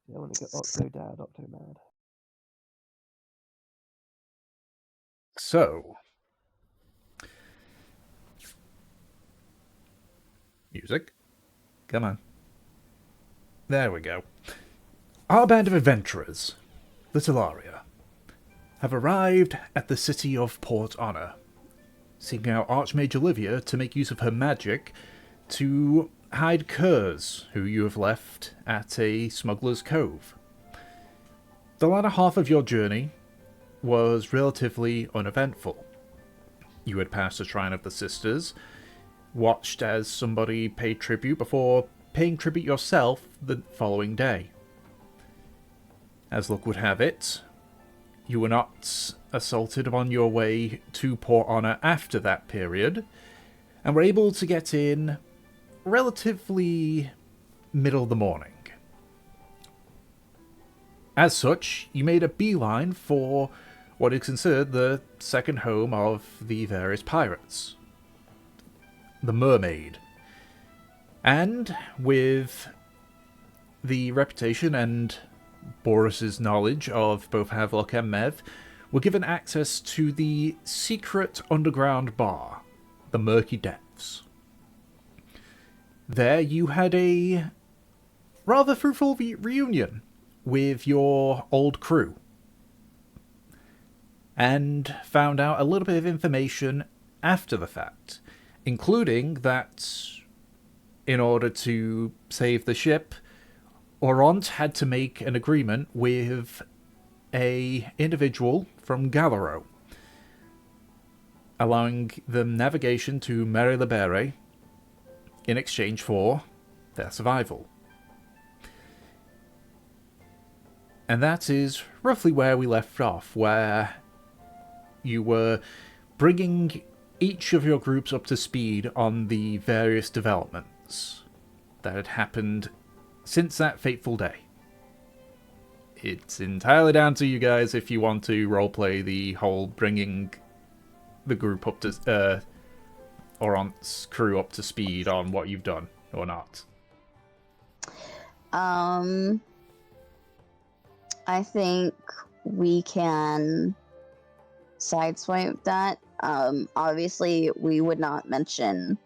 Yeah, I want to get Octo Dad, Octo Mad. So, music. Come on. There we go. Our band of adventurers, the Talaria, have arrived at the city of Port Honor, seeking out Archmage Olivia to make use of her magic to hide curs who you have left at a smuggler's cove. The latter half of your journey was relatively uneventful. You had passed the Shrine of the Sisters, watched as somebody paid tribute before paying tribute yourself the following day. As luck would have it, you were not assaulted on your way to Port Honor after that period, and were able to get in relatively middle of the morning. As such, you made a beeline for what is considered the second home of the various pirates, the Mermaid. And with the reputation and Boris's knowledge of both Havelock and Mev, were given access to the secret underground bar, the Murky Depths. There you had a rather fruitful reunion with your old crew, and found out a little bit of information after the fact, including that in order to save the ship, Oront had to make an agreement with a individual from Galero, allowing them navigation to Mari Libere in exchange for their survival. And that is roughly where we left off, where you were bringing each of your groups up to speed on the various developments that had happened since that fateful day. It's entirely down to you guys if you want to roleplay the whole bringing the group up to, Orant's crew up to speed on what you've done, or not. I think we can sideswipe that. Obviously, we would not mention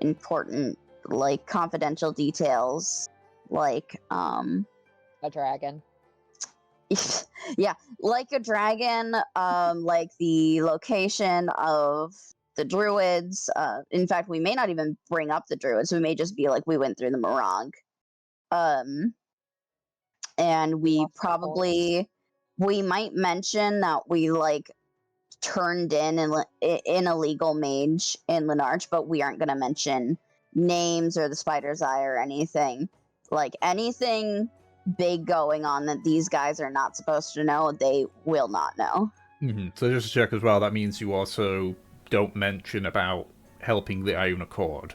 important, like, confidential details, like, A dragon. yeah, like a dragon, like the location of the druids. In fact, we may not even bring up the druids. We may just be like, we went through the Morag. And we might mention that we, like, turned in an illegal mage in Lenarch, but we aren't going to mention names or the Spider's Eye or anything. Like, anything big going on that these guys are not supposed to know, they will not know. Mm-hmm. So just to check as well, that means you also don't mention about helping the Iron Accord.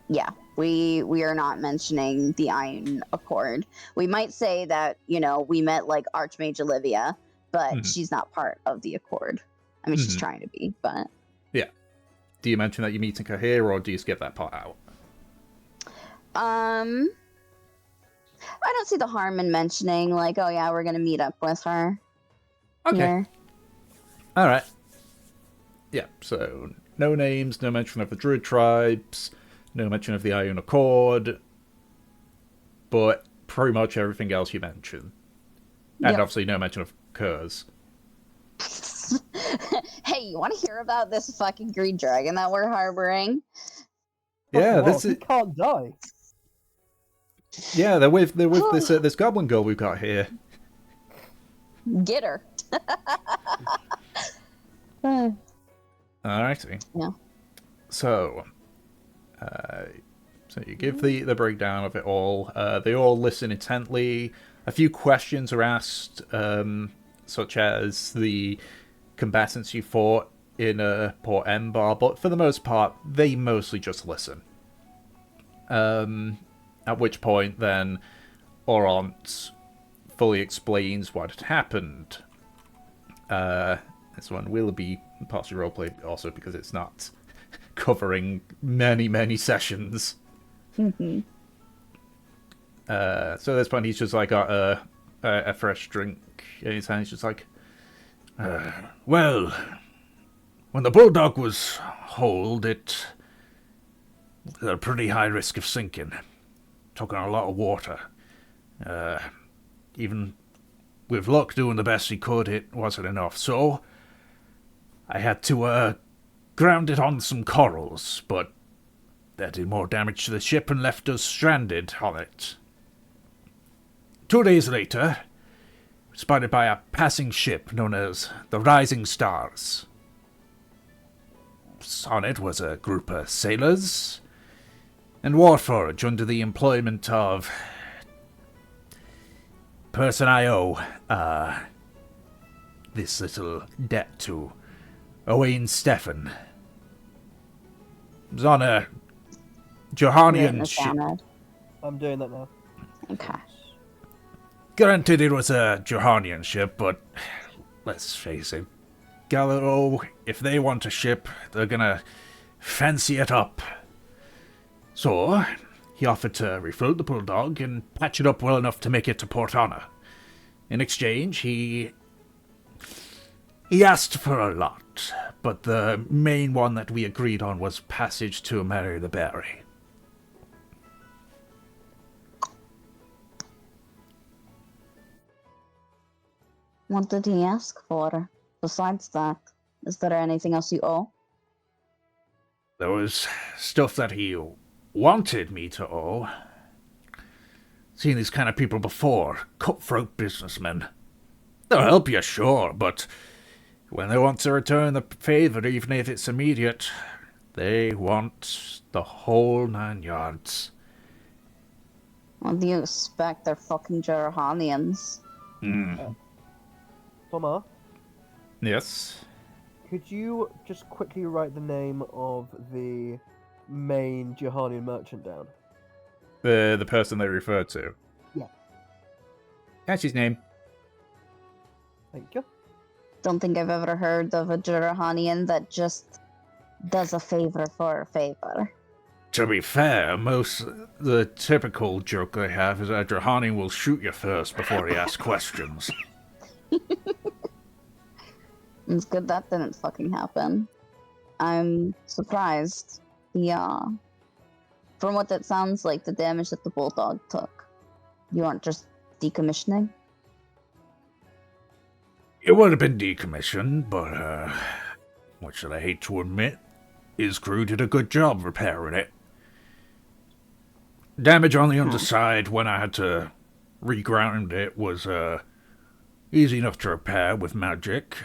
Yeah, we are not mentioning the Iron Accord. We might say that, you know, we met, like, Archmage Olivia, but she's not part of the Accord. I mean, she's trying to be, but... Yeah. Do you mention that you're meeting her here, or do you skip that part out? I don't see the harm in mentioning, like, oh yeah, we're gonna meet up with her. Okay. Here. Alright. Yeah, so no names, no mention of the Druid tribes, no mention of the Iron Accord, but pretty much everything else you mention. And obviously no mention of curs. Hey, you want to hear about this fucking green dragon that we're harboring? Yeah, this is... He can't die. Yeah, they're with this goblin girl we've got here. Get her. Alrighty. Yeah. So you give the breakdown of it all. They all listen intently. A few questions are asked, such as the combatants you fought in Port Embar, but for the most part, they mostly just listen. At which point, then, Orant fully explains what had happened. This one will be partially roleplay also because it's not covering many, many sessions. Mm-hmm. So at this point, he's just like got a fresh drink in his hand. He's just like, well, when the bulldog was holed, it had a pretty high risk of sinking. Took on a lot of water. Even with luck doing the best he could, it wasn't enough. So I had to ground it on some corals, but that did more damage to the ship and left us stranded on it. 2 days later, spotted by a passing ship known as the Rising Stars. On it was a group of sailors and warforged under the employment of person I owe this little debt to, Owain Stefan. It was on a Johanian ship. I'm doing that now. Okay. Granted, it was a Johanian ship, but let's face it, Gallo, if they want a ship, they're gonna fancy it up. So, he offered to refloat the Bulldog and patch it up well enough to make it to Port Honor. In exchange, he asked for a lot, but the main one that we agreed on was passage to Mari Libere. What did he ask for? Besides that, is there anything else you owe? There was stuff that he wanted me to owe. Seen these kind of people before, cutthroat businessmen. They'll help you, sure, but when they want to return the favor, even if it's immediate, they want the whole 9 yards. What do you expect? They're fucking Jerahanians. Thomas, Yes? could you just quickly write the name of the main Johanian merchant down? The person they referred to? Yeah. That's his name. Thank you. Don't think I've ever heard of a Jerahanian that just does a favor for a favor. To be fair, the typical joke they have is that Johani will shoot you first before he asks questions. It's good that didn't fucking happen. I'm surprised. Yeah. From what that sounds like, the damage that the Bulldog took, you aren't just decommissioning? It would have been decommissioned, but, what should I hate to admit, his crew did a good job repairing it. Damage on the underside when I had to reground it was, easy enough to repair with magic.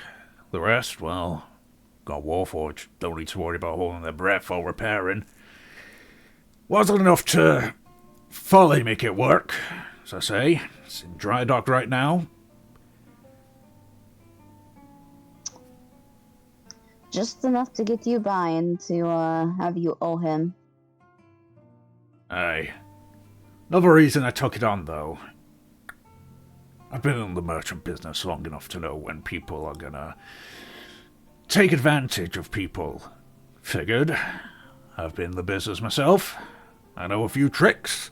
The rest, well, got Warforged, don't need to worry about holding their breath while repairing. Wasn't enough to fully make it work, as I say. It's in dry dock right now. Just enough to get you by and to have you owe him. Aye. Another reason I took it on, though. I've been in the merchant business long enough to know when people are gonna take advantage of people. Figured. I've been in the business myself. I know a few tricks.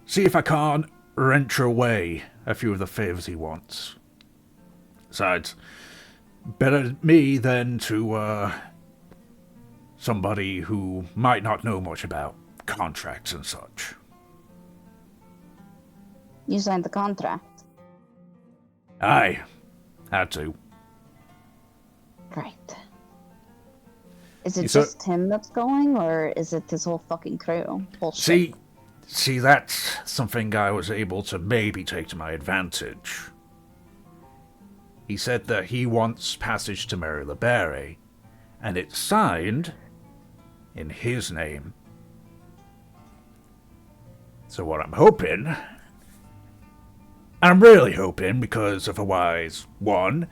See if I can't wrench away a few of the favors he wants. Besides, better me than to, somebody who might not know much about contracts and such. You signed the contract. Aye. Had to. Right. Is it You just him that's going, or is it his whole fucking crew? Bullshit. See, that's something I was able to maybe take to my advantage. He said that he wants passage to Mari Libere, and it's signed in his name. So what I'm really hoping, because otherwise, one,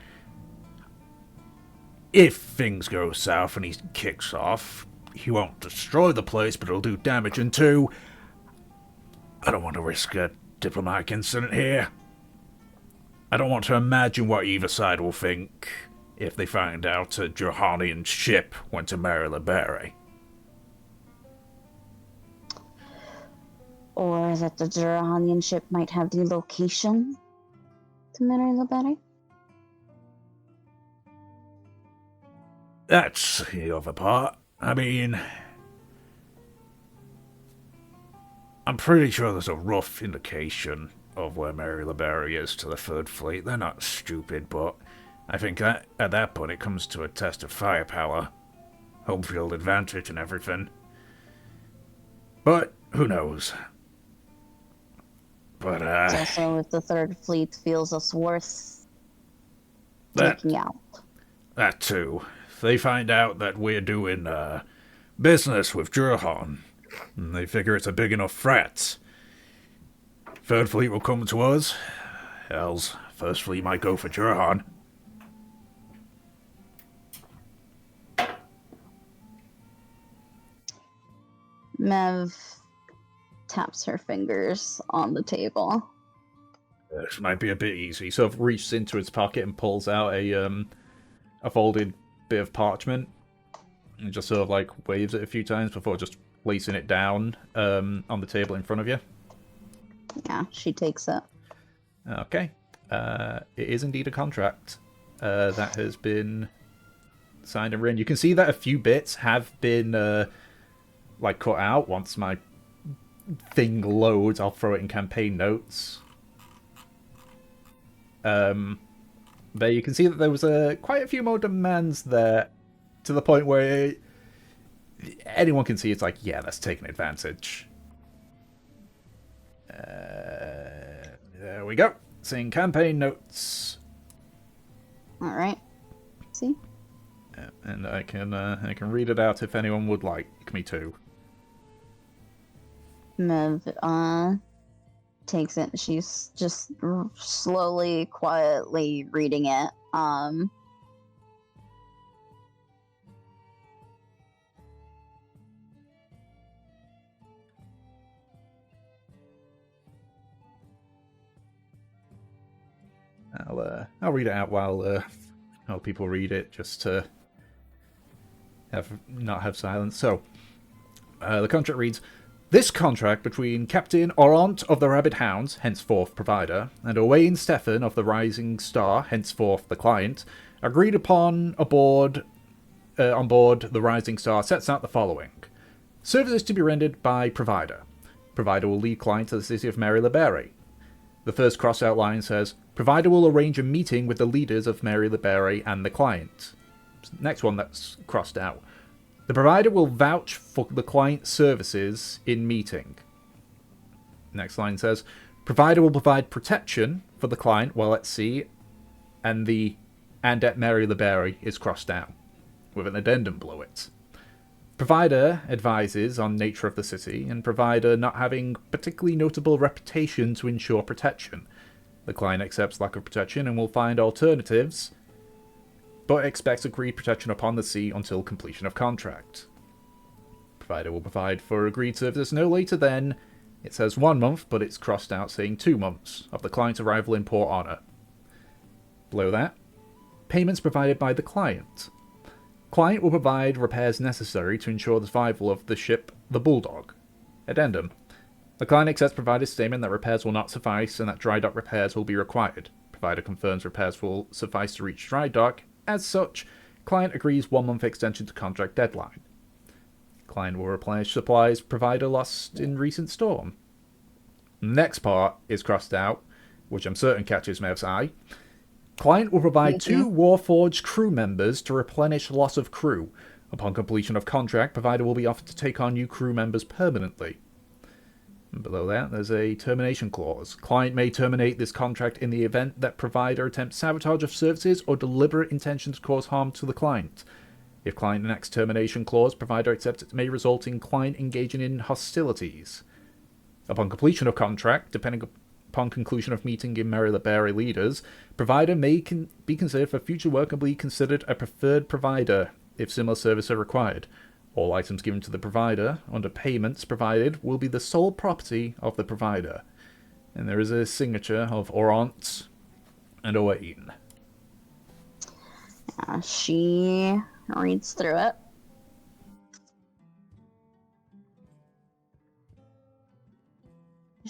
if things go south and he kicks off, he won't destroy the place, but it'll do damage, and two, I don't want to risk a diplomatic incident here. I don't want to imagine what either side will think if they find out a Johanian ship went to Mari Libere. Or that the Durranian ship might have the location to Mari Libere? That's the other part. I mean, I'm pretty sure there's a rough indication of where Mari Libere is to the Third Fleet. They're not stupid, but I think that at that point it comes to a test of firepower, home field advantage and everything. But who knows? But It's also if the Third Fleet feels us worth that taking out. that too. If they find out that we're doing business with Jurhan, and they figure it's a big enough threat, Third Fleet will come to us. Hells, First Fleet might go for Jurhan. Mev taps her fingers on the table. This might be a bit easy. Sort of reaches into his pocket and pulls out a folded bit of parchment, and just sort of like waves it a few times before just placing it down on the table in front of you. Yeah, she takes it. Okay. It is indeed a contract that has been signed and written. You can see that a few bits have been like cut out. Once my thing loads, I'll throw it in campaign notes. There you can see that there was quite a few more demands there, to the point where anyone can see it's like, yeah, that's taking advantage. There we go. Seeing campaign notes. All right. See? And I can read it out if anyone would like me to. Mev takes it. She's just slowly, quietly reading it. I'll read it out while people read it, just to not have silence. So, the contract reads: This contract between Captain Orant of the Rabbit Hounds, henceforth provider, and Owain Stefan of the Rising Star, henceforth the client, agreed upon on board the Rising Star, sets out the following. Services to be rendered by provider. Provider will lead client to the city of Mari Libere. The first cross-out line says, Provider will arrange a meeting with the leaders of Mari Libere and the client. Next one that's crossed out. The provider will vouch for the client's services in meeting. Next line says, Provider will provide protection for the client while at sea, and at Mari Libere is crossed out, with an addendum below it. Provider advises on nature of the city, and provider not having particularly notable reputation to ensure protection. The client accepts lack of protection and will find alternatives, but expects agreed protection upon the sea until completion of contract. Provider will provide for agreed services no later than, it says 1 month, but it's crossed out saying 2 months, of the client's arrival in Port Honor. Below that, payments provided by the client. Client will provide repairs necessary to ensure the survival of the ship, the Bulldog. Addendum. The client accepts provider's statement that repairs will not suffice and that dry dock repairs will be required. Provider confirms repairs will suffice to reach dry dock. As such, client agrees 1 month extension to contract deadline. Client will replenish supplies provider lost in recent storm. Next part is crossed out, which I'm certain catches Mev's eye. Client will provide 2 Warforged crew members to replenish loss of crew. Upon completion of contract, provider will be offered to take on new crew members permanently. And below that, there's a termination clause. Client may terminate this contract in the event that provider attempts sabotage of services or deliberate intention to cause harm to the client. If client enacts termination clause, provider accepts it may result in client engaging in hostilities. Upon completion of contract, depending upon conclusion of meeting in Mari Libere leaders, provider may be considered for future work and be considered a preferred provider if similar services are required. All items given to the provider under payments provided will be the sole property of the provider. And there is a signature of Orant and Owain. She reads through it.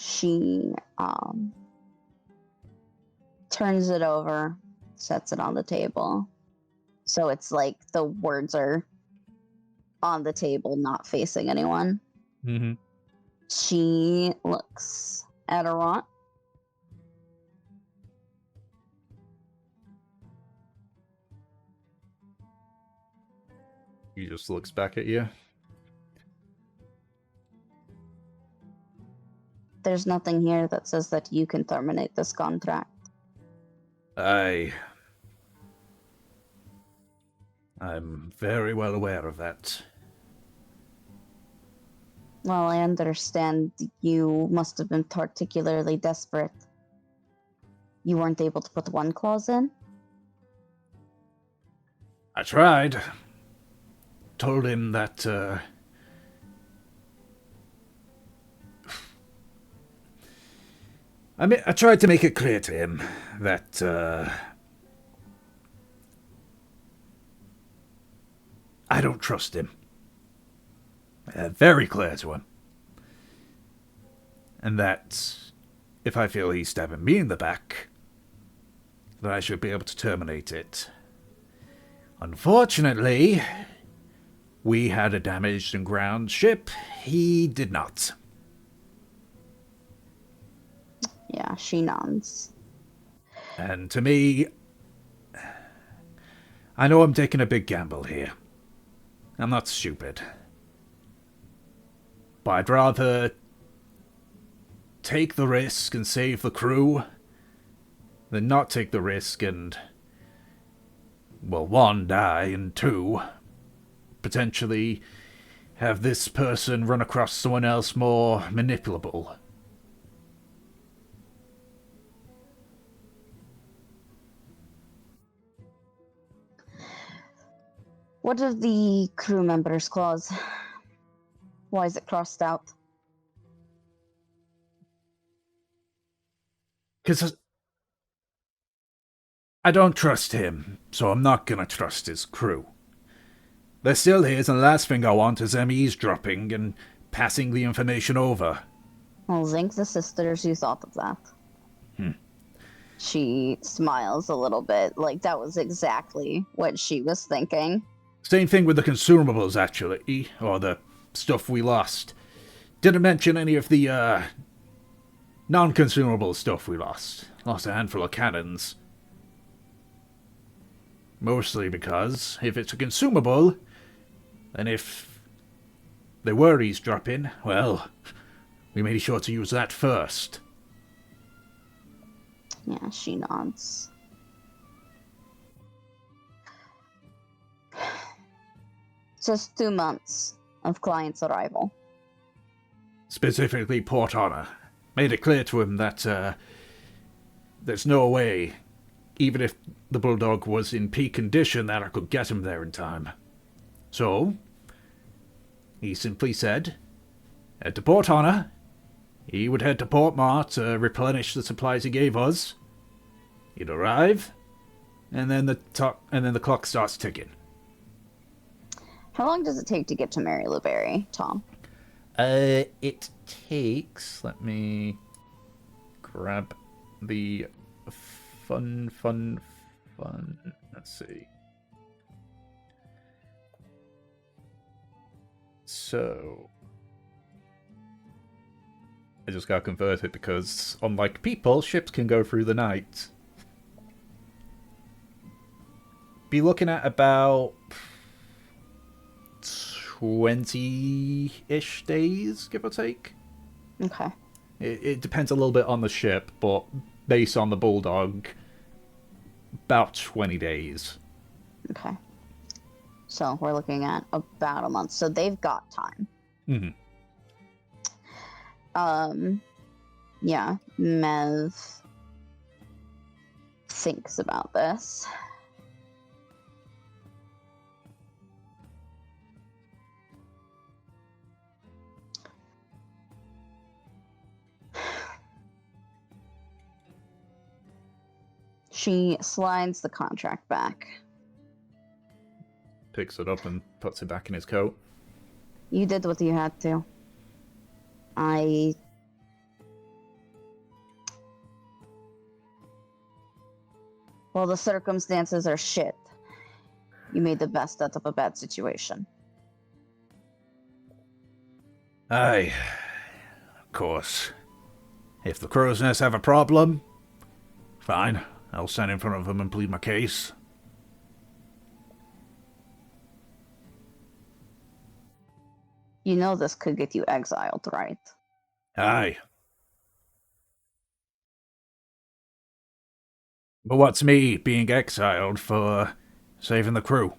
She turns it over, sets it on the table. So it's like the words are on the table, not facing anyone. Mm-hmm. She looks at Arant. He just looks back at you. There's nothing here that says that you can terminate this contract. I'm very well aware of that. Well, I understand you must have been particularly desperate. You weren't able to put one clause in? I tried. Told him that, I tried to make it clear to him that, I don't trust him. Very clear to him. And that if I feel he's stabbing me in the back, that I should be able to terminate it. Unfortunately, we had a damaged and ground ship. He did not. Yeah, she nods. And to me, I know I'm taking a big gamble here. I'm not stupid. But I'd rather take the risk and save the crew than not take the risk and, well, one, die, and two, potentially have this person run across someone else more manipulable. What of the crew members clause? Why is it crossed out? Because I don't trust him, so I'm not gonna trust his crew. They're still his, and the last thing I want is them eavesdropping and passing the information over. Well, thank the sisters you thought of that. She smiles a little bit, like that was exactly what she was thinking. Same thing with the consumables, actually, or the stuff we lost. Didn't mention any of the, non-consumable stuff we lost. Lost a handful of cannons. Mostly because, if it's a consumable, then if they were eavesdropping, well, we made sure to use that first. Yeah, she nods. Just 2 months of client's arrival. Specifically Port Honor. Made it clear to him that, there's no way, even if the Bulldog was in peak condition, that I could get him there in time. So, he simply said, head to Port Honor. He would head to Port Mar to replenish the supplies he gave us. He'd arrive, and then the clock starts ticking. How long does it take to get to Mari Libere, Tom? It takes... Let me grab the fun. Let's see. So... I just got converted because, unlike people, ships can go through the night. Be looking at about 20-ish days, give or take. Okay. It depends a little bit on the ship, but based on the Bulldog, about 20 days. Okay. So we're looking at about a month. So they've got time. Mm-hmm. Yeah, Mev thinks about this. She slides the contract back. Picks it up and puts it back in his coat. You did what you had to. I Well, the circumstances are shit. You made the best out of a bad situation. Aye, of course. If the crow's nest have a problem, fine. I'll stand in front of them and plead my case. You know this could get you exiled, right? Aye. But what's me being exiled for saving the crew?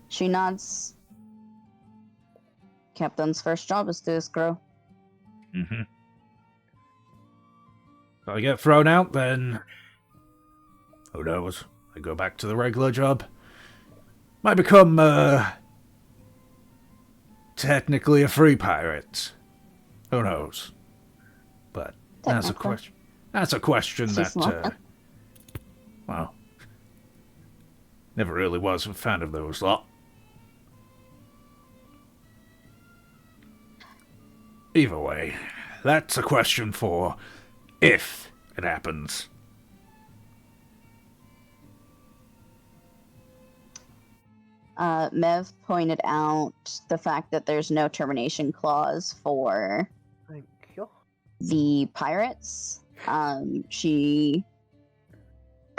She nods. Captain's first job is to his crew. Mm-hmm. If I get thrown out, then who knows? I go back to the regular job. Might become, technically a free pirate. Who knows? But that's a Technically. question. That's a question She's that, not. well, never really was a fan of those lot. Either way, that's a question for if it happens. Mev pointed out the fact that there's no termination clause for Thank you. the pirates. She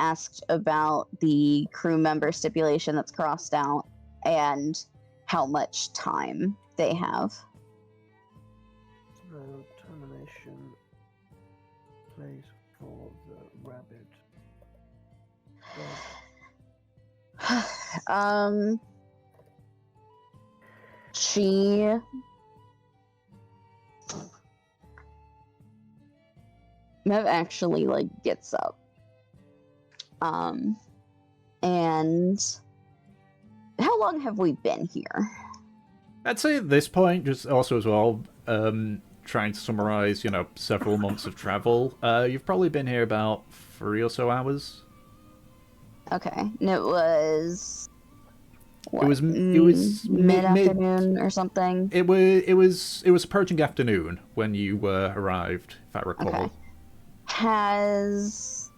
asked about the crew member stipulation that's crossed out and how much time they have. No termination place for the rabbit. She Mev actually gets up. And how long have we been here? I'd say at this point, just also as well, trying to summarize, several months of travel, you've probably been here about 3 or so hours. Okay, and it was what, It was mid-afternoon or something. It was approaching afternoon when you arrived, if I recall. Okay. Has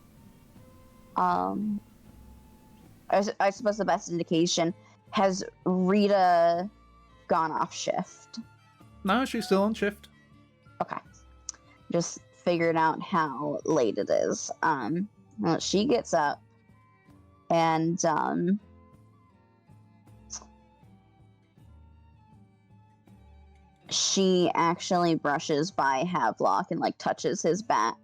I suppose the best indication, has Rita gone off shift? No, she's still on shift. Okay. Just figured out how late it is. Well, she gets up and she actually brushes by Havelock and touches his back.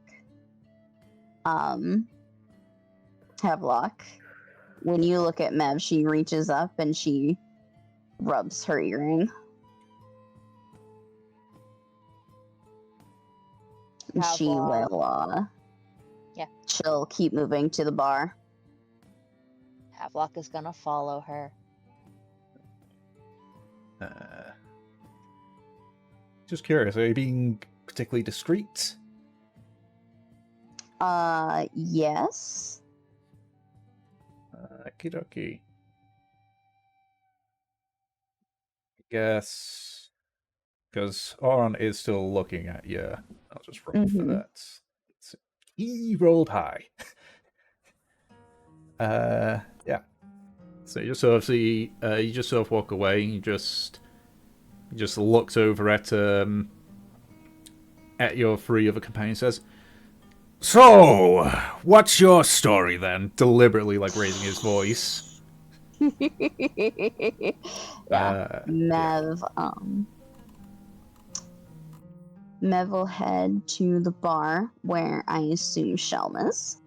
Havelock, when you look at Mev, she reaches up and she rubs her earring. And she Havelock. will, Yeah. she'll keep moving to the bar. Havelock is gonna follow her. Just curious, are you being particularly discreet? Yes. Okie dokie. I guess, because Oron is still looking at you. I'll just roll for Mhm. that. He rolled high. Yeah. So you just sort of see, you just sort of walk away. And you just looks over at your 3 other companions. Says, "So, what's your story then?" Deliberately, raising his voice. Yeah. Mev, Mev will head to the bar where I assume Shelm is.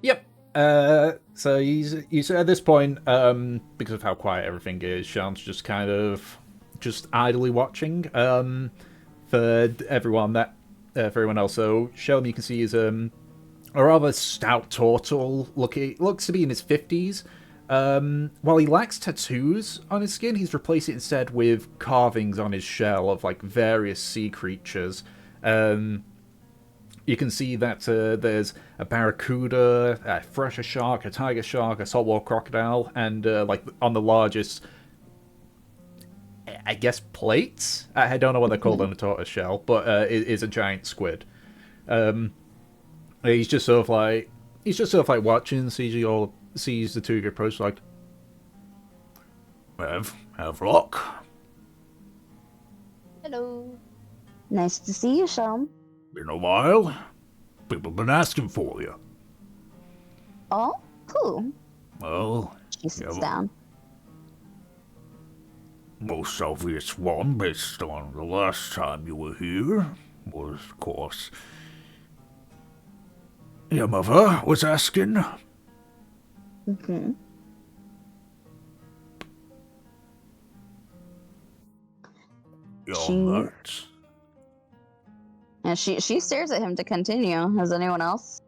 Yep. So he's at this point, because of how quiet everything is, Shelm's just kind of just idly watching. For everyone else. So Shelm, you can see, is a rather stout turtle. Looks to be in his 50s. While he lacks tattoos on his skin, he's replaced it instead with carvings on his shell of various sea creatures. You can see that there's a barracuda, a thresher shark, a tiger shark, a saltwater crocodile, and on the largest, I guess, plates? I don't know what they're called on a tortoise shell, but it is a giant squid. He's just sort of like watching, sees the two of you approach, like, have luck. Hello. Nice to see you, Sean. Been a while. People been asking for you. Oh, cool. Well, She sits yeah, down. most obvious one, based on the last time you were here, was, of course, your mother was asking. Mm-hmm. Your She nuts. and she stares at him to continue. Has anyone else?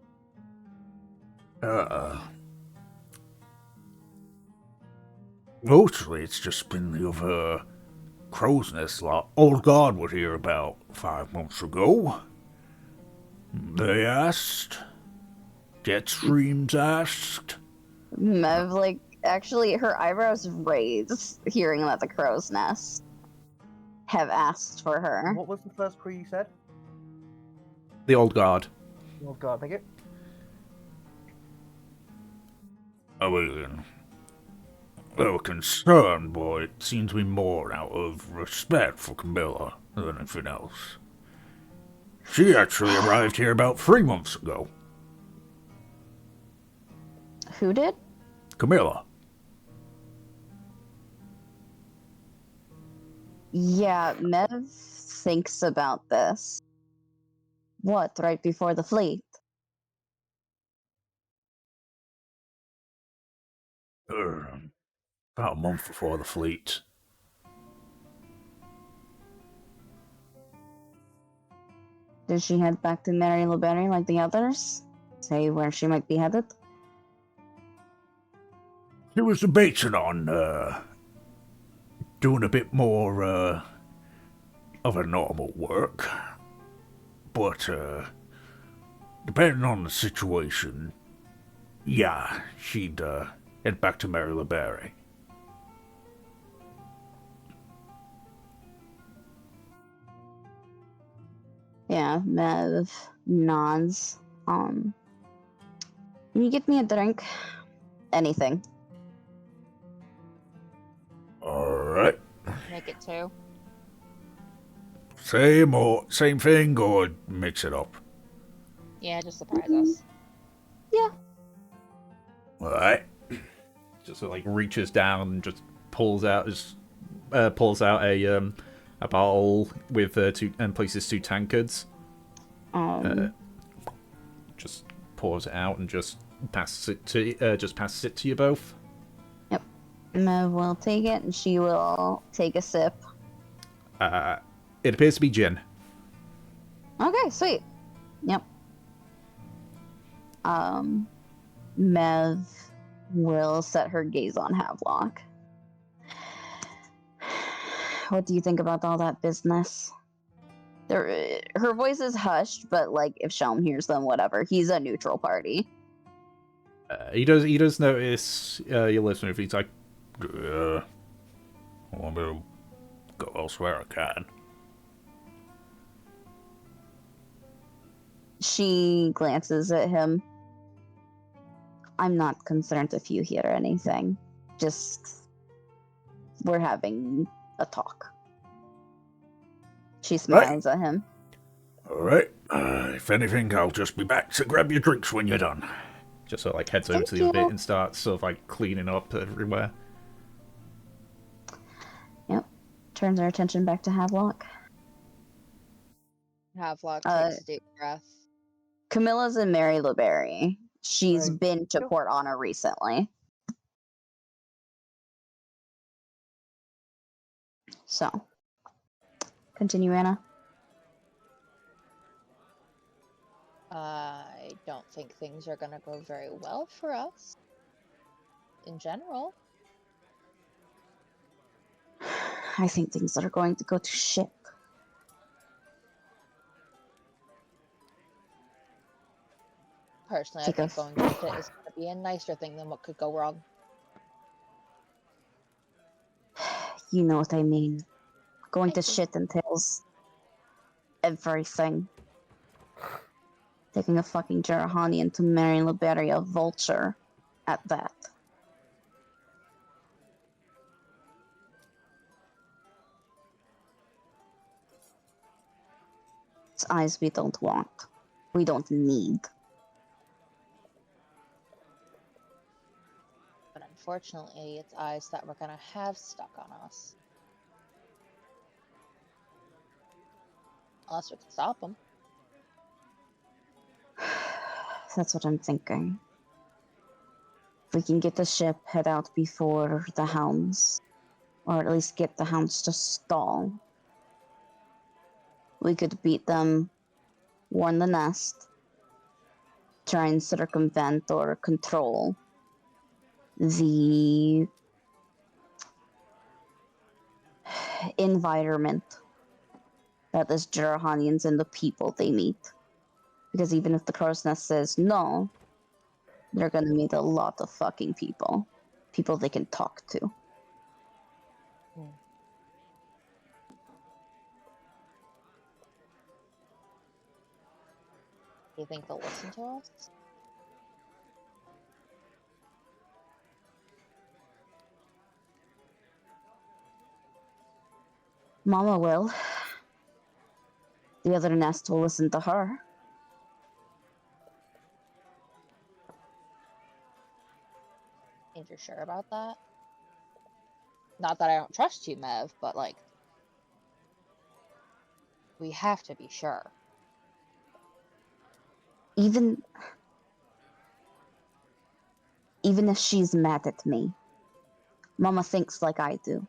Mostly it's just been the other crow's nest lot old guard was here about 5 months ago. They asked. Jetstreams asked. Mev, like, actually, her eyebrows raise, hearing that the crow's nest have asked for her. What was the first crew you said? The old guard. Oh god, thank you. I mean, they were concerned, but it seemed to be more out of respect for Camilla than anything else. She actually arrived here about 3 months ago. Who did? Camilla. Yeah, Mev thinks about this. What, right before the fleet? About a month before the fleet. Did she head back to Mari Libere like the others? Say where she might be headed? She was debating on, doing a bit more, of a normal work. But, depending on the situation, yeah, she'd, head back to Mari Libere. Yeah, Mev nods. Can you get me a drink? Anything. Alright. Make it two. Same thing, or mix it up? Yeah, just surprise us. Yeah. Alright. Just sort of like reaches down and just pulls out a bottle with two and places 2 tankards. Just pours it out and just passes it to you both. Yep. Mev will take it and she will take a sip. It appears to be gin. Okay, sweet. Yep. Mev will set her gaze on Havelock. What do you think about all that business? Her voice is hushed, but like if Shelm hears them, whatever. He's a neutral party. He does notice your listener. If he's like, I want to go elsewhere, I can. She glances at him. I'm not concerned if you hear anything. Just, we're having a talk. She smiles at him. Alright. If anything, I'll just be back to grab your drinks when you're done. Just sort of like heads over Thank to the other you. bit and starts sort of like cleaning up everywhere. Yep. Turns her attention back to Havelock. Havelock takes a deep breath. Camilla's in Mari Libere. She's Right. been to Cool. Port Honor recently. So, continue, Anna. I don't think things are gonna go very well for us. In general. I think things are going to go to shit. Personally, Take I a think going to shit is gonna be a nicer thing than what could go wrong. You know what I mean. Going to Thank you. shit entails everything. Taking a fucking Jarahanian to Mari Libere, a vulture at that. It's eyes we don't want. We don't need. But unfortunately, it's eyes that we're gonna have stuck on us. Unless we can stop them. That's what I'm thinking. If we can get the ship, head out before the hounds, or at least get the hounds to stall, we could beat them, warn the nest, try and circumvent or control the environment that is Jarahanians and the people they meet. Because even if the crow's nest says no, they're gonna meet a lot of fucking people. People they can talk to. Hmm. Do you think they'll listen to us? Mama will. The other nest will listen to her. Think you're sure about that? Not that I don't trust you, Mev, but like, we have to be sure. Even if she's mad at me, Mama thinks like I do.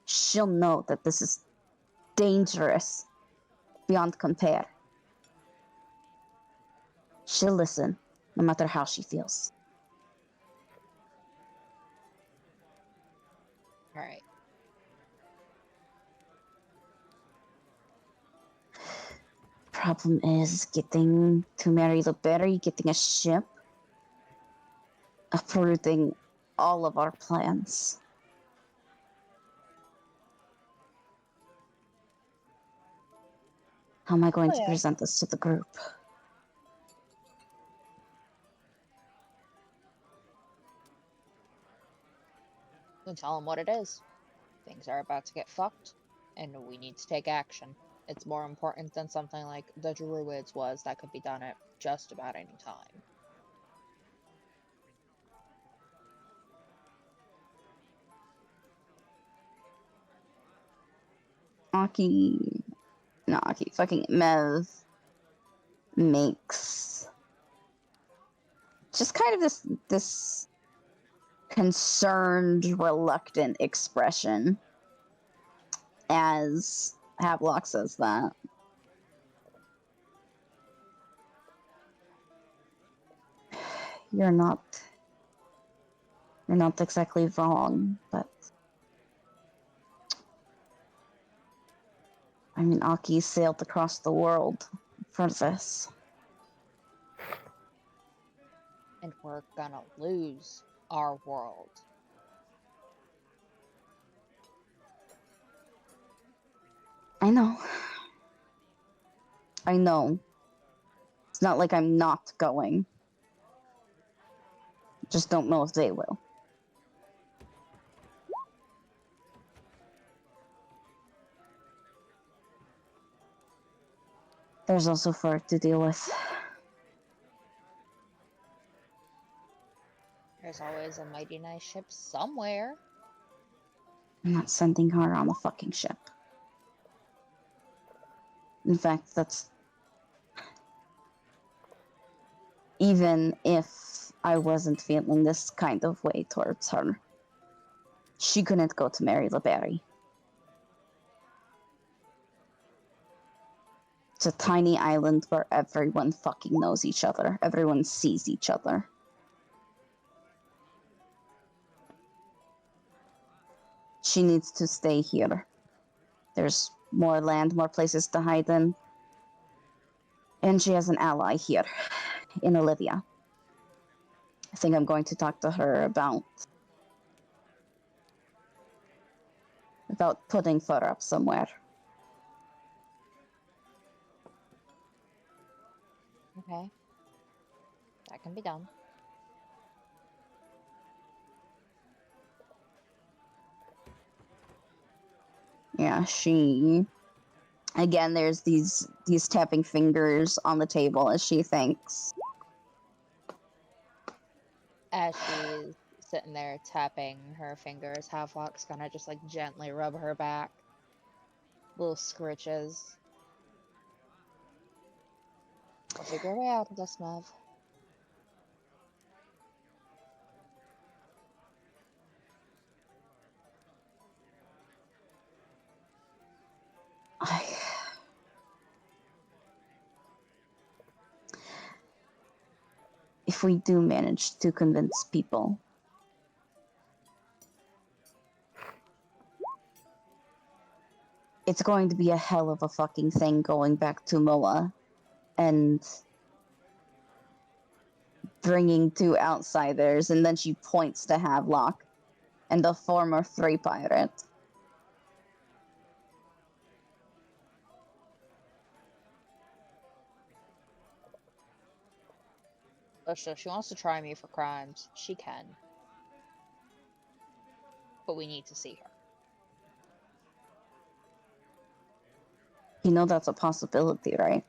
She'll know that this is dangerous beyond compare. She'll listen, no matter how she feels. Alright. Problem is getting to Mari Libere, getting a ship, uprooting all of our plans. How am I going to present this to the group? And tell them what it is. Things are about to get fucked, and we need to take action. It's more important than something like the Druids was that could be done at just about any time. Fucking Mev makes just kind of this concerned, reluctant expression as Havelock says that. You're not exactly wrong, but I mean, Aki sailed across the world for this. And we're gonna lose our world. I know. It's not like I'm not going. Just don't know if they will. There's also Fur to deal with. There's always a mighty nice ship somewhere. I'm not sending her on a fucking ship. In fact, that's... Even if I wasn't feeling this kind of way towards her, she couldn't go to Mari Libere. It's a tiny island where everyone fucking knows each other. Everyone sees each other. She needs to stay here. There's more land, more places to hide in. And she has an ally here, in Olivia. I think I'm going to talk to her about putting Fur up somewhere. Okay. That can be done. Yeah, she... Again, there's these tapping fingers on the table as she thinks. As she's sitting there tapping her fingers, Havelock's gonna just like gently rub her back. Little scritches. We'll figure a way out of this, Mev. If we do manage to convince people, it's going to be a hell of a fucking thing going back to Moa and bringing 2 outsiders, and then she points to Havelock and the former 3 pirate. So if she wants to try me for crimes, she can. But we need to see her. You know that's a possibility, right?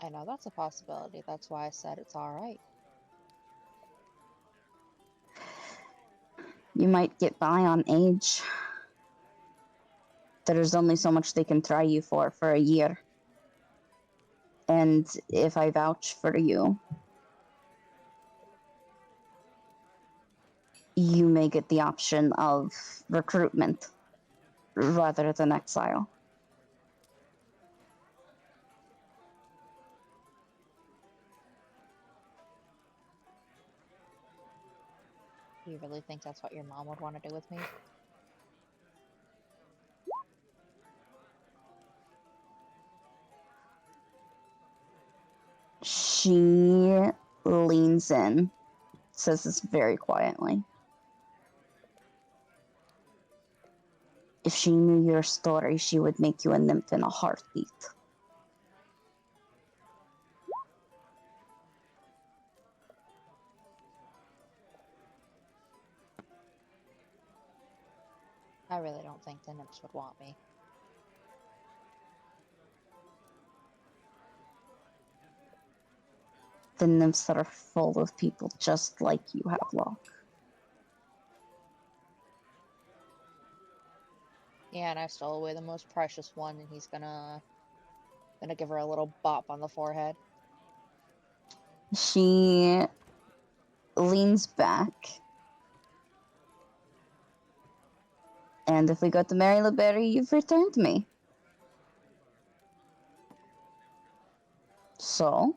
I know that's a possibility. That's why I said it's alright. You might get by on age. There's only so much they can try you for a year. And if I vouch for you, you may get the option of recruitment rather than exile. Do you really think that's what your mom would want to do with me? She leans in, says this very quietly. If she knew your story, she would make you a nymph in a heartbeat. I really don't think the nymphs would want me. The nymphs that are full of people just like you, Havelock. Yeah, and I stole away the most precious one, and he's gonna give her a little bop on the forehead. She leans back. And if we go to Mari Libere, you've returned me. So?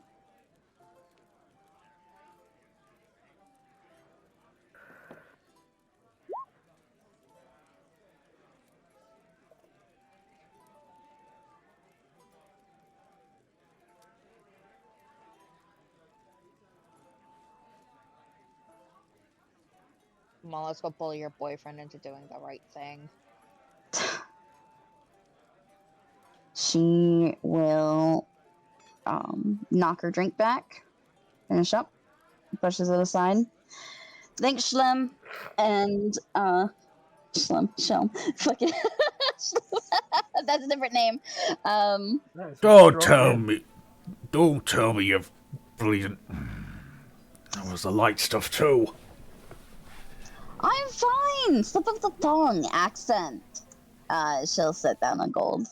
Come on, let's go bully your boyfriend into doing the right thing. She will knock her drink back, finish up, pushes it aside. Thanks, Shlem. And, Shlem. Fucking. That's a different name. Don't tell me you've bleeding. That was the light stuff too. I'm fine! Slip of the tongue. Accent. She'll sit down on gold.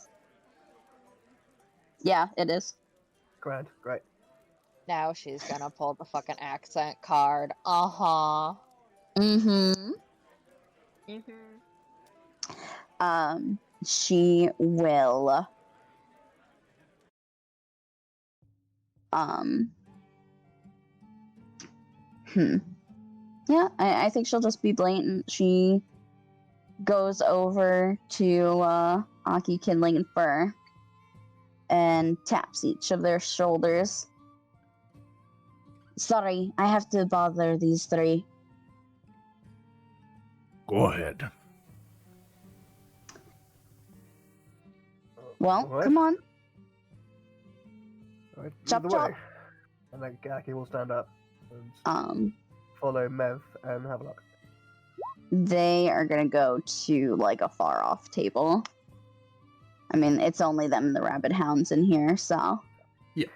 Yeah, it is. Grand, great. Now she's gonna pull the fucking accent card. Uh-huh. Mm-hmm. She will yeah, I think she'll just be blatant. She goes over to Aki, Kindling, and Fur and taps each of their shoulders. Sorry, I have to bother these 3. Go ahead. Well, Alright. come on. Alright, Chop, either way. chop. And then Gaki will stand up and follow Mev and Havelock. They are gonna go to like a far off table. I mean, it's only them and the rabbit hounds in here, so. Yeah.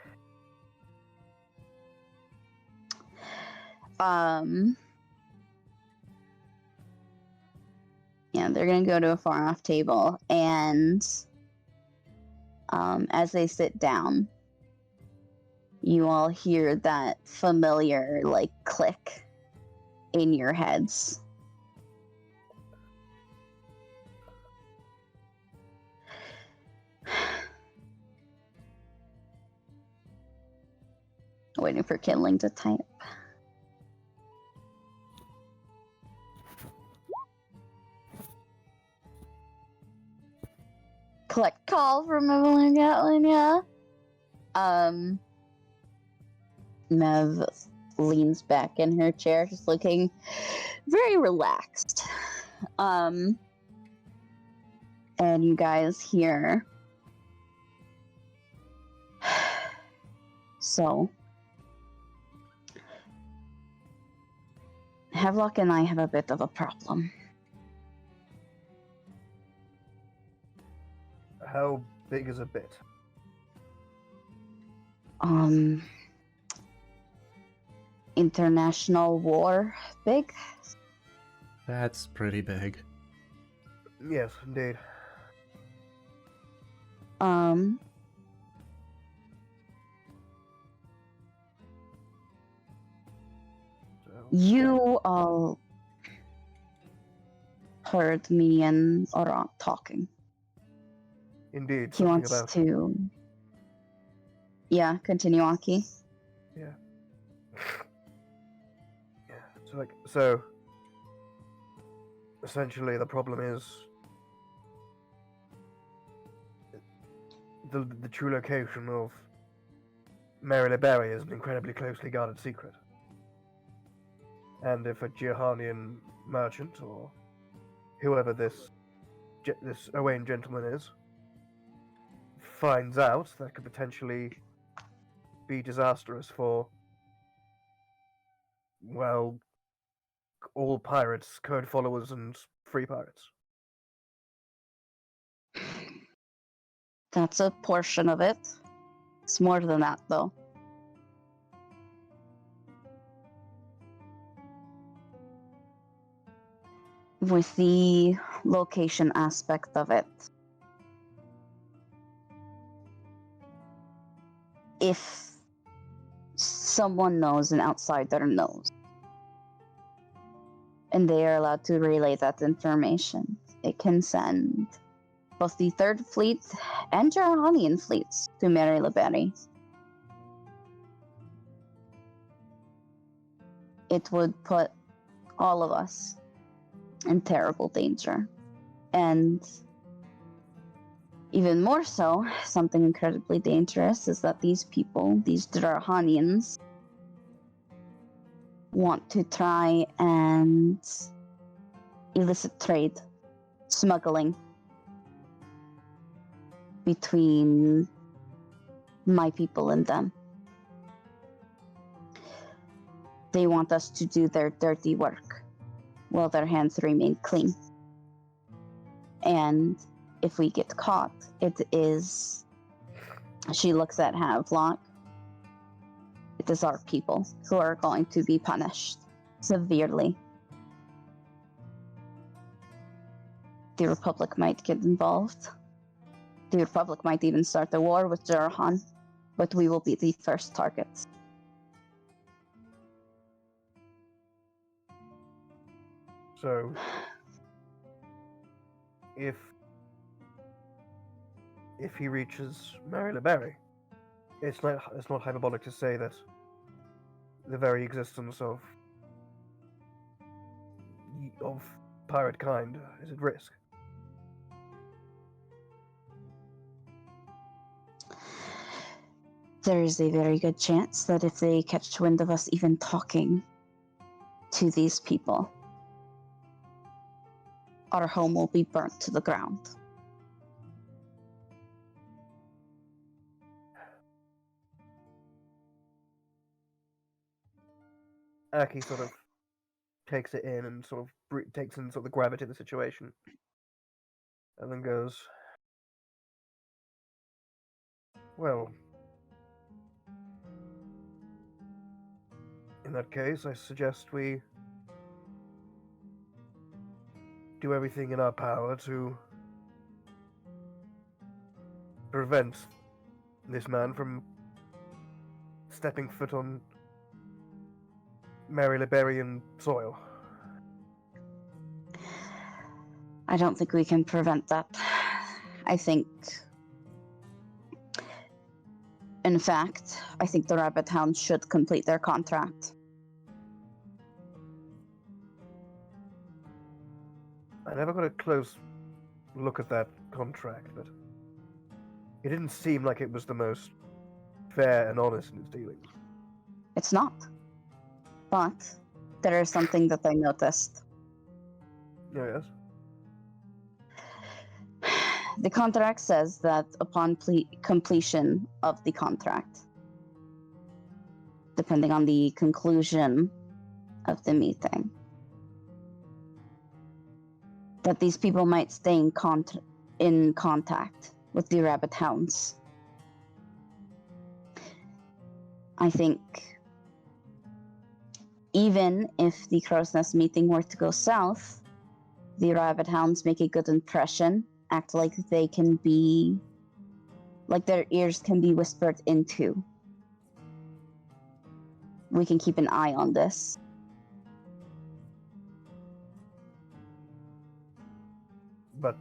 Yeah, they're gonna go to a far off table, and as they sit down, you all hear that familiar like click in your heads. Waiting for Kindling to type. Collect call from Evelyn Gatlin, yeah. Mev leans back in her chair, just looking very relaxed. And you guys hear. So, Havelock and I have a bit of a problem. How big is a bit? International war big? That's pretty big. Yes, indeed. So, You all heard me and Oran talking. indeed, He something wants about to. Yeah, continue, Aki. Yeah. So essentially the problem is the true location of Mari Libere is an incredibly closely guarded secret. And if a Jihanian merchant or whoever this Owain gentleman is finds out, that could potentially be disastrous for, well, all pirates, code followers, and free pirates. That's a portion of it. It's more than that, though. With the location aspect of it, if someone knows, an outsider knows, and they are allowed to relay that information, it can send both the Third Fleet and Jarahanian fleets to Mari Libere. It would put all of us in terrible danger. And even more so, something incredibly dangerous is that these people, these Jarahanians, want to try and illicit trade, smuggling between my people and them. They want us to do their dirty work while their hands remain clean. And if we get caught, it is... She looks at Havelock. It is our people who are going to be punished severely. The Republic might get involved. The Republic might even start a war with Jarahan, but we will be the first targets. So, if he reaches Mari Libere, it's not hyperbolic to say that the very existence of pirate kind is at risk. There is a very good chance that if they catch wind of us even talking to these people, our home will be burnt to the ground. Aki sort of takes it in and sort of takes in sort of the gravity of the situation, and then goes, "Well, in that case, I suggest we do everything in our power to prevent this man from stepping foot on Mari Liberian soil." I don't think we can prevent that. I think, in fact, I think the Rabbit Hounds should complete their contract. I never got a close look at that contract, but it didn't seem like it was the most fair and honest in its dealings. It's not. But there is something that I noticed. Oh, yes? The contract says that upon completion of the contract, depending on the conclusion of the meeting, that these people might stay in contact with the Rabbit Hounds. I think even if the Crow's Nest meeting were to go south, the Rabbit Hounds make a good impression, act like they can be, like their ears can be whispered into. We can keep an eye on this. But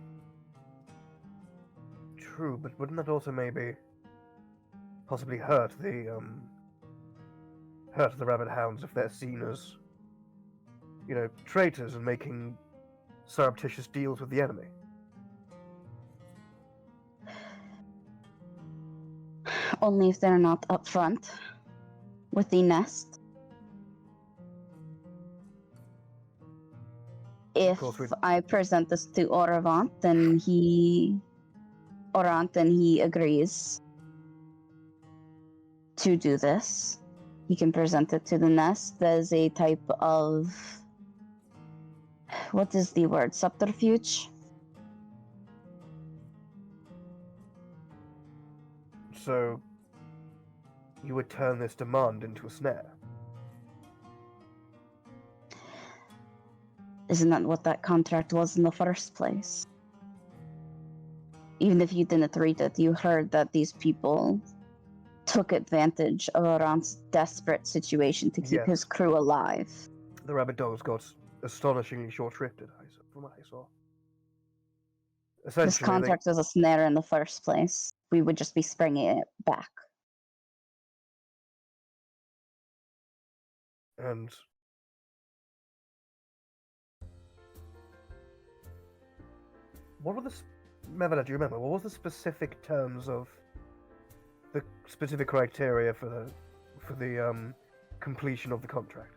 true, but wouldn't that also maybe possibly hurt the Rabbit Hounds if they're seen as, traitors and making surreptitious deals with the enemy? Only if they're not upfront with the nest. If I present this to Orant, then he agrees to do this. He can present it to the nest as a type of, what is the word, subterfuge? So you would turn this demand into a snare? Isn't that what that contract was in the first place? Even if you didn't read it, you heard that these people took advantage of Orant's desperate situation to keep his crew alive. The rabbit dogs got astonishingly short-shrifted, from what I saw. Essentially, This contract was a snare in the first place. We would just be springing it back. And what were Mevada, do you remember? What was the specific terms of the specific criteria for the completion of the contract?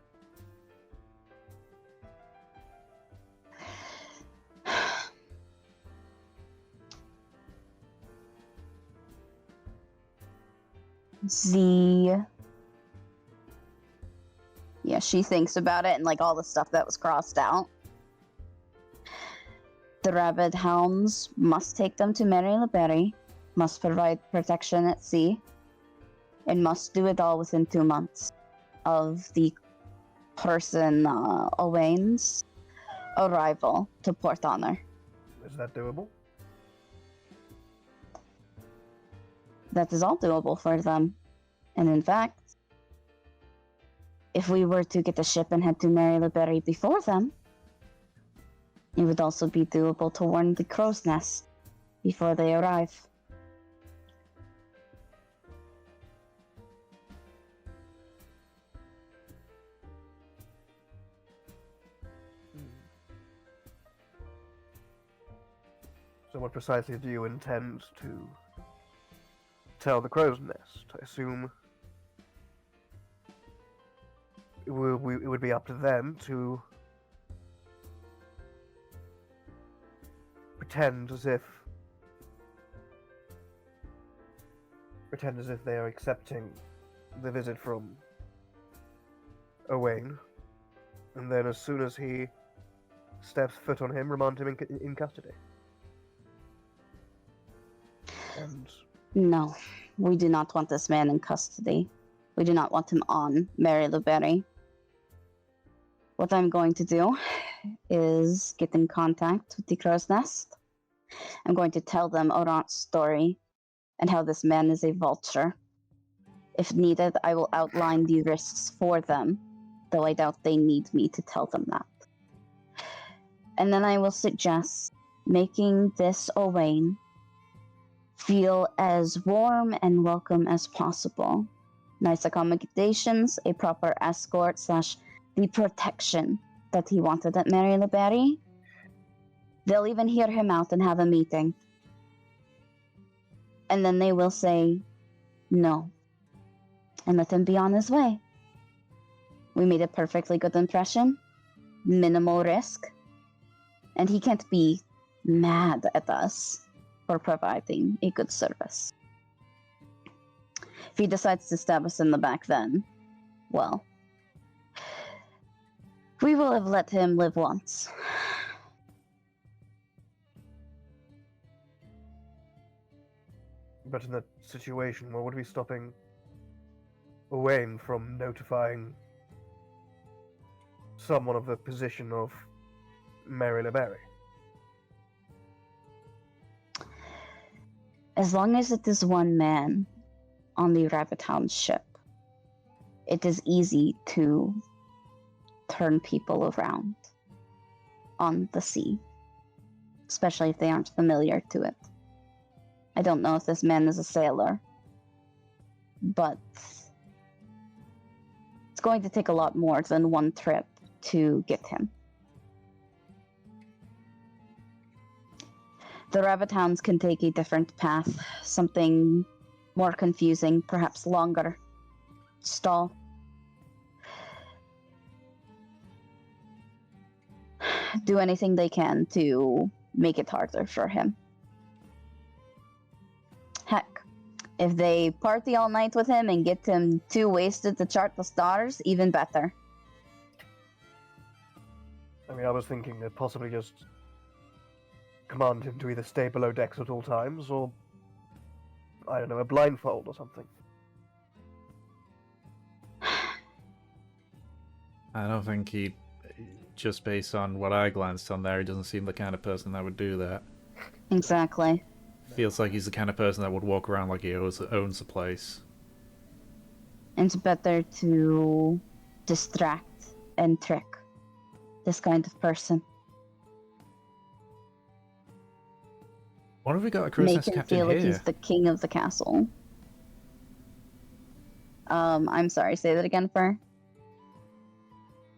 Yeah, she thinks about it and like all the stuff that was crossed out. The Rabbit Hounds must take them to Mari Libere, must provide protection at sea, and must do it all within 2 months of the person Owain's arrival to Port Honor. Is that doable? That is all doable for them. And in fact, if we were to get the ship and head to Mari Libere before them, it would also be doable to warn the Crow's Nest before they arrive. So what precisely do you intend to tell the Crow's Nest? I assume it would be up to them to pretend as if they are accepting the visit from Owain, and then as soon as he steps foot on him, remand him in custody. And No, we do not want this man in custody. We do not want him on Mari Libere. What I'm going to do is get in contact with the Crow's Nest. I'm going to tell them Orant's story and how this man is a vulture. If needed, I will outline the risks for them, though I doubt they need me to tell them that. And then I will suggest making this Owain feel as warm and welcome as possible. Nice accommodations, a proper escort / the protection that he wanted at Mari Libere. They'll even hear him out and have a meeting. And then they will say no. And let him be on his way. We made a perfectly good impression. Minimal risk. And he can't be mad at us for providing a good service. If he decides to stab us in the back then, well, we will have let him live once. But in that situation, what would be stopping Owain from notifying someone of the position of Mari Libere? As long as it is one man on the Rabbit Hound ship, it is easy to turn people around on the sea, especially if they aren't familiar to it. I don't know if this man is a sailor, but it's going to take a lot more than one trip to get him. The Rabbit Hounds can take a different path, something more confusing, perhaps longer. Stall. Do anything they can to make it harder for him. Heck, if they party all night with him and get him too wasted to chart the stars, even better. I mean, I was thinking that possibly just command him to either stay below decks at all times, or, I don't know, a blindfold or something. I don't think he, just based on what I glanced on there, he doesn't seem the kind of person that would do that. Exactly. Feels like he's the kind of person that would walk around like he owns the place. It's better to distract and trick this kind of person. What have we got a Crow's Make Nest him captain feel here? like he's the king of the castle. I'm sorry, say that again, Fur.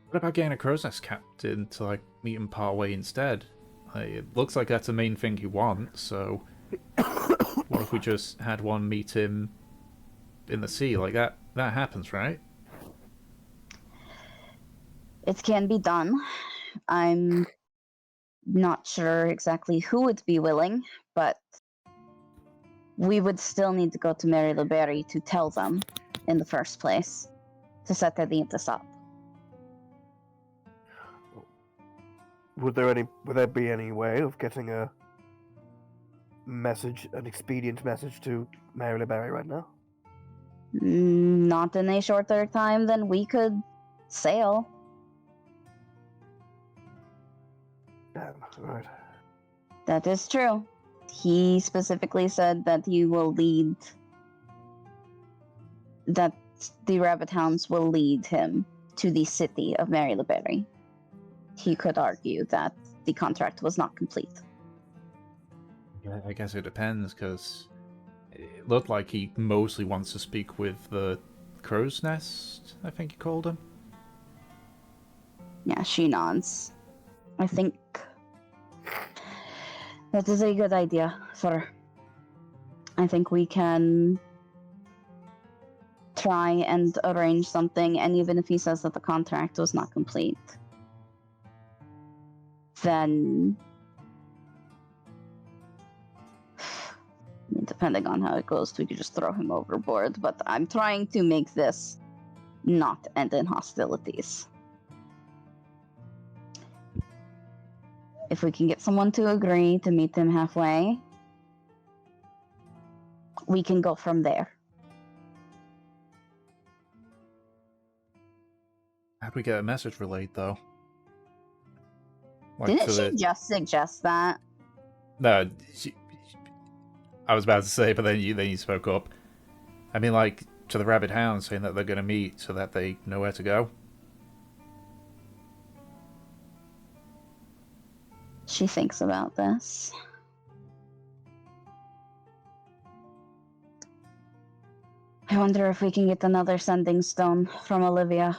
What about getting a Crow's Nest captain to like meet him part way instead? It looks like that's the main thing he wants, so what if we just had one meet him in the sea? Like that happens, right? It can be done. I'm not sure exactly who would be willing, but we would still need to go to Mari Libere to tell them in the first place to set the this up. Would there be any way of getting a message, an expedient message to Mari Libere right now? Not in a shorter time than we could sail. Damn, right. That is true. He specifically said that he will lead, that the Rabbit Hounds will lead him to the city of Mari Libere. He could argue that the contract was not complete. Yeah, I guess it depends, because it looked like he mostly wants to speak with the Crow's Nest, I think you called him. Yeah, she nods. I think that is a good idea for. I think we can try and arrange something, and even if he says that the contract was not complete, then depending on how it goes, we could just throw him overboard. But I'm trying to make this not end in hostilities. If we can get someone to agree to meet them halfway, we can go from there. How'd we get a message relayed, though? Like, Didn't to she the... just suggest that? No, I was about to say, but then you spoke up. I mean, like, to the Rabbit Hound, saying that they're going to meet so that they know where to go. She thinks about this. I wonder if we can get another sending stone from Olivia.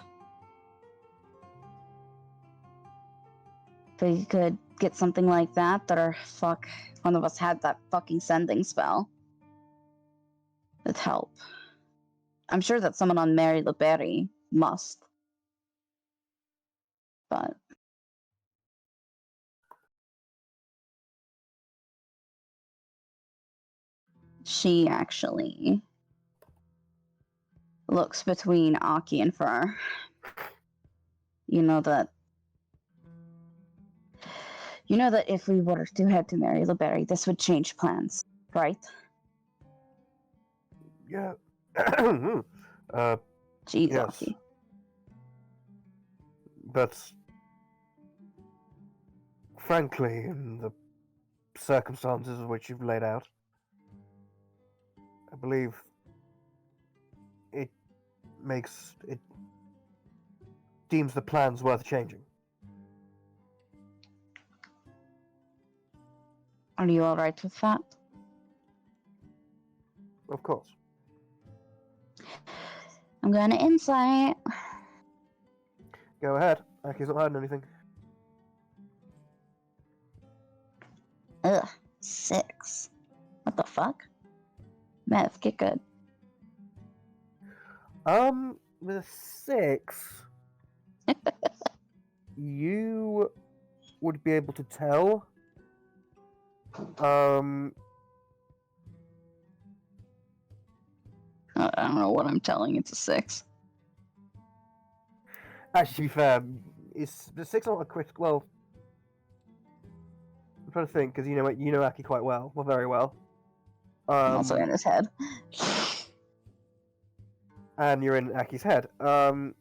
If we could get something like that, or fuck, one of us had that fucking sending spell. It'd help. I'm sure that someone on Mari Libere must. But she actually looks between Aki and Fur. You know that if we were to head to Mari Libere, this would change plans, right? Yeah. Jeez, Yes. Aki. But frankly, in the circumstances which you've laid out, I believe it deems the plans worth changing. Are you alright with that? Of course. I'm going to insight. Go ahead. Aki's not hiding anything. Ugh, 6. What the fuck? Meth, get good. With a 6, you would be able to tell. I don't know what I'm telling. It's a 6. Actually, to be fair, is the 6 not a critical? Well, I'm trying to think because you know Aki quite well, very well. Also in his head. And you're in Aki's head. So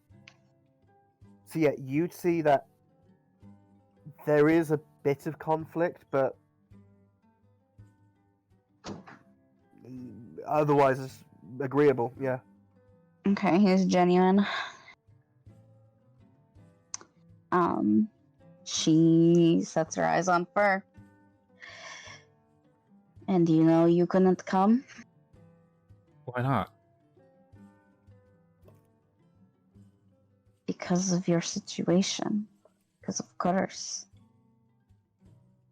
yeah, you'd see that there is a bit of conflict, but otherwise it's agreeable. Yeah. Okay, he's genuine. She sets her eyes on Fur. And you couldn't come? Why not? Because of your situation. Because of Curse.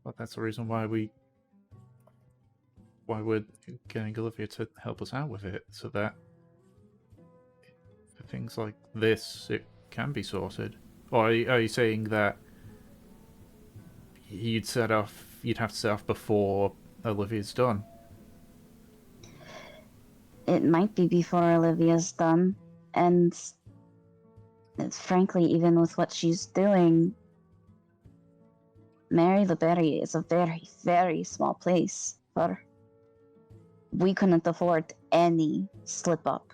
Well, that's the reason why we're getting Olivia to help us out with it, so that for things like this, it can be sorted. Or are you saying that you'd have to set off before Olivia's done? It might be before Olivia's done. And frankly, even with what she's doing, Mari Libere is a very, very small place. But we couldn't afford any slip up.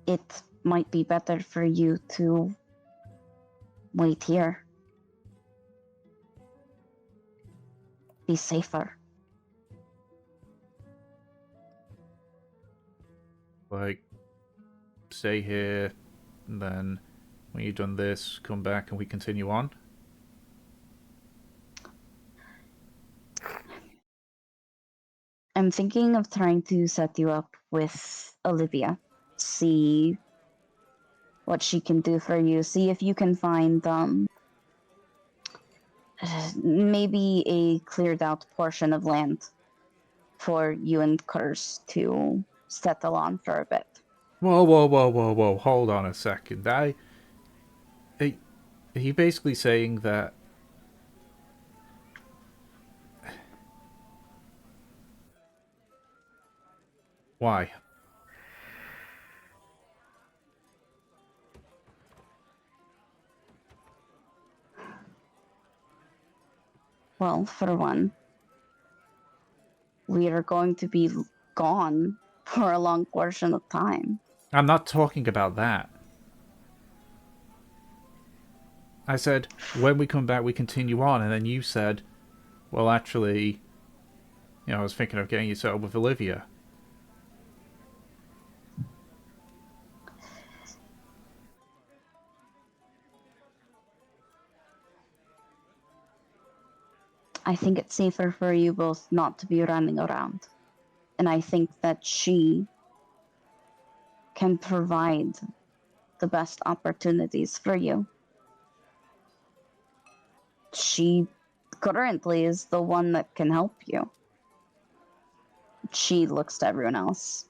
It might be better for you to wait here. Be safer. Like, stay here, and then when you've done this, come back and we continue on? I'm thinking of trying to set you up with Olivia. See what she can do for you. See if you can find maybe a cleared out portion of land for you and Curse to settle on for a bit. Whoa, hold on a second. Are you basically saying that why? Well, for one, we are going to be gone for a long portion of time. I'm not talking about that. I said, when we come back, we continue on, and then you said, well, actually, I was thinking of getting you set up with Olivia. I think it's safer for you both not to be running around. And I think that she can provide the best opportunities for you. She currently is the one that can help you. She looks to everyone else.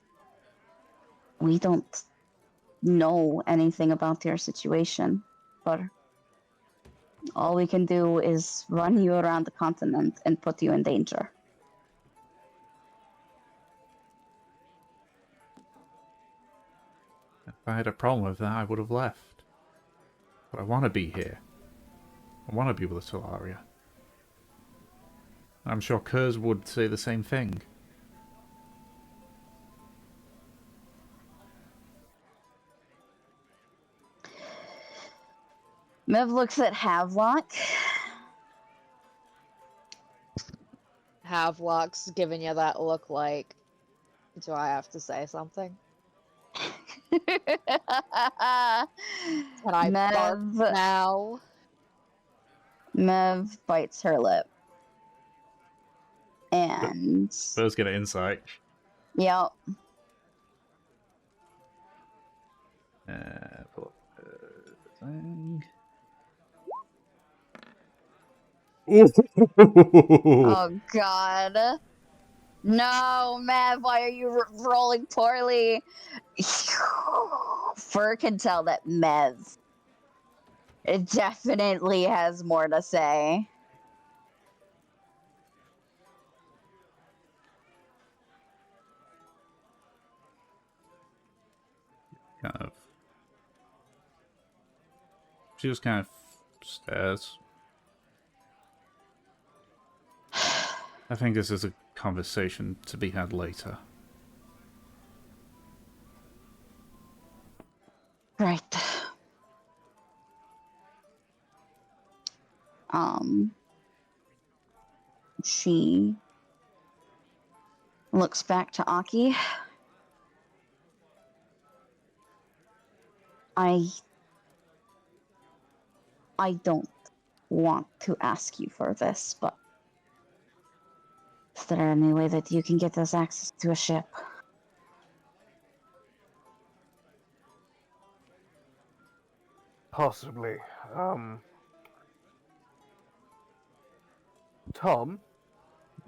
We don't know anything about your situation, but all we can do is run you around the continent and put you in danger. If I had a problem with that, I would have left. But I want to be here. I want to be with the Talaria. I'm sure Kurz would say the same thing. Mev looks at Havelock. Havelock's giving you that look like, do I have to say something? Can I bark now? Mev bites her lip. And... Let's get an insight. Yep. Pull up the thing. Oh, God. No, Mev, why are you rolling poorly? Fur can tell that Mev definitely has more to say. She just kind of stares. I think this is a conversation to be had later. Right. She looks back to Aki. I don't want to ask you for this, but is there any way that you can get us access to a ship? Possibly. Tom,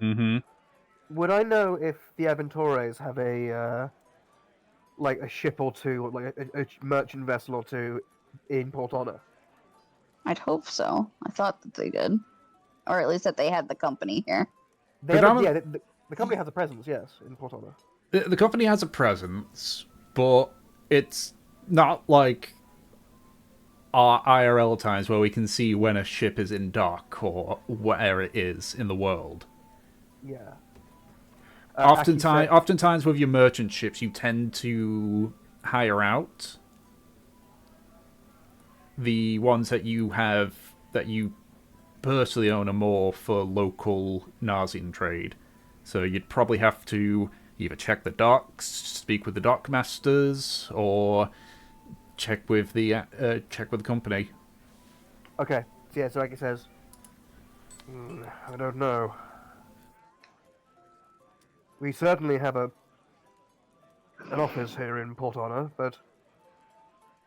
Mm-hmm. would I know if the Aventores have a like a ship or two, like a merchant vessel or two in Port Honor? I'd hope so. I thought that they did. Or at least that they had the company here. They have a, yeah, the company has a presence, yes, in Port Honor. The company has a presence, but it's not like our IRL times where we can see when a ship is in dock or where it is in the world. Yeah. Oftentimes with your merchant ships, you tend to hire out the ones that you personally own are more for local Narsian trade. So you'd probably have to either check the docks, speak with the dockmasters, or check with the company. Okay. Yeah, so like it says, I don't know. We certainly have an office here in Port Honor, but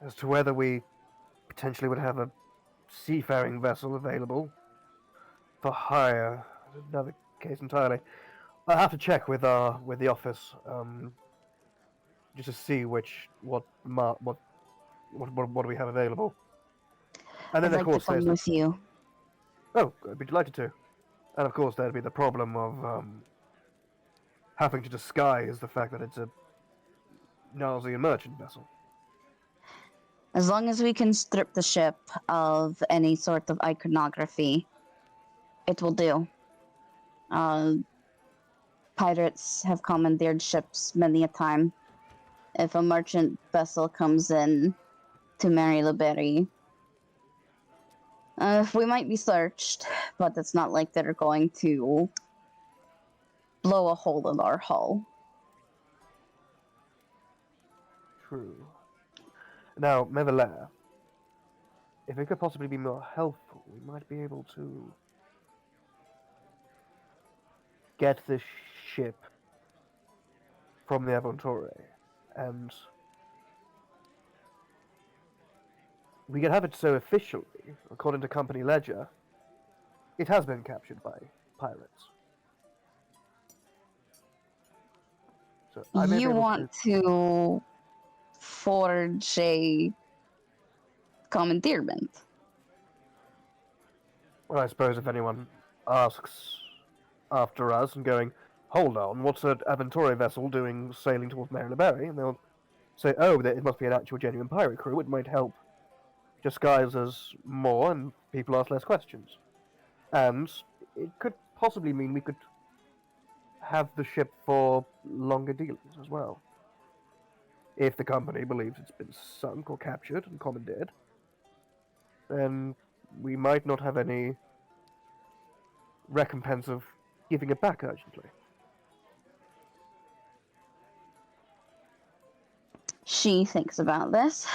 as to whether we potentially would have a seafaring vessel available for hire, another case entirely. I'll have to check with the office, just to see what do we have available. And then I'd of like to course come there's with you. Oh, I'd be delighted to. And of course there'd be the problem of having to disguise the fact that it's a Narsian merchant vessel. As long as we can strip the ship of any sort of iconography, It will do. Pirates have commandeered ships many a time. If a merchant vessel comes in to Mari Libere, we might be searched, but it's not like they're going to blow a hole in our hull. True. Now, Mevelair, if it could possibly be more helpful, we might be able to get this ship from the Aventore, and we can have it so officially, according to company ledger, it has been captured by pirates. So I'm You able want to forge a commandeerment? Well, I suppose if anyone asks after us and going, hold on, what's an Aventore vessel doing sailing towards Mari Libere? And they'll say, oh, it must be an actual genuine pirate crew. It might help disguise us more and people ask less questions. And it could possibly mean we could have the ship for longer dealings as well. If the company believes it's been sunk or captured and commandeered, then we might not have any recompense of giving it back urgently. She thinks about this.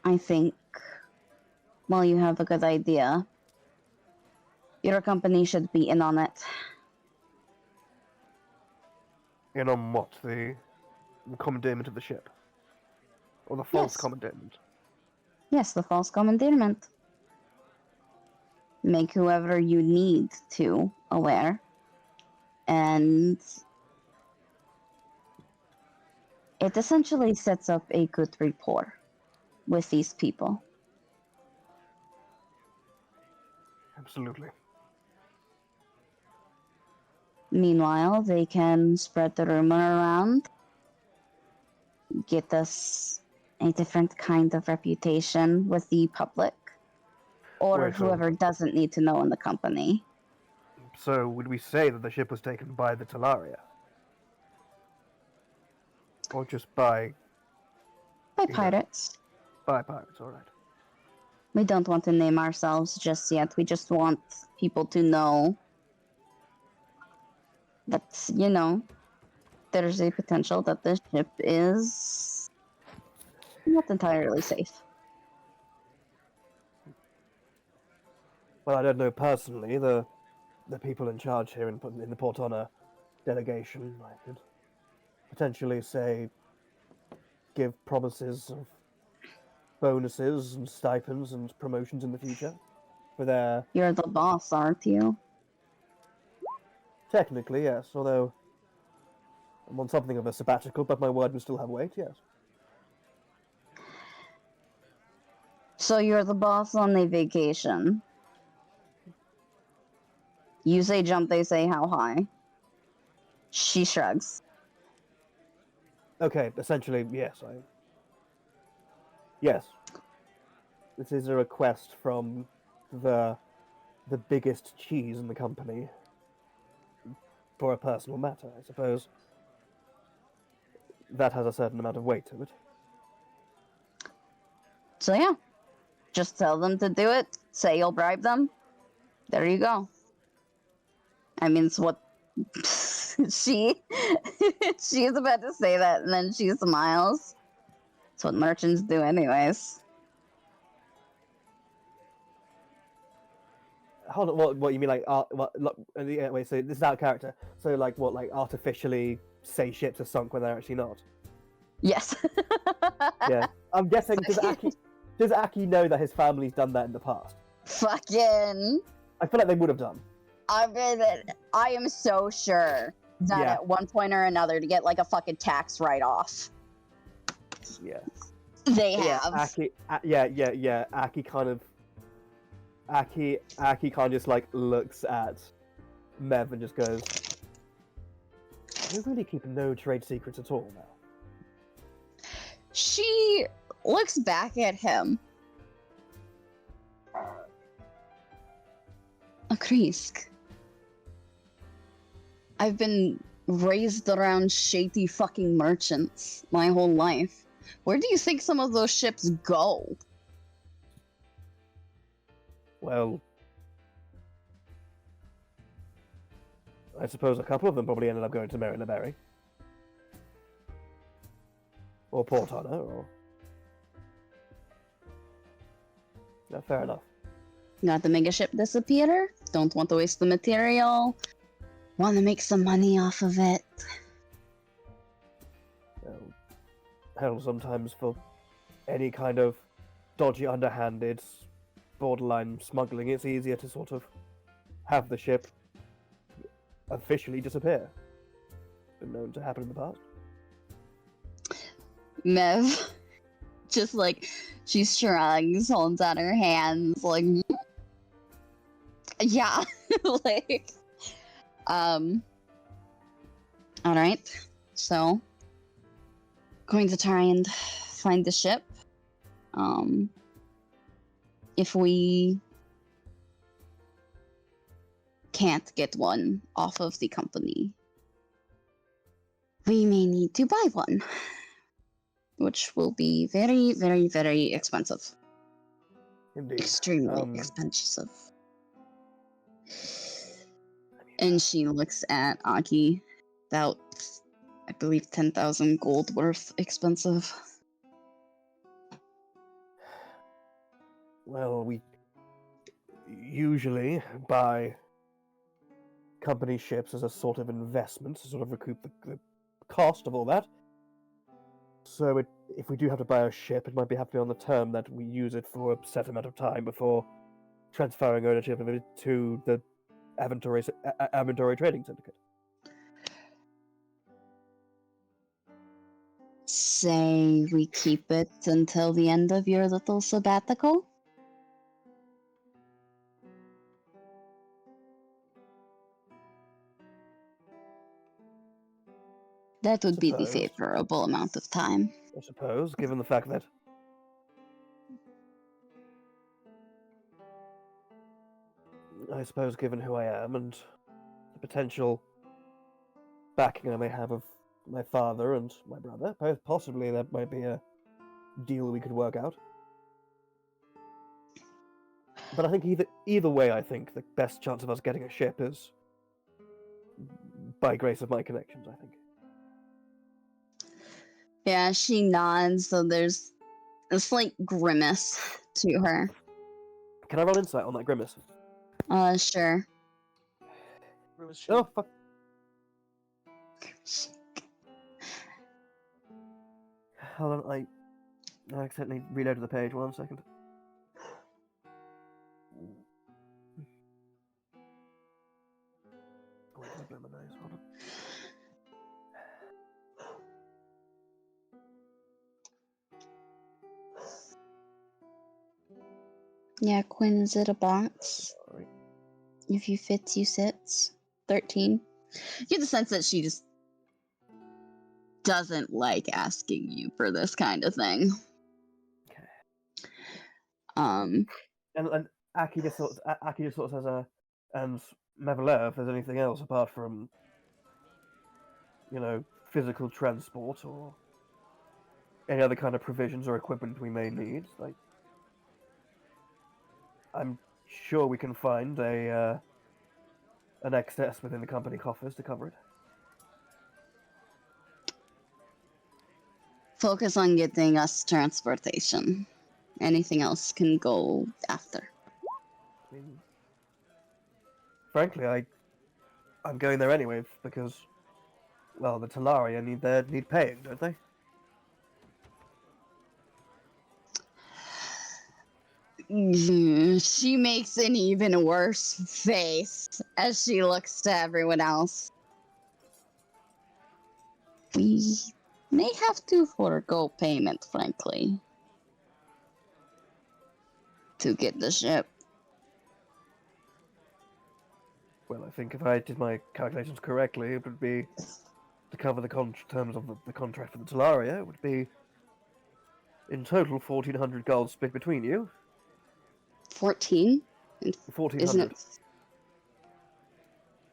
I think, well, you have a good idea. Your company should be in on it. In on what? The commandement of the ship? Or the false Yes. commandment? Yes, the false commandeerment. Make whoever you need to aware. And it essentially sets up a good rapport with these people. Absolutely. Meanwhile, they can spread the rumor around, get us a different kind of reputation with the public, or Wait, so- whoever doesn't need to know in the company. So, would we say that the ship was taken by the Talaria? Or just by By Either. pirates. by pirates, alright. We don't want to name ourselves just yet. We just want people to know that, there's a potential that this ship is not entirely safe. Well, I don't know personally. The people in charge here in the Port Honor delegation, I could potentially say, give promises of bonuses and stipends and promotions in the future for their. You're the boss, aren't you? Technically, yes. Although I'm on something of a sabbatical, but my word will still have weight. Yes. So you're the boss on a vacation. You say jump, they say how high. She shrugs. Okay. Essentially, yes. Yes. This is a request from the biggest cheese in the company for a personal matter, I suppose. That has a certain amount of weight to it. So yeah, just tell them to do it. Say you'll bribe them. There you go. I mean, it's what she's about to say that, and then she smiles. It's what merchants do, anyways. Hold on, what you mean, like wait, so this is out of character. So like what, like artificially say ships are sunk when they're actually not? Yes. Yeah, I'm guessing. Does Aki know that his family's done that in the past? Fucking. I feel like they would have done. I am so sure that Yeah. at one point or another to get like a fucking tax write-off. Yeah. They Yeah, have. Aki kind of just like looks at Mev and just goes, We really keep no trade secrets at all now. She looks back at him. Akrisk. I've been raised around shady fucking merchants my whole life. Where do you think some of those ships go? Well, I suppose a couple of them probably ended up going to Mari Libere. Or Port Honor, or... No, fair enough. Got the mega ship disappear? Don't want to waste the material. Want to make some money off of it. Well, hell, sometimes for any kind of dodgy, underhanded, borderline smuggling, it's easier to sort of have the ship officially disappear. It's been known to happen in the past. Mev, just like, she shrugs, holds out her hands, like, yeah, like, alright, so, going to try and find the ship. If we can't get one off of the company, we may need to buy one, which will be very, very, very expensive. Indeed. Extremely expensive. And she looks at Aki, about, I believe, 10,000 gold worth expensive. Well, we usually buy company ships as a sort of investment to sort of recoup the cost of all that. So if we do have to buy a ship, it might have to be on the term that we use it for a set amount of time before transferring ownership of it to the Aventory Trading Syndicate. Say we keep it until the end of your little sabbatical? That would be the Suppose. favorable amount of time. I suppose, given the fact that given who I am and the potential backing I may have of my father and my brother, possibly that might be a deal we could work out. But I think either way, I think the best chance of us getting a ship is by grace of my connections, I think. Yeah, she nods, so there's a slight grimace to her. Can I roll insight on that grimace? Sure. Oh, fuck. Hold on, I accidentally reloaded the page. 1 second. Oh, wait, did I blow my nose? Hold on. Yeah, Quinn is at a box. Sorry. If you fits, you sits. 13. You get the sense that she just doesn't like asking you for this kind of thing. Okay. Um, And Aki just sort of says, and Mevalev, if there's anything else apart from, physical transport or any other kind of provisions or equipment we may need, like, I'm sure we can find an excess within the company coffers to cover it. focus on getting us transportation. Anything else can go after. I mean, frankly, I'm going there anyway because, well, the Talaria need paying, don't they? She makes an even worse face as she looks to everyone else. We may have to forego payment, frankly, to get the ship. Well, I think if I did my calculations correctly, it would be to cover the terms of the contract for the Talaria, it would be in total 1,400 gold split between you. 14? Isn't 1,400. it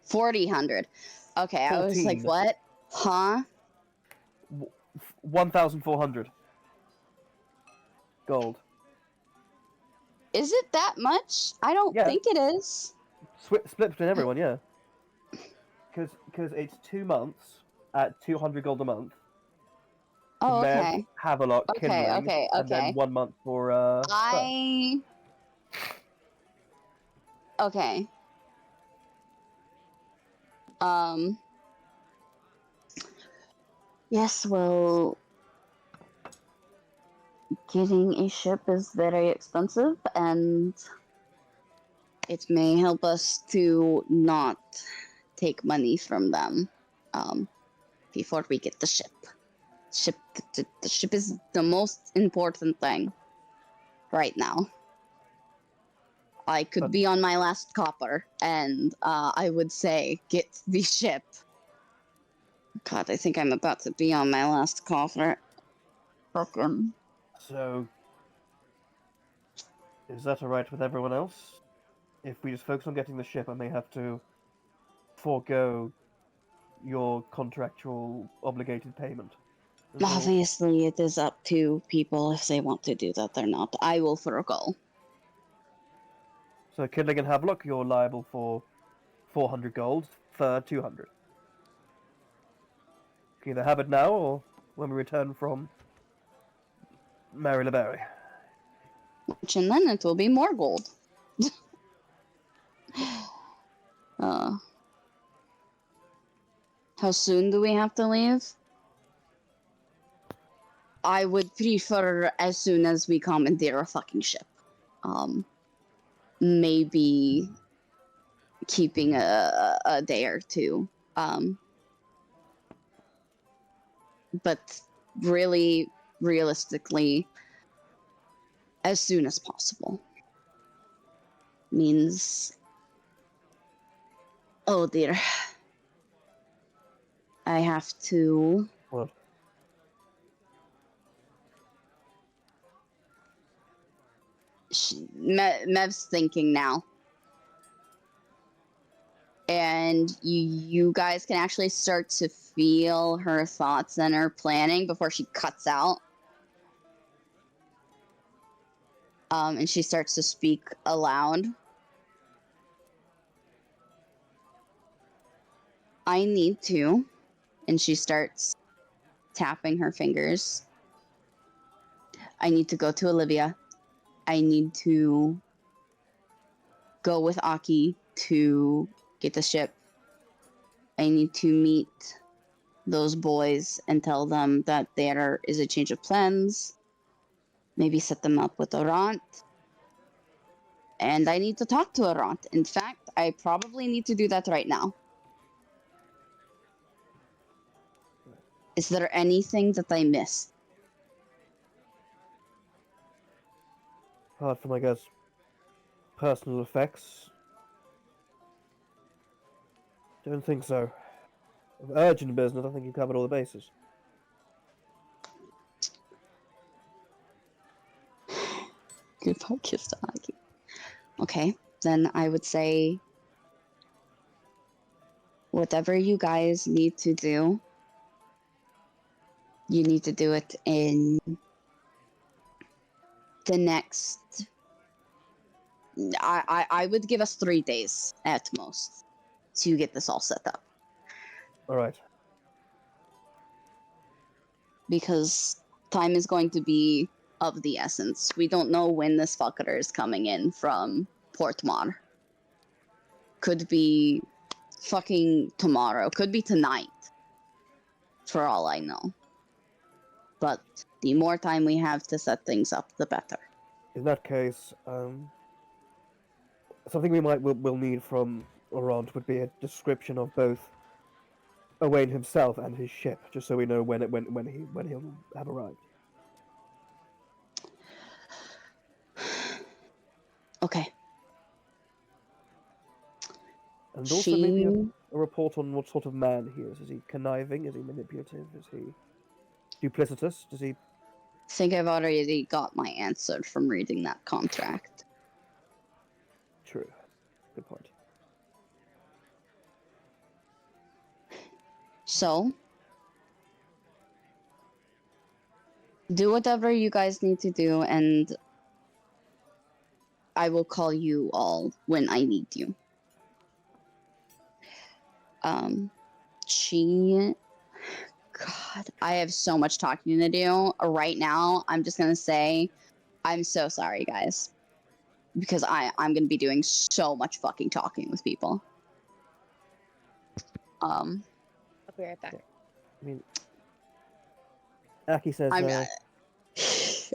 4,000? Okay, I was like, 14. what? Huh? 1,400 gold. Is it that much? I don't Yeah. think it is. Split between everyone, yeah. Because it's 2 months at 200 gold a month. For Oh, Mev, okay. Havelock, Okay, Kindling, okay, and then okay. 1 month for Spur. Okay. Um. Yes, well, getting a ship is very expensive, and it may help us to not take money from them before we get the ship. The ship is the most important thing right now. I could But be on my last copper, and I would say, get the ship. God, I think I'm about to be on my last copper. Fucking. so, is that alright with everyone else? If we just focus on getting the ship, I may have to forego your contractual obligated payment. Is all. Obviously, it is up to people if they want to do that or not. I will forego. So, Kindling and Havelock, you're liable for 400 gold, for 200. You can either have it now or when we return from Mari Libere. And then it will be more gold. uh, how soon do we have to leave? I would prefer as soon as we commandeer a fucking ship. Maybe keeping a day or two. But really, realistically, as soon as possible. Means. Oh dear. I have to. What? Mev's thinking now. And you guys can actually start to feel her thoughts and her planning before she cuts out. And she starts to speak aloud. I need to. And she starts tapping her fingers. I need to go to Olivia. I need to go with Aki to get the ship. I need to meet those boys and tell them that there is a change of plans. Maybe set them up with Orant. And I need to talk to Orant. In fact, I probably need to do that right now. Is there anything that I missed? Apart from, I guess, personal effects? Don't think so. Of urgent business, I think you covered all the bases. Good focus, Aki. Okay, then I would say whatever you guys need to do, you need to do it in the next. I would give us 3 days at most to get this all set up. Alright. Because time is going to be of the essence. We don't know when this fucker is coming in from Portmar. Could be fucking tomorrow. Could be tonight. For all I know. But the more time we have to set things up, the better. In that case, something we'll need from Orant would be a description of both Owain himself and his ship, just so we know when he'll have arrived. Okay. And also maybe a report on what sort of man he is. Is he conniving? Is he manipulative? Is he duplicitous? Does he... I think I've already got my answer from reading that contract. True. Good point. So, do whatever you guys need to do, and I will call you all when I need you. God, I have so much talking to do. Right now, I'm just gonna say, I'm so sorry, guys. Because I'm gonna be doing so much fucking talking with people. I'll be right back. I mean, Aki says...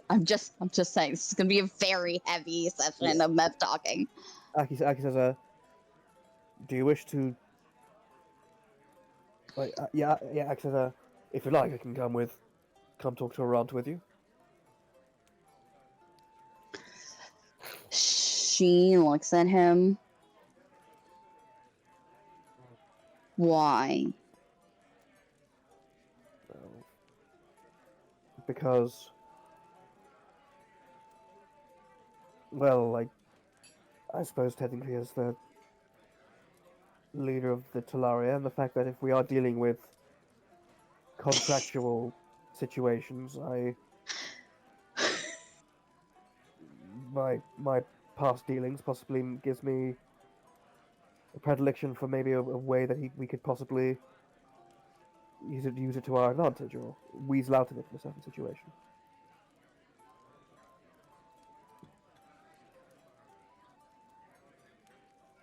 I'm just saying, this is gonna be a very heavy session of Mev talking. Aki says, do you wish to... Like, Aki says, if you like, I can come talk to Arant with you. She looks at him. Why? Because... Well, like, I suppose technically as the leader of the Talaria, and the fact that if we are dealing with contractual situations, my past dealings possibly gives me a predilection for maybe a way that we could possibly use it to our advantage, or weasel out of it in a certain situation.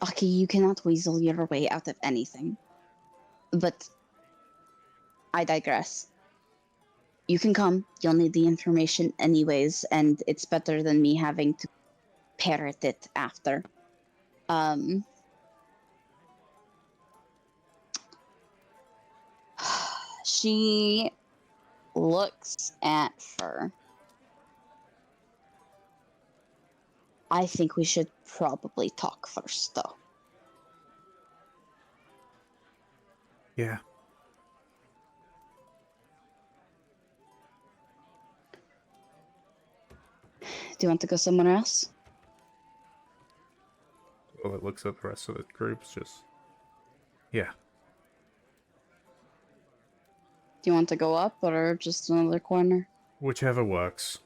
Aki, you cannot weasel your way out of anything. But I digress. You can come. You'll need the information anyways, and it's better than me having to parrot it after. She looks at Fur. I think we should probably talk first, though. Yeah. Do you want to go somewhere else? Well, it looks at the rest of the groups, just... Yeah. Do you want to go up or just another corner? Whichever works.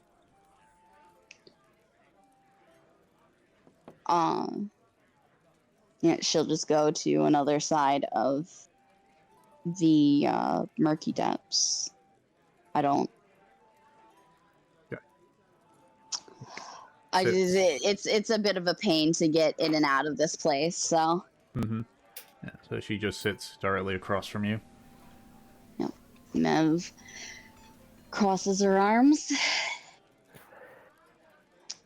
Yeah, she'll just go to another side of the murky depths. I don't. Yeah. It's a bit of a pain to get in and out of this place, so. Mm-hmm. Yeah, so she just sits directly across from you. Yep. Mev crosses her arms.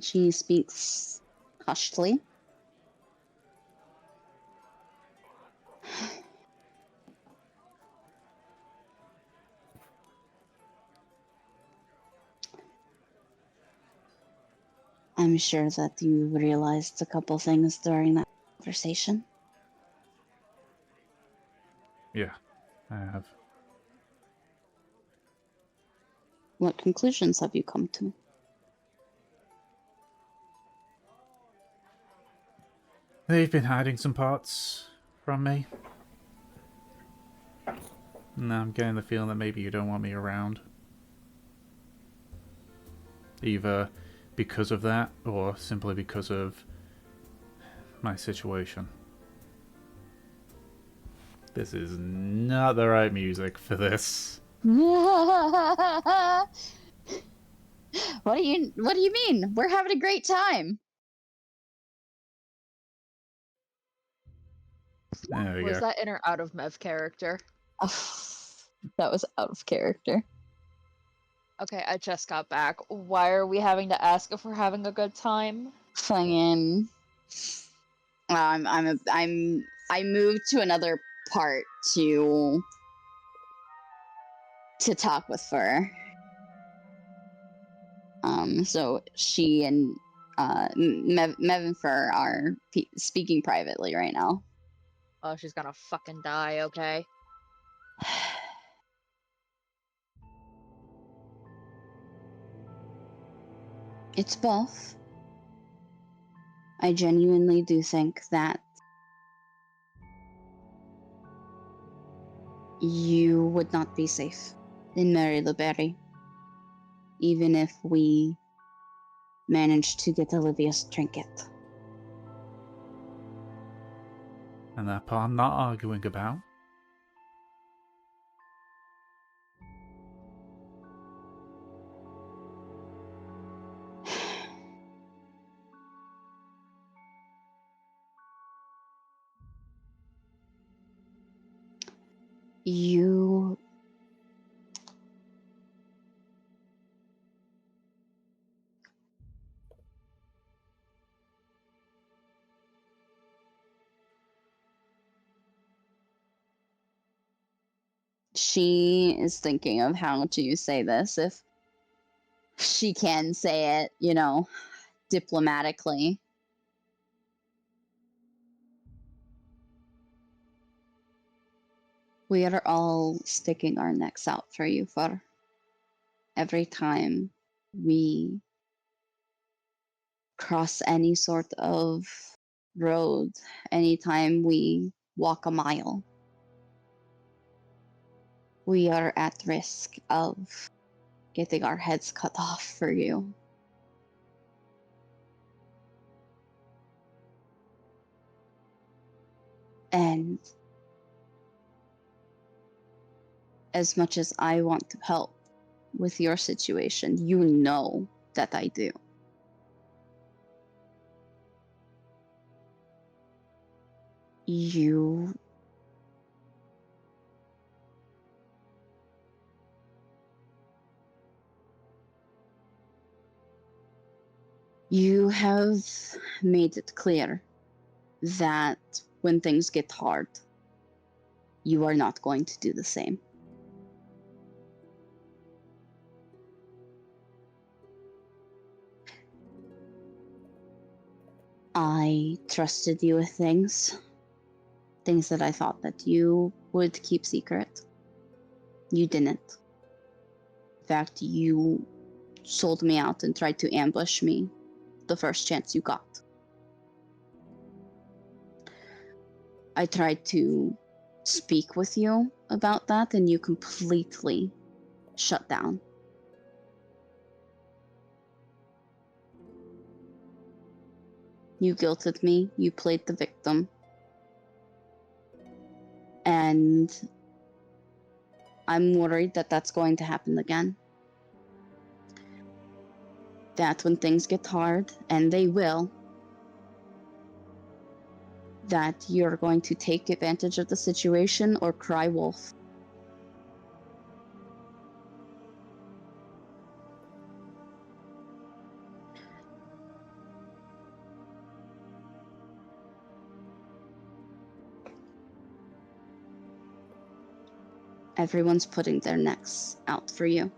She speaks hushedly. I'm sure that you realized a couple things during that conversation. Yeah, I have. What conclusions have you come to? They've been hiding some parts from me. And I'm getting the feeling that maybe you don't want me around. Either because of that, or simply because of my situation. This is not the right music for this. What do you mean? We're having a great time. There we Was go. that in or out of Mev character? Oh, that was out of character. Okay, I just got back. Why are we having to ask if we're having a good time? Fucking. I moved to another part to talk with Fur. So she and Mev and Fur are speaking privately right now. Oh, she's gonna fucking die, okay? It's both. I genuinely do think that you would not be safe in Mari Libere, even if we managed to get Olivia's trinket. And that part I'm not arguing about. You... She is thinking of how to say this, if she can say it, you know, diplomatically. We are all sticking our necks out for you for every time we cross any sort of road, anytime we walk a mile. We are at risk of getting our heads cut off for you. And as much as I want to help with your situation, you know that I do. You have made it clear that when things get hard, you are not going to do the same. I trusted you with things that I thought that you would keep secret. You didn't. In fact, you sold me out and tried to ambush me the first chance you got. I tried to speak with you about that, and you completely shut down. You guilted me, you played the victim, and I'm worried that that's going to happen again. That when things get hard, and they will, that you're going to take advantage of the situation or cry wolf. Everyone's putting their necks out for you.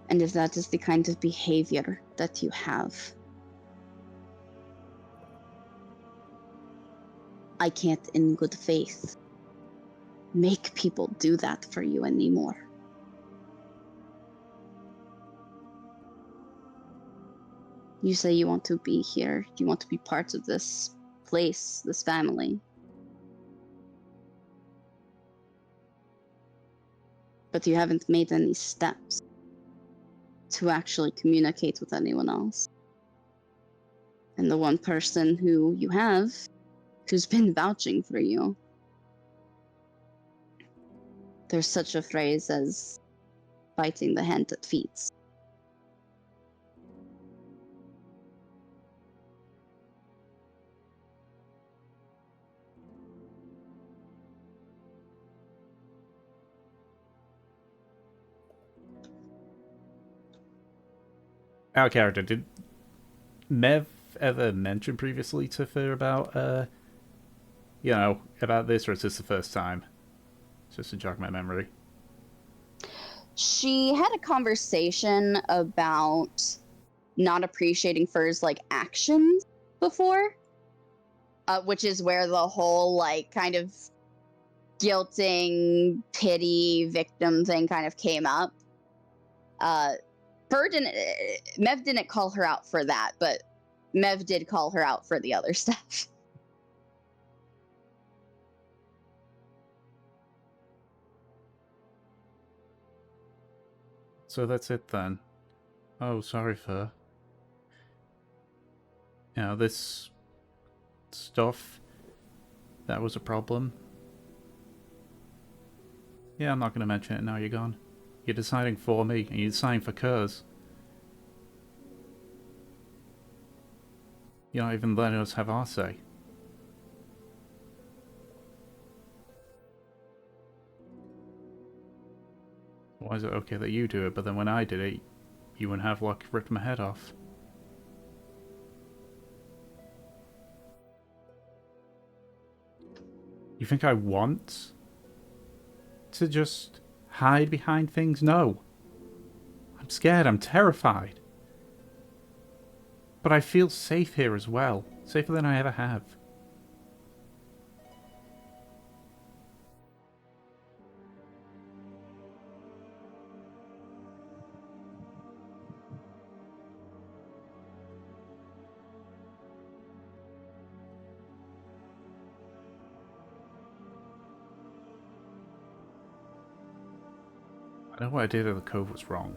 And if that is the kind of behavior that you have, I can't in good faith make people do that for you anymore. You say you want to be here, you want to be part of this place, this family. But you haven't made any steps to actually communicate with anyone else. And the one person who you have, who's been vouching for you, there's such a phrase as biting the hand that feeds. Our character, did Mev ever mention previously to Fer about, about this, or is this the first time? Just to jog my memory. She had a conversation about not appreciating Fer's, actions before. which is where the whole like kind of guilting, pity, victim thing kind of came up. Mev didn't call her out for that, but Mev did call her out for the other stuff. So that's it then. Oh, sorry for... You know, this stuff, that was a problem. Yeah, I'm not going to mention it now you're gone. You're deciding for me, and you're deciding for Kurz. You're not even letting us have our say. Why is it okay that you do it, but then when I did it, you and Havelock ripped my head off? You think I want to just hide behind things? No. I'm scared, I'm terrified. But I feel safe here as well. Safer than I ever have. I know what I did at the Cove was wrong.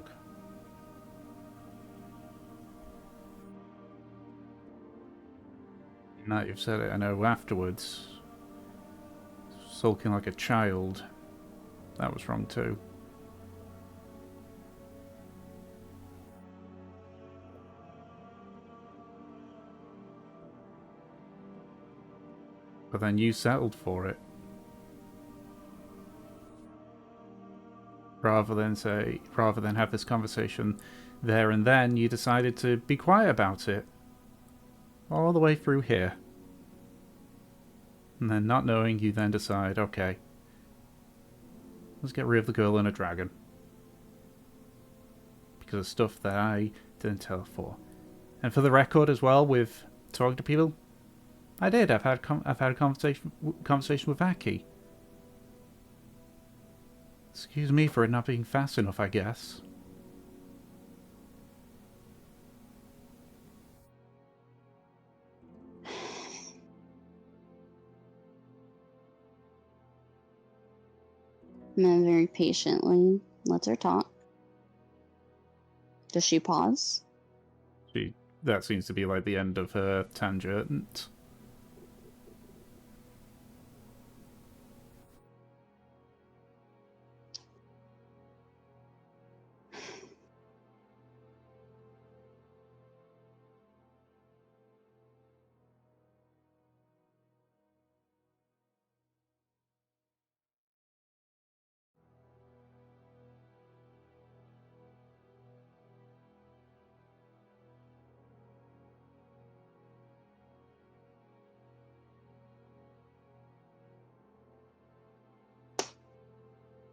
Now that you've said it, I know afterwards, sulking like a child, that was wrong too. But then you settled for it. Rather than have this conversation there and then, you decided to be quiet about it. All the way through here. And then not knowing, you then decide, okay, let's get rid of the girl and a dragon. Because of stuff that I didn't tell her for. And for the record as well, with talking to people, I did. I've had a conversation with Aki. Excuse me for it not being fast enough, I guess. Man very patiently lets her talk. Does she pause? That seems to be like the end of her tangent.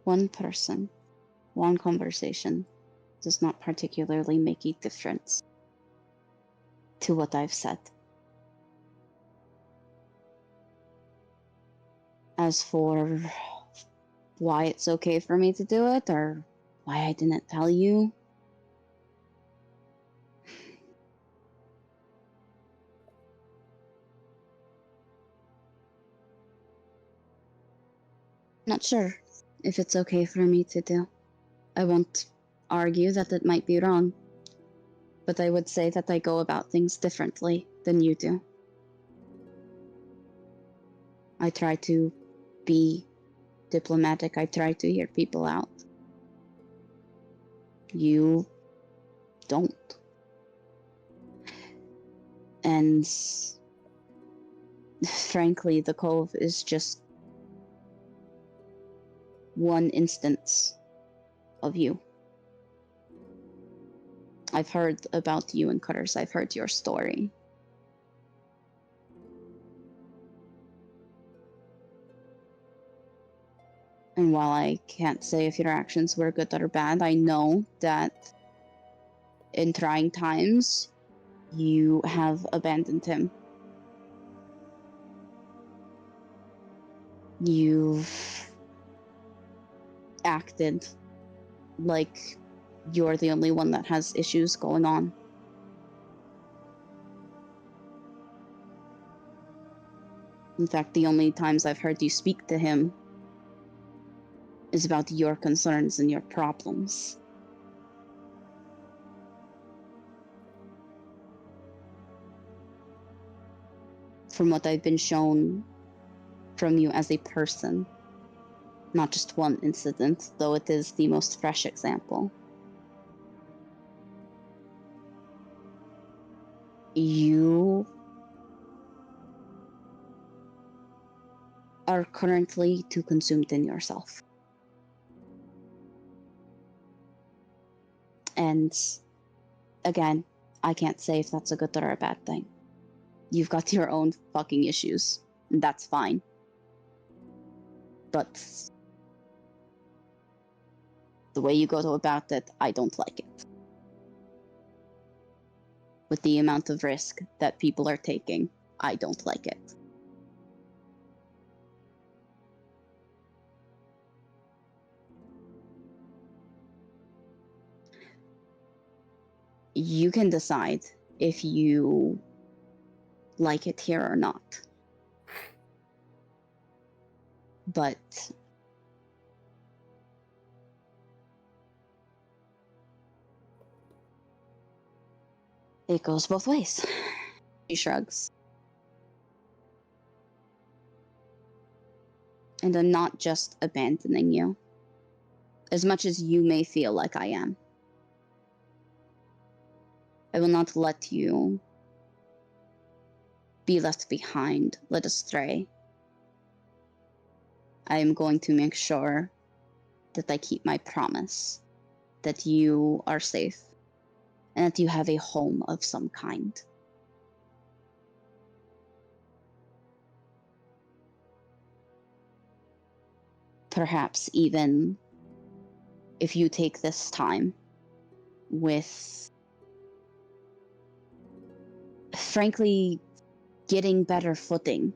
One person, one conversation does not particularly make a difference to what I've said. As for why it's okay for me to do it, or why I didn't tell you, not sure if it's okay for me to do. I won't argue that it might be wrong, but I would say that I go about things differently than you do. I try to be diplomatic. I try to hear people out. You don't. And frankly, the Cove is just one instance of you. I've heard about you and Cutters. I've heard your story. And while I can't say if your actions were good or bad, I know that in trying times, you have abandoned him. You've acted like you're the only one that has issues going on. In fact, the only times I've heard you speak to him is about your concerns and your problems. From what I've been shown from you as a person, not just one incident, though it is the most fresh example, you are currently too consumed in yourself. And again, I can't say if that's a good or a bad thing. You've got your own fucking issues, and that's fine. But the way you go about it, I don't like it. With the amount of risk that people are taking, I don't like it. You can decide if you like it here or not. But it goes both ways. She shrugs. And I'm not just abandoning you, as much as you may feel like I am. I will not let you be left behind, led astray. I am going to make sure that I keep my promise, that you are safe, and that you have a home of some kind. Perhaps even if you take this time with, frankly, getting better footing,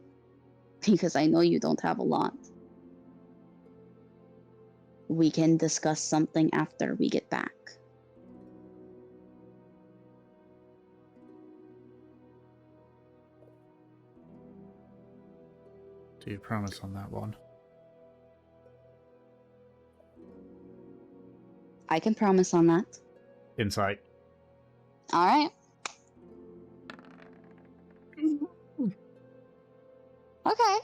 because I know you don't have a lot. We can discuss something after we get back. Do you promise on that one? I can promise on that. Insight. All right. Okay.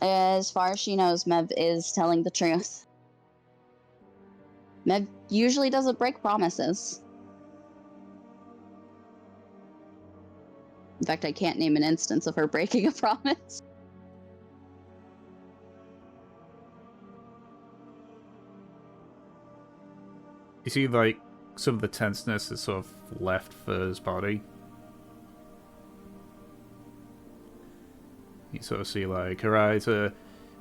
As far as she knows, Mev is telling the truth. Mev usually doesn't break promises. In fact, I can't name an instance of her breaking a promise. You see, like, some of the tenseness is sort of left Fur's body. You sort of see, like, her eyes are...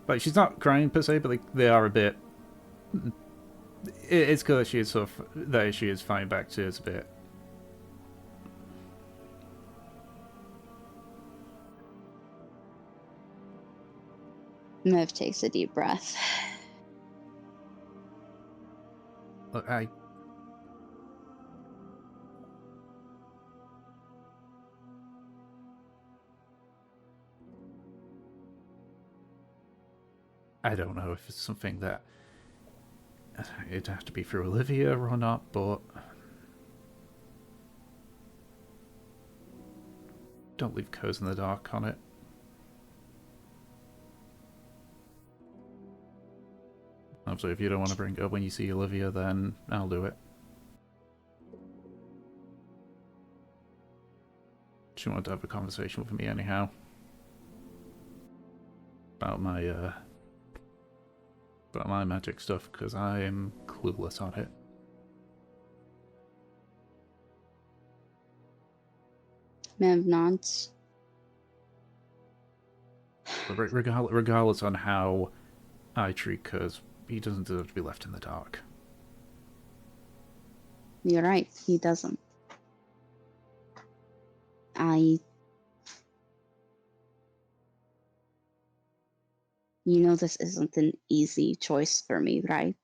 Like, she's not crying per se, but like, they are a bit... It's clear she is sort of... That she is fighting back tears a bit. Mev takes a deep breath. Look, I don't know if it's something that it'd have to be through Olivia or not, but don't leave Coz in the dark on it. Obviously, if you don't want to bring it up when you see Olivia, then I'll do it. She wanted to have a conversation with me anyhow. About my magic stuff, because I am clueless on it. Mev nods. But regardless on how I treat Coz, he doesn't deserve to be left in the dark. You're right, he doesn't. I You know this isn't an easy choice for me, right?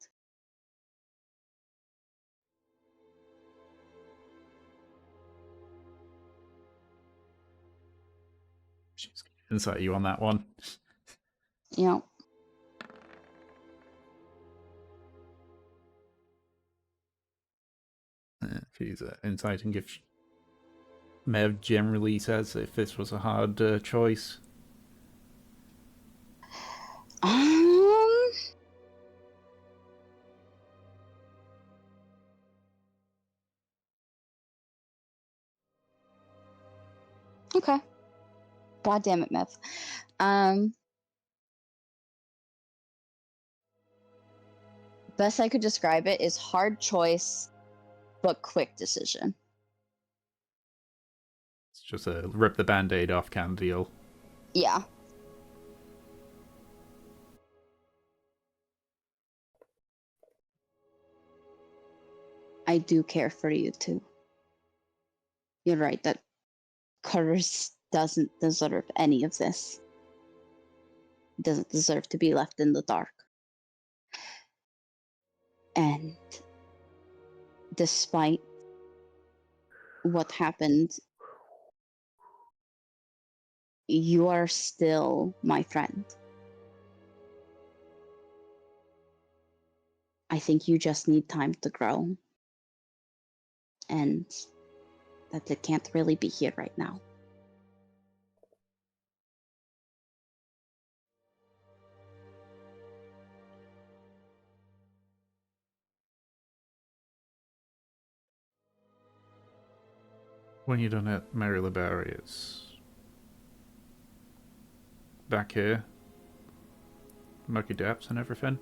She's insight you on that one. Yeah. She's inciting if Mev generally says if this was a hard choice. Um. Okay. God damn it, Mev. Best I could describe it is hard choice, but quick decision. It's just a rip the band-aid off kind of deal. Yeah. I do care for you too. You're right that Curtis doesn't deserve any of this. He doesn't deserve to be left in the dark. And despite what happened, you are still my friend. I think you just need time to grow. And that it can't really be here right now. When you're done at Mari Libere, it's back here, murky depths and everything.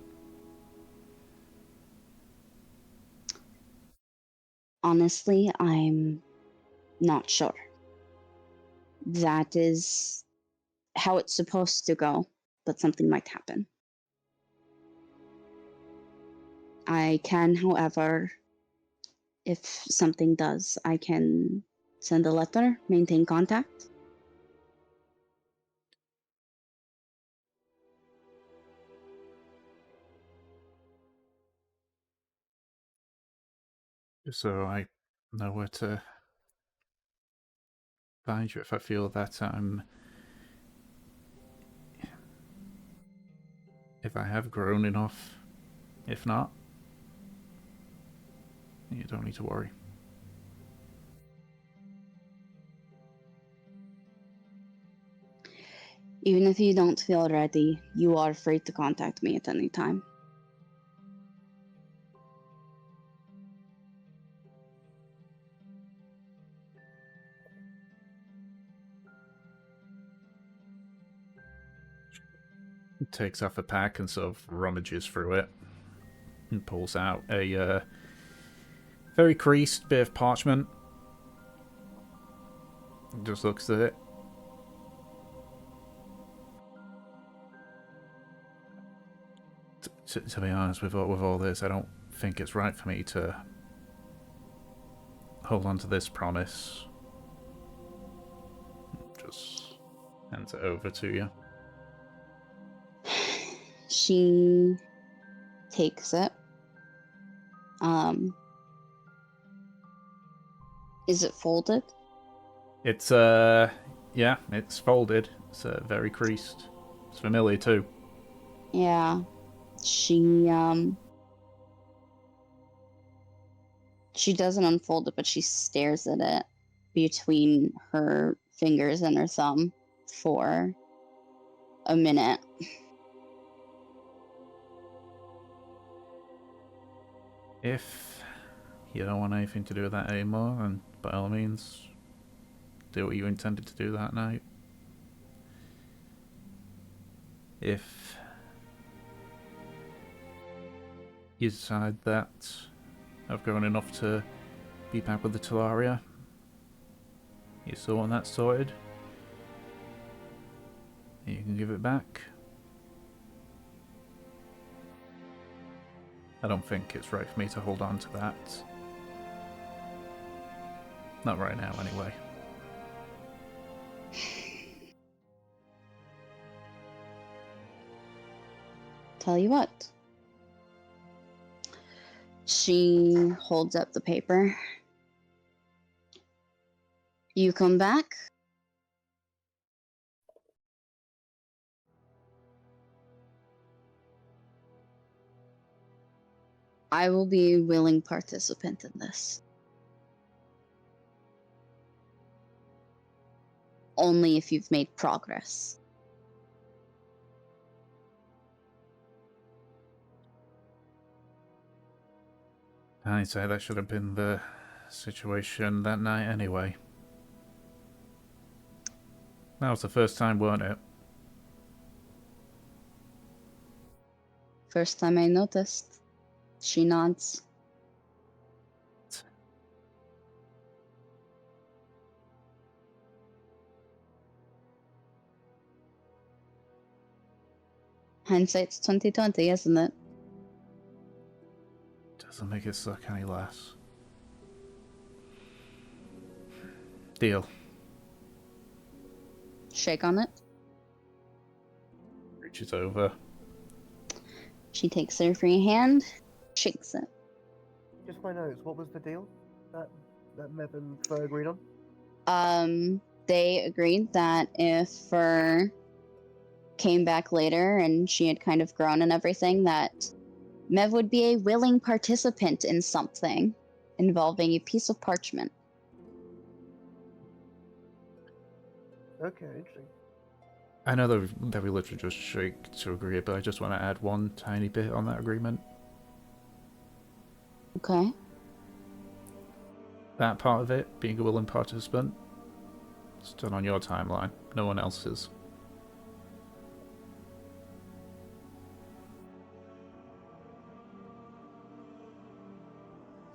Honestly, I'm not sure. That is how it's supposed to go, but something might happen. I can, however, if something does, I can send a letter, maintain contact. Just so I know where to find you if I feel that if I have grown enough. If not, you don't need to worry. Even if you don't feel ready, you are free to contact me at any time. He takes off a pack and sort of rummages through it and pulls out a very creased bit of parchment. Just looks at it. To be honest, with all this, I don't think it's right for me to hold on to this promise. Just hands it over to you. She takes it. Is it folded? It's yeah, it's folded. It's very creased. It's familiar too. Yeah. She doesn't unfold it, but she stares at it between her fingers and her thumb for a minute. If you don't want anything to do with that anymore, then by all means, do what you intended to do that night. If you decide that I've grown enough to be back with the Talaria, you still want that sorted, you can give it back. I don't think it's right for me to hold on to that. Not right now, anyway. Tell you what. She holds up the paper. You come back. I will be a willing participant in this. Only if you've made progress. I'd say that should have been the situation that night anyway. That was the first time, weren't it? First time I noticed. She nods. Hindsight's 2020, isn't it? Doesn't make it suck any less. Deal. Shake on it. Reaches over. She takes her free hand, shakes it. Just my notes. What was the deal that Mev and Fur agreed on? They agreed that if Fur came back later and she had kind of grown and everything, that Mev would be a willing participant in something involving a piece of parchment. Okay, interesting. I know that we literally just shake to agree, but I just want to add one tiny bit on that agreement. Okay. That part of it, being a willing participant, it's done on your timeline, no one else's.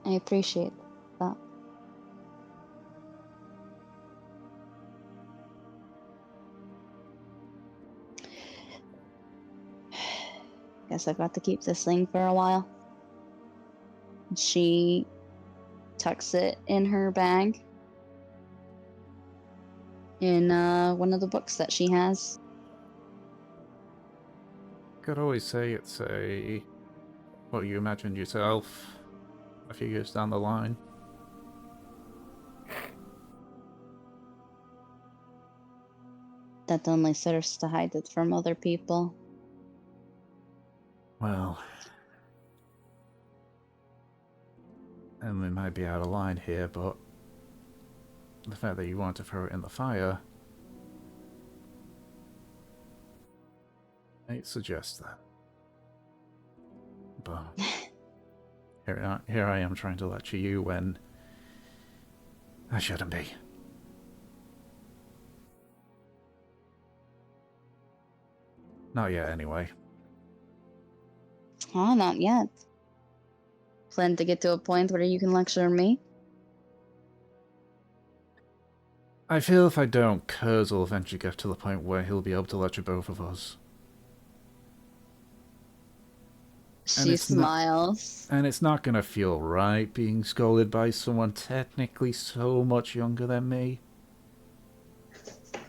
I appreciate that. Guess I've got to keep this thing for a while. She tucks it in her bag in one of the books that she has. Could always say it's what you imagined yourself a few years down the line. That only serves to hide it from other people. Well, and we might be out of line here, but the fact that you want to throw it in the fire, I suggest that. But here I am trying to lecture you when I shouldn't be. Not yet, anyway. Oh, not yet. Plan to get to a point where you can lecture me? I feel if I don't, Kurz will eventually get to the point where he'll be able to lecture both of us. She smiles. And it's not gonna feel right being scolded by someone technically so much younger than me.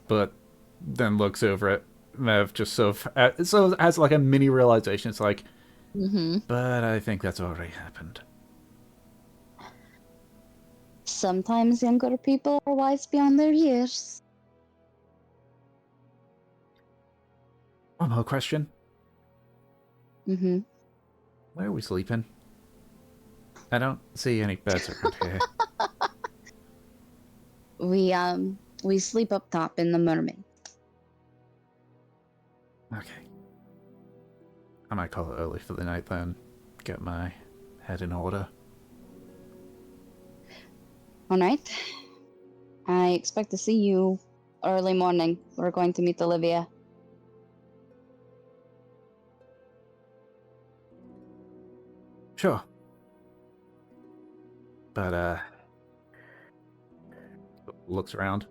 But then looks over at Mev just so has like a mini realization. It's like, but I think that's already happened. Sometimes younger people are wise beyond their years. One more question. Mm-hmm. Where are we sleeping? I don't see any beds around here. We sleep up top in the mermaid. Okay. I might call it early for the night then. Get my head in order. Alright. I expect to see you early morning. We're going to meet Olivia. Sure. But, looks around.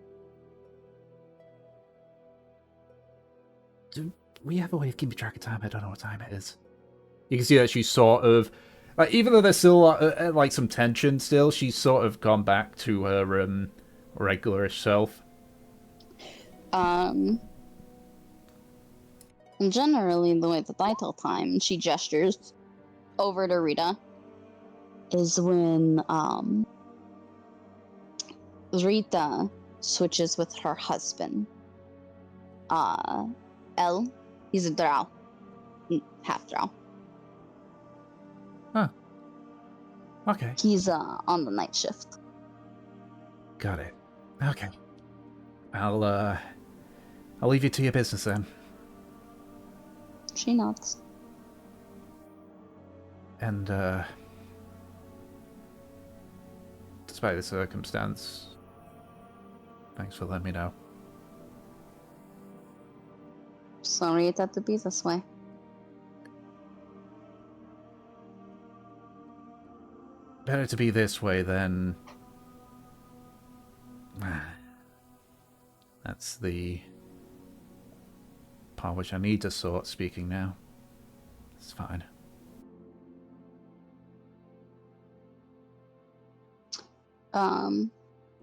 Do we have a way of keeping track of time? I don't know what time it is. You can see that she's sort of, like, even though there's still like some tension still, she's sort of gone back to her regularish self. And generally, the way that I tell time, and she gestures over to Rita, is when Rita switches with her husband. El, he's a drow, half drow. Huh. Okay. He's on the night shift. Got it. Okay. I'll leave you to your business then. She nods. And, despite the circumstance, thanks for letting me know. Sorry it had to be this way. Better to be this way than... That's the part which I need to sort speaking now. It's fine.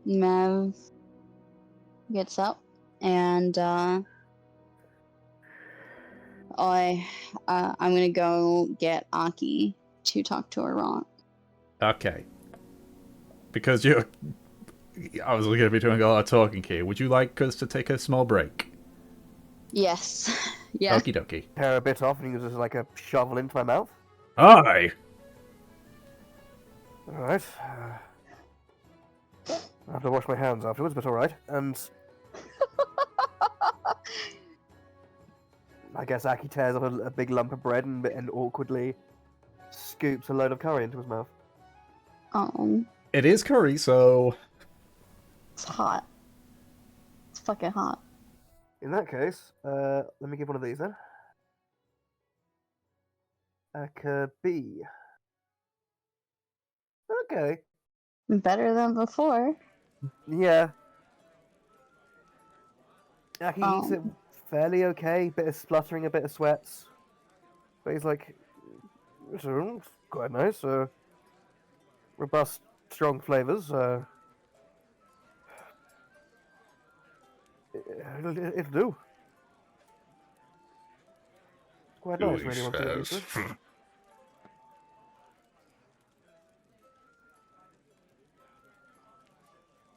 Mev gets up and I'm gonna go get Aki to talk to Aran. Okay. Because you're... I was going to be doing a lot of talking here. Would you like us to take a small break? Yes. Yeah. Okie dokie. Tear a bit off and use it as like a shovel into my mouth. Aye! Alright. I have to wash my hands afterwards, but alright. And I guess Aki tears off a big lump of bread and awkwardly scoops a load of curry into his mouth. It is curry, so... It's hot. It's fucking hot. In that case, let me give one of these then. B. Okay. Better than before. Yeah. Aki eats it fairly okay. Bit of spluttering, a bit of sweats. But he's like, it's quite nice. Robust, strong flavors. It'll do. It's quite nice, really, once you get used to it.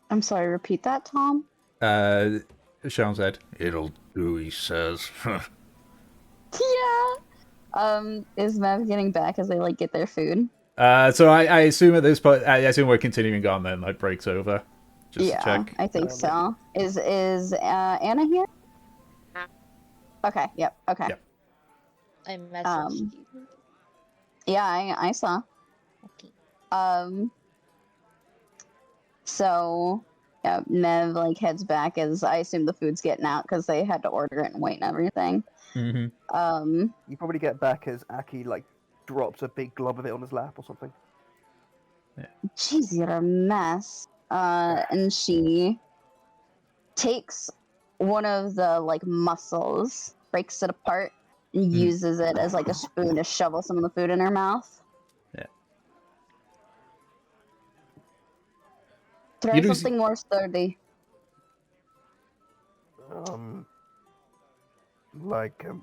I'm sorry, repeat that, Tom? Sean said, It'll do, he says. Yeah. Is Mev getting back as they like get their food? so I assume at this point, I assume we're continuing on then, like breaks over. Just Yeah, to check. I think so. Is Anna here? Okay. Yep. Okay. Yep. I messaged you. Yeah, I saw. Okay. So, yeah, Mev like heads back as I assume the food's getting out because they had to order it and wait and everything. Mm-hmm. You probably get back as Aki like drops a big glob of it on his lap or something. Jeez, you're a mess. And she takes one of the like mussels, breaks it apart, and uses it as like a spoon to shovel some of the food in her mouth. Yeah. Try something more sturdy. Like a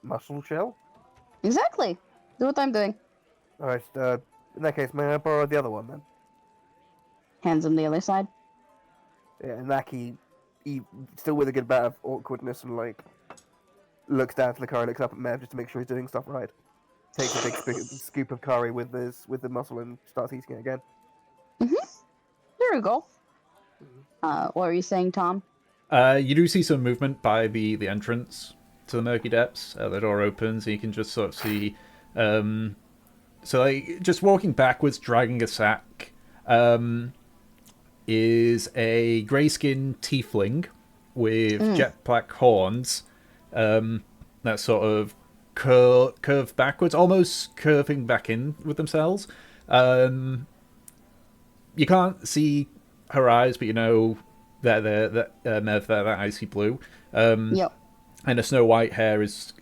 mussel shell? Exactly. Do what I'm doing. Alright, in that case, may I borrow the other one then? Hands him the other side. Yeah, and Aki, still with a good bit of awkwardness and like, looks down to the curry, looks up at Mev just to make sure he's doing stuff right. Takes a big scoop of curry with the mussel and starts eating it again. There we go. What were you saying, Tom? You do see some movement by the entrance to the Murky Depths. The door opens, and you can just sort of see... so, like, just walking backwards, dragging a sack, is a grey-skinned tiefling with jet black horns that sort of curve backwards, almost curving back in with themselves. You can't see her eyes, but you know that they're icy blue. Yep. And her snow white hair is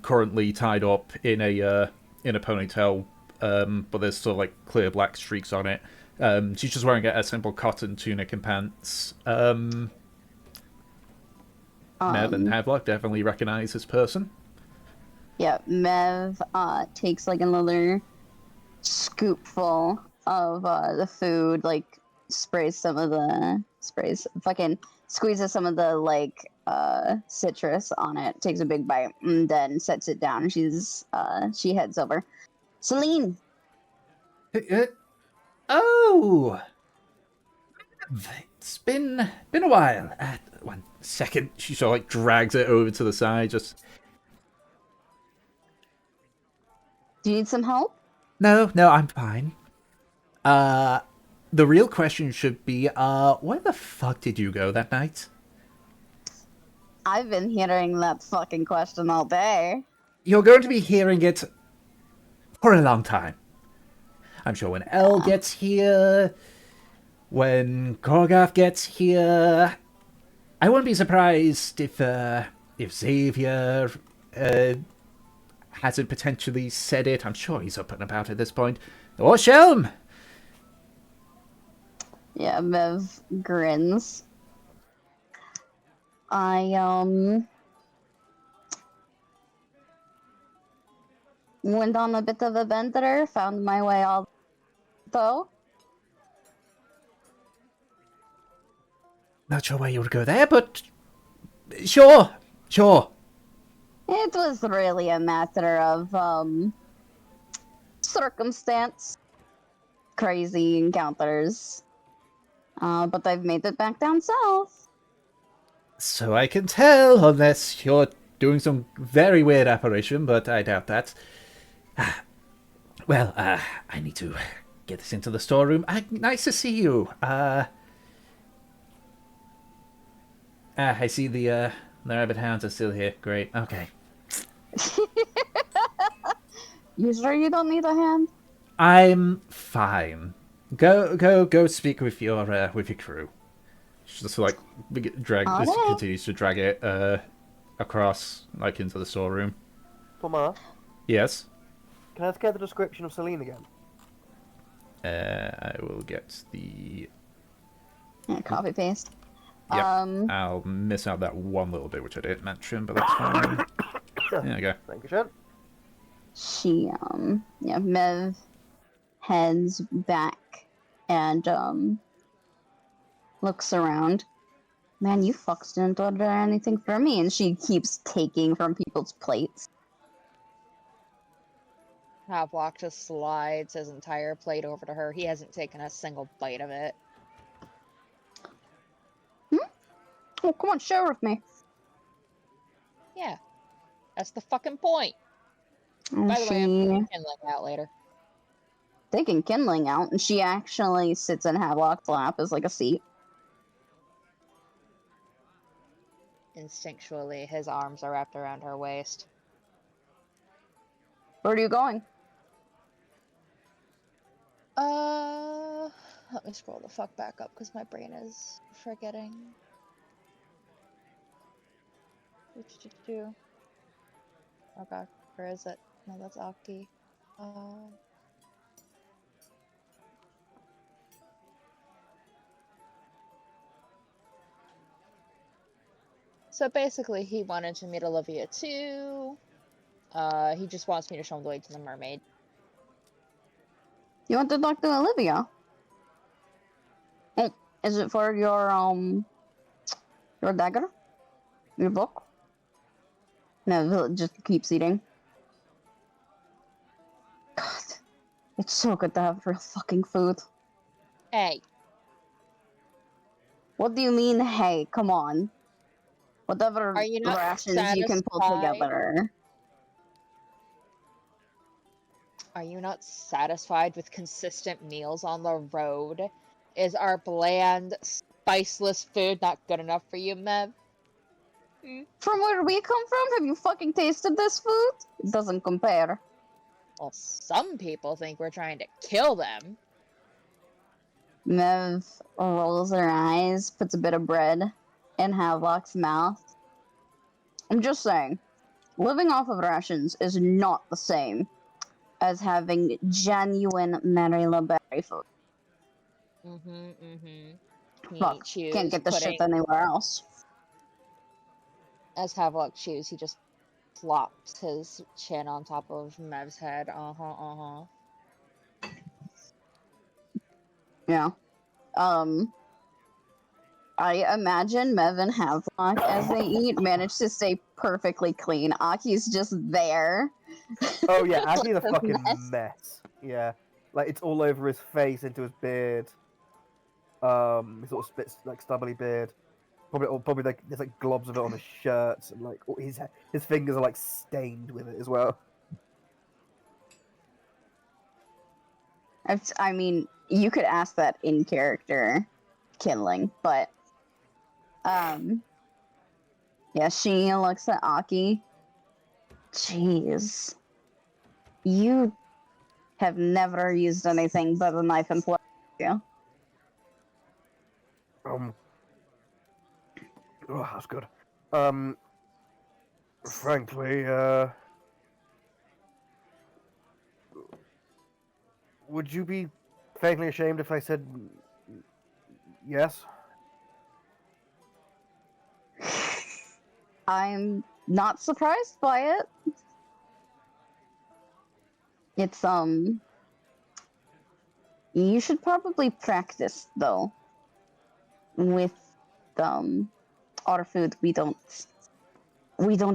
currently tied up in a ponytail, but there's still like clear black streaks on it. She's just wearing a simple cotton tunic and pants. Mev and Havelock definitely recognize this person. Yeah, Mev takes like another scoopful of the food, like fucking squeezes some of the like citrus on it, takes a big bite, and then sets it down. She heads over. Celine, Oh, it's been a while. 1 second. She sort of like drags it over to the side. Just do you need some help? no, I'm fine. The real question should be, where the fuck did you go that night? I've been hearing that fucking question all day. You're going to be hearing it for a long time. I'm sure when Elle gets here, when Korgoth gets here, I wouldn't be surprised if Xavier hasn't potentially said it. I'm sure he's up and about at this point. Or Shelm! Yeah, Mev grins. I went on a bit of a bender, found my way all though. Not sure why you would go there, but sure. It was really a matter of circumstance, crazy encounters. But I've made it back down south. So I can tell, unless you're doing some very weird apparition, but I doubt that. Well, I need to get this into the storeroom. Nice to see you. I see the rabbit hounds are still here. Great. Okay. You sure you don't need a hand? I'm fine. Go speak with your crew. She just like continues to drag it across like into the storeroom. Tomar, Yes. can I get the description of Celine again? I will get the. Yeah, copy paste. Yep. I'll miss out that one little bit which I didn't mention, but that's fine. There you go. Thank you, Shen. She Mev heads back and looks around. Man, you fucks didn't order anything for me, and she keeps taking from people's plates. Havelock just slides his entire plate over to her. He hasn't taken a single bite of it. Oh, come on, share with me. Yeah, that's the fucking point. And By the way, I'm kindling out later. taking kindling out, and she actually sits in Havelock's lap as like a seat. Instinctually, his arms are wrapped around her waist. Where are you going? Let me scroll the fuck back up because my brain is forgetting. Oh god, where is it? No, that's Aki. So basically, he wanted to meet Olivia too. He just wants me to show him the way to the mermaid. You want to talk to Olivia? Oh, is it for your dagger? Your book? No, just keeps eating. God, it's so good to have real fucking food. Hey, What do you mean, hey, come on? Whatever are you not rations you can pull satisfied? together. Are you not satisfied with consistent meals on the road? Is our bland, spiceless food not good enough for you, Mev? From where we come from, have you fucking tasted this food? It doesn't compare. Well, some people think we're trying to kill them. Mev rolls her eyes, puts a bit of bread in Havelock's mouth. I'm just saying, living off of rations is not the same as having genuine Mari Libere food. He Fuck, chews, can't get this shit putting, anywhere else. as Havelock chews, he just plops his chin on top of Mev's head. Yeah. I imagine Mev and Havelock, as they eat, manage to stay perfectly clean. Aki's just there. Oh yeah, Aki's a Like a fucking mess. mess. Yeah, like it's all over his face, into his beard. His sort of spits like stubbly beard. Probably like there's like globs of it on his shirt, and like his fingers are like stained with it as well. I mean, you could ask that in character, Kindling, but yeah, she looks at Aki. Jeez, you have never used anything but a knife and fork. Yeah. Oh, that's good. Frankly, would you be vaguely ashamed if I said yes? I'm not surprised by it. It's you should probably practice though. With our food, we don't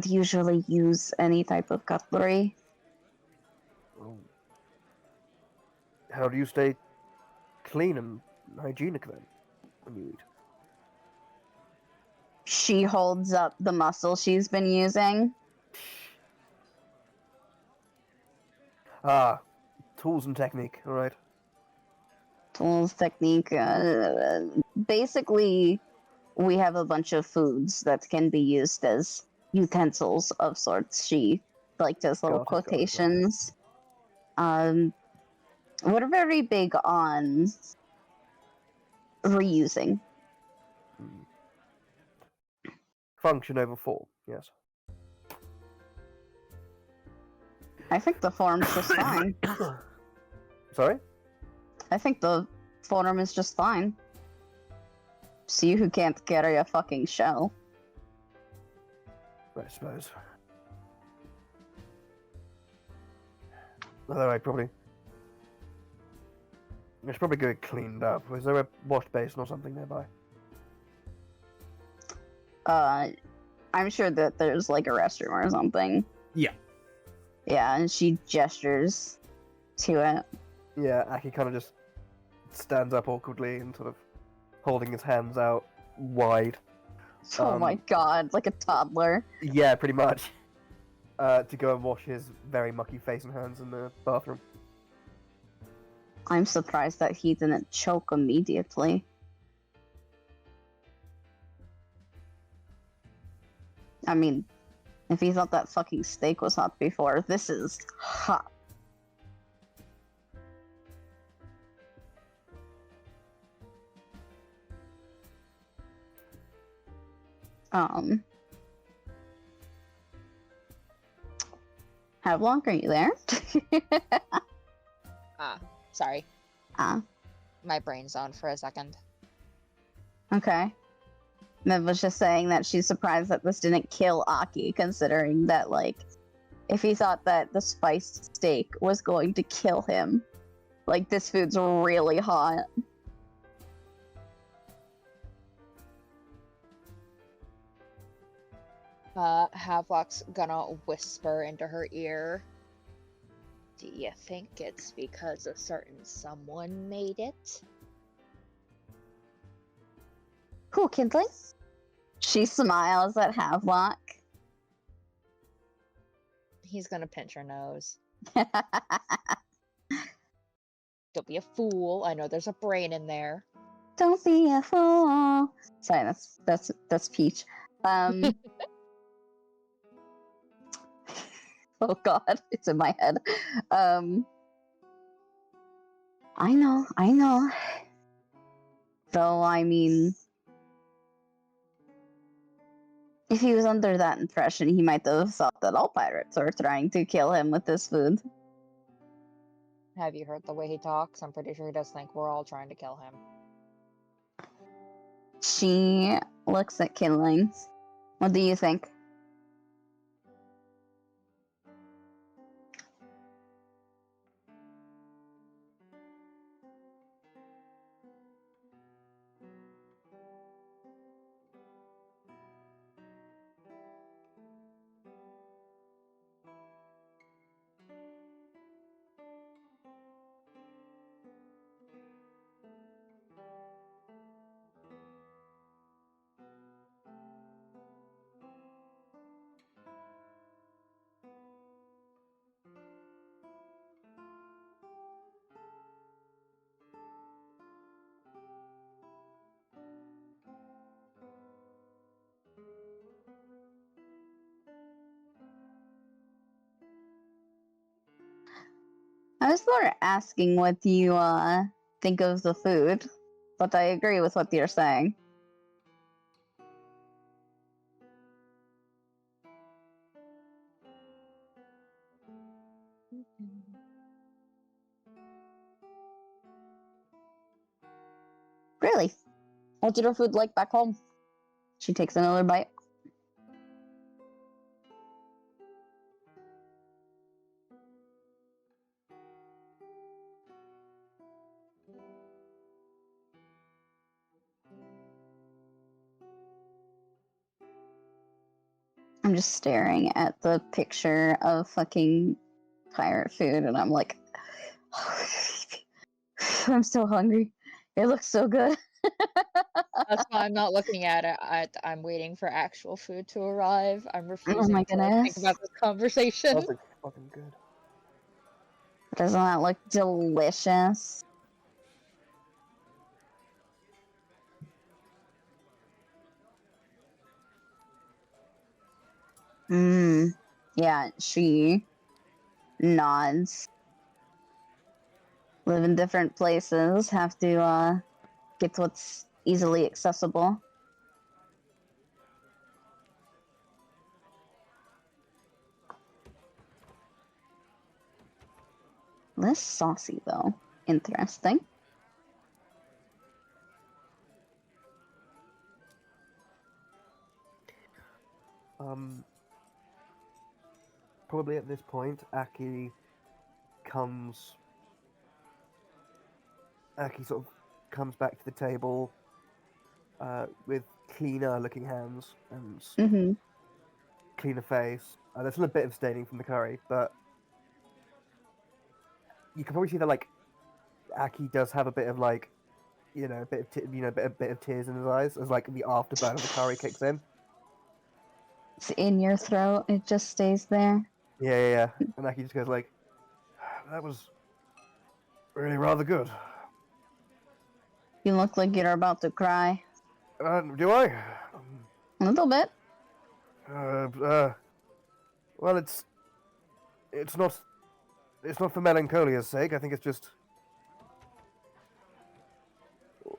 usually use any type of cutlery. Well, how do you stay clean and hygienic then when you eat? She holds up the muscle she's been using. Ah, tools and technique. All right. Tools, technique. Basically, we have a bunch of foods that can be used as utensils of sorts. She like does little Got it, quotations. We're very big on reusing. Function over form. Yes. I think the form's just fine. Sorry. I think the form is just fine. It's you who can't carry a fucking shell. I suppose. Although I should probably get it cleaned up. Is there a wash basin or something nearby? I'm sure that there's like a restroom or something. Yeah. Yeah, and she gestures to it. Yeah, Aki kind of just stands up awkwardly and sort of holding his hands out wide. Oh my god, like a toddler. Yeah, pretty much. To go and wash his very mucky face and hands in the bathroom. I'm surprised that he didn't choke immediately. I mean, if he thought that fucking steak was hot before, this is hot. Havelock, are you there? Sorry. Ah, My brain's on for a second. okay. Mev was just saying that she's surprised that this didn't kill Aki, considering that, like, if he thought that the spiced steak was going to kill him, like, this food's really hot. Havelock's gonna whisper into her ear. Do you think it's because a certain someone made it? Who, Kindling? She smiles at Havelock. He's gonna pinch her nose. Don't be a fool. I know there's a brain in there. Don't be a fool. Sorry, that's Peach. Oh god, it's in my head. I know. Though, I mean, if he was under that impression, he might have thought that all pirates are trying to kill him with this food. Have you heard the way he talks? I'm pretty sure he does think we're all trying to kill him. She looks at Kindling. What do you think? was more asking what you think of the food, but I agree with what you're saying. Really? What's your food like back home? She takes another bite. I'm just staring at the picture of fucking pirate food, and I'm like, I'm so hungry. It looks so good. That's why I'm not looking at it. I'm waiting for actual food to arrive. I'm refusing my to like, think goodness. about this conversation. That looks fucking good. Doesn't that look delicious? Mmm. Yeah, she nods. Live in different places, have to get what's easily accessible. Less saucy though. Interesting. Probably at this point, comes. Aki sort of comes back to the table with cleaner-looking hands and Mm-hmm. cleaner face. There's still a bit of staining from the curry, but you can probably see that like Aki does have a bit of like, a bit of bit of tears in his eyes as like the afterburn of the curry kicks in. It's in your throat. It just stays there. Yeah. And Aki just goes like, "That was really rather good." You look like you're about to cry. Do I? A little bit. Well, it's not for melancholia's sake. I think it's just.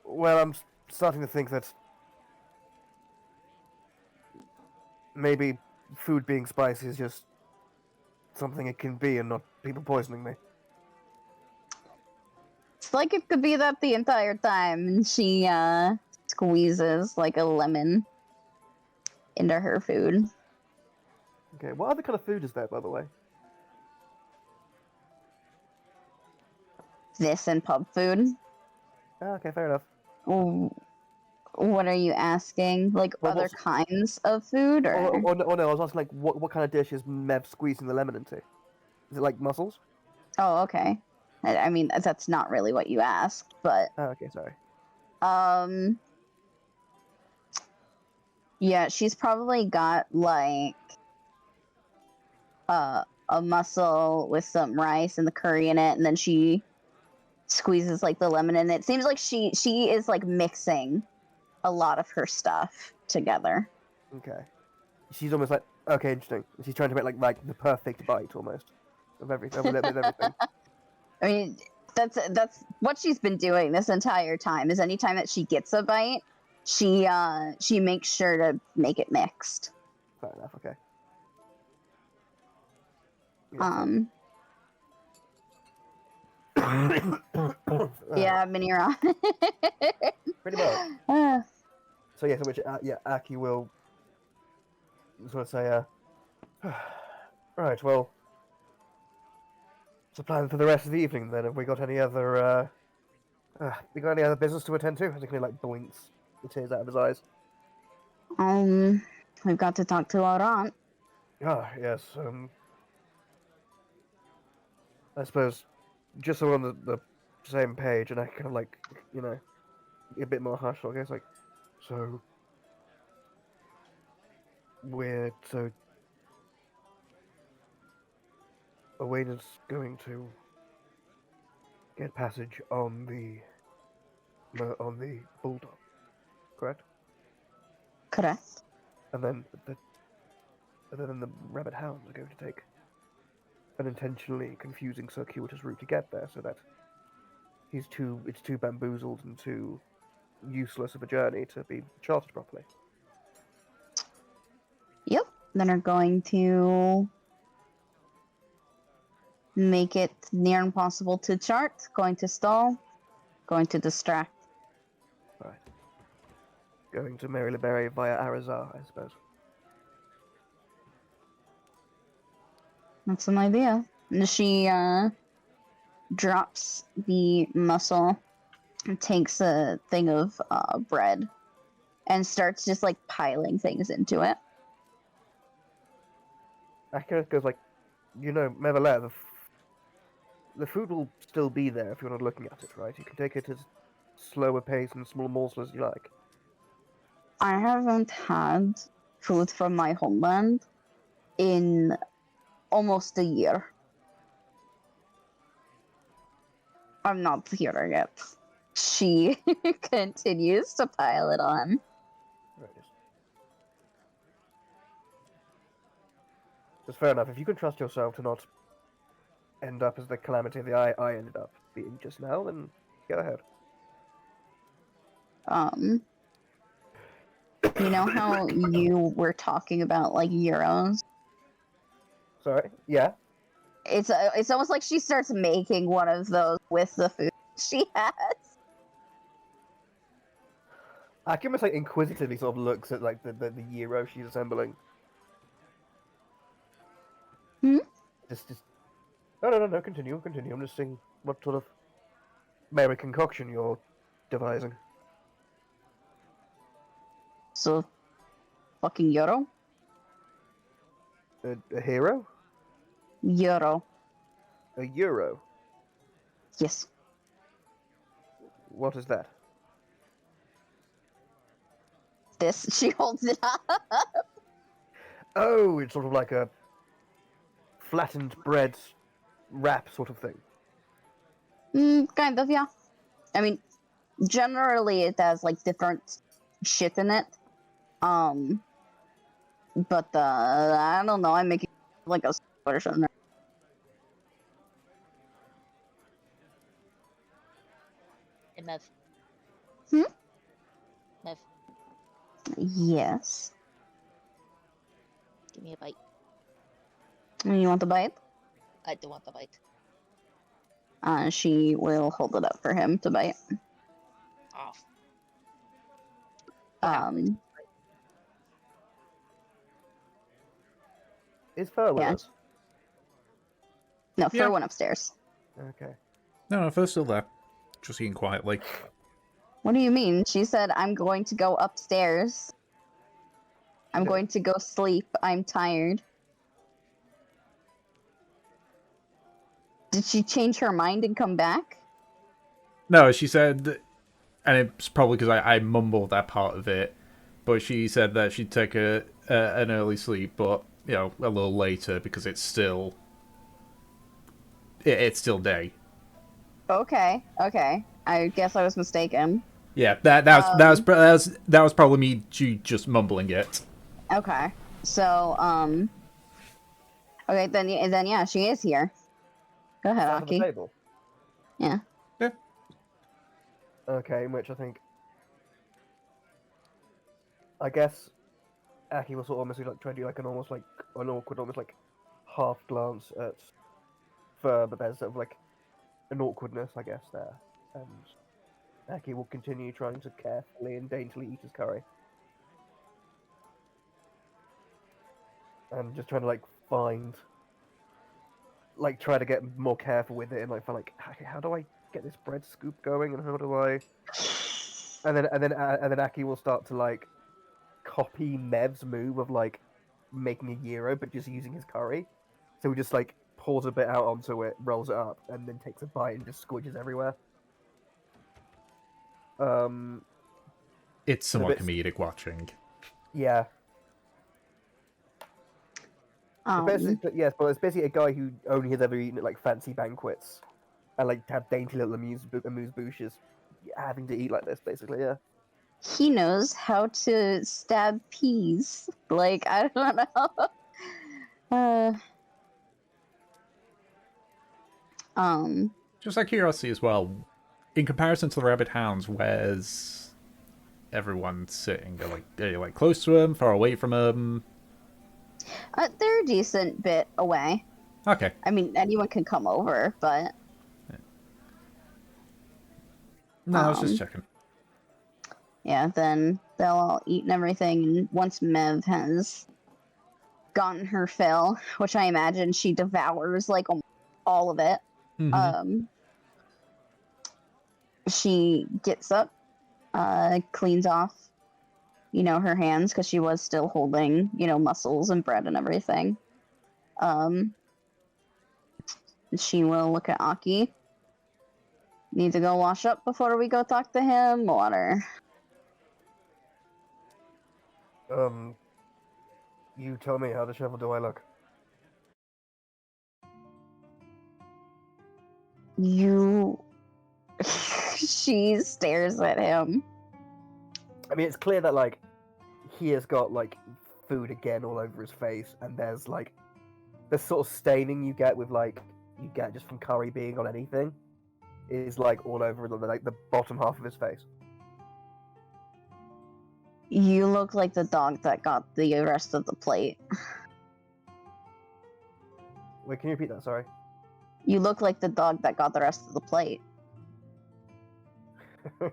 Well, I'm starting to think that maybe food being spicy is just something it can be and not people poisoning me. It's like it could be that the entire time. And she squeezes like a lemon into her food. Okay, what other kind of food is there, by the way? This and pub food. Okay, fair enough. What are you asking? Like Well, other kinds of food, or? No, I was asking like what kind of dish is Mev squeezing the lemon into? Is it like mussels? Oh, okay. I mean, that's not really what you asked, but Oh, okay, sorry. yeah, she's probably got like a mussel with some rice and the curry in it, and then she squeezes like the lemon in it. It seems like she is like mixing a lot of her stuff together. Okay. She's almost like, okay, interesting. She's trying to make like the perfect bite almost of everything, of a little bit of everything. I mean, that's what she's been doing this entire time. Is anytime that she gets a bite, she makes sure to make it mixed. Fair enough. Okay. Yeah, mini ramen. Pretty much. So yeah, which Aki will sort of say, right, well, what's the plan for the rest of the evening then? Have we got any other business to attend to? I think he like boinks the tears out of his eyes. We've got to talk to our aunt. Ah, yes. I suppose just so we're on the same page, and I kind of like, a bit more hush. I guess like, so Owain is going to get passage on the bulldog, correct? Correct. And then the rabbit hounds are going to take an intentionally confusing circuitous route to get there, so that it's too bamboozled and too useless of a journey to be charted properly. Yep. Then are going to make it near impossible to chart, going to stall, going to distract. Right. Going to Mari Libere via Arazar, I suppose. That's an idea. And she drops the muscle and takes a thing of bread and starts just like piling things into it. Akira goes like, Mevele, the food will still be there if you're not looking at it, right? You can take it as slow a pace and small morsels as you like. I haven't had food from my homeland in almost a year. I'm not here yet. She continues to pile it on. Right. It's fair enough. If you can trust yourself to not end up as the calamity that I ended up being just now, then go ahead. You know how you were talking about like euros? Sorry? Yeah? It's almost like she starts making one of those with the food she has. Aki almost like inquisitively sort of looks at like the gyro she's assembling. Hmm? Just no, continue. I'm just seeing what sort of merry concoction you're devising. So, fucking euro? A hero? Euro. A euro? Yes. What is that? This, she holds it up. Oh, it's sort of like a flattened bread wrap sort of thing. Kind of, yeah. I mean, generally it has like different shit in it. But I don't know. I'm making like a version. Hey, Mev. Hmm? Mev, Yes. give me a bite. You want the bite? I do want the bite. She will hold it up for him to bite. Off. Is Fur with Yeah. us? No, Yeah. Fur went upstairs. Okay. No, Fur's still there. Just eating quietly. What do you mean? She said, I'm going to go upstairs. I'm did. going to go sleep. I'm tired. Did she change her mind and come back? No, she said, and it's probably because I mumbled that part of it, but she said that she'd take an early sleep, but, a little later because it's still... It's still day. Okay. I guess I was mistaken. Yeah, that was probably me just mumbling it. Okay. So, okay, then yeah, she is here. Go ahead, Sat on the Aki. table. Yeah. Yeah. Okay, in which I guess Aki will sort of almost like try to do like an awkward, almost like half glance at Fur, but there's sort of like an awkwardness, I guess, there. And Aki will continue trying to carefully and daintily eat his curry. And just trying to try to get more careful with it and find how do I get this bread scoop going and how do I and then Aki will start to copy Mev's move of making a gyro but just using his curry. So he just pours a bit out onto it, rolls it up, and then takes a bite and just squidges everywhere. It's somewhat bit- comedic watching. Yeah. Yes, but it's basically a guy who only has ever eaten at fancy banquets and have dainty little amuse bouches having to eat like this, basically. Yeah. He knows how to stab peas. I don't know. Just out of curiosity as well, in comparison to the rabbit hounds, where's everyone sitting? Are you like close to them, far away from them? They're a decent bit away. Okay. I mean, anyone can come over, but No, I was just um, checking. yeah, then they'll all eat and everything. And once Mev has gotten her fill, which I imagine she devours like all of it, Mm-hmm. she gets up, cleans off, her hands because she was still holding, mussels and bread and everything. She will look at Aki. Need to go wash up before we go talk to him, or You tell me, how disheveled do I look? you. She stares at him. I mean, it's clear that, like, he has got, like, food again all over his face, and there's, like, the sort of staining you get just from curry being on anything is, like, all over, like, the bottom half of his face. You look like the dog that got the rest of the plate. Wait, can you repeat that? Sorry. You look like the dog that got the rest of the plate. At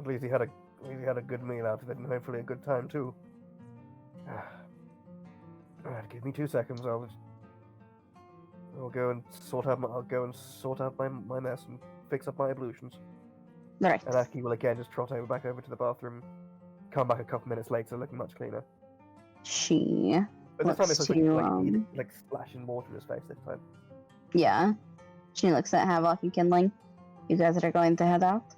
least he had a good meal out of it, and hopefully a good time too. Alright, give me 2 seconds. I'll go and sort out my mess and fix up my ablutions. Right. And Aki will again just trot back over to the bathroom, come back a couple minutes later looking much cleaner. She But this time looks it's to like splashing water in his face this time. yeah. She looks at Havoc and Kindling. You guys are going to head out?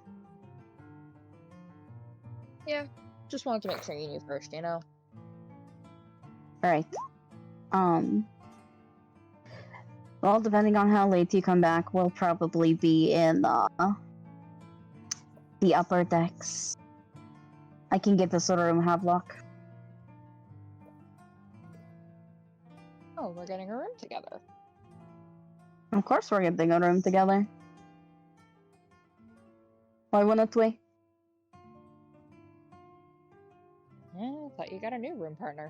Yeah, just wanted to make sure you knew first, Alright. Well, depending on how late you come back, we'll probably be in the upper decks. I can get this room Havelock. Oh, we're getting a room together. Of course we're getting a room together. Why wouldn't we? Yeah, I thought you got a new room partner.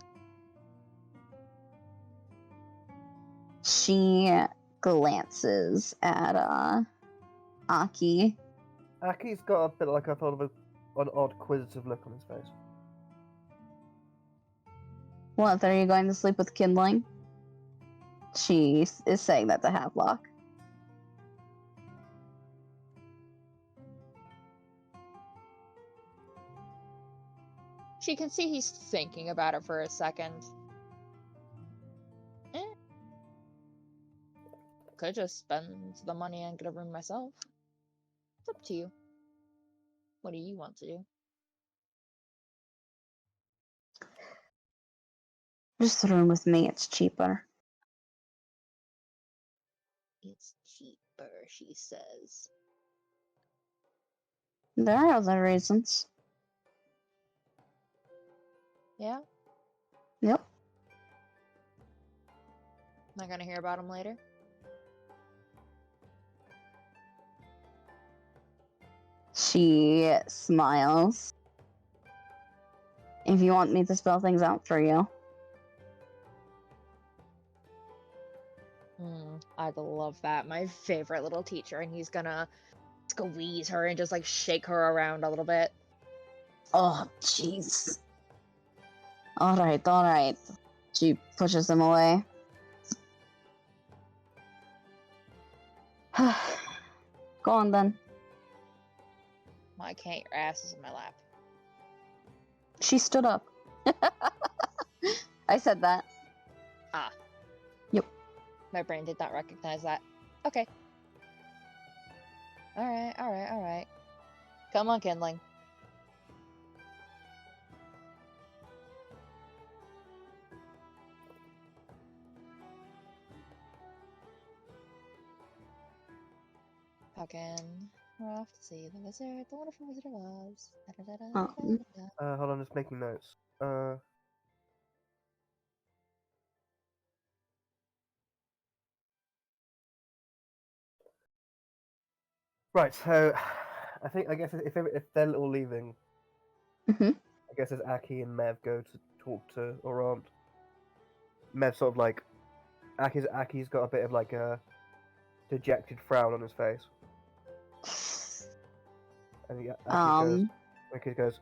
She glances at Aki. Aki's got a bit like I thought of an odd quizzitive look on his face. What, are you going to sleep with Kindling? She is saying that to Havelock. She can see he's thinking about it for a second. Could just spend the money and get a room myself. It's up to you. What do you want to do? Just room with me, it's cheaper. It's cheaper, she says. There are other reasons. Yeah? Yep. Am I gonna hear about him later? She smiles. If you want me to spell things out for you. I'd love that. My favorite little teacher, and he's gonna squeeze her and just like shake her around a little bit. Oh, jeez. Alright, alright. She pushes him away. Go on then. Why can't your ass is in my lap? She stood up. I said that. Ah. Yep. My brain did not recognize that. Okay. Alright. Come on, Kindling. Fucking, we're off to see the wizard, the wonderful Wizard of Oz. Hold on, just making notes. Right, so I guess if they're all leaving, Hmm. I guess as Aki and Mev go to talk to Orant, Mev sort of like Aki's got a bit of like a dejected frown on his face, and Aki goes,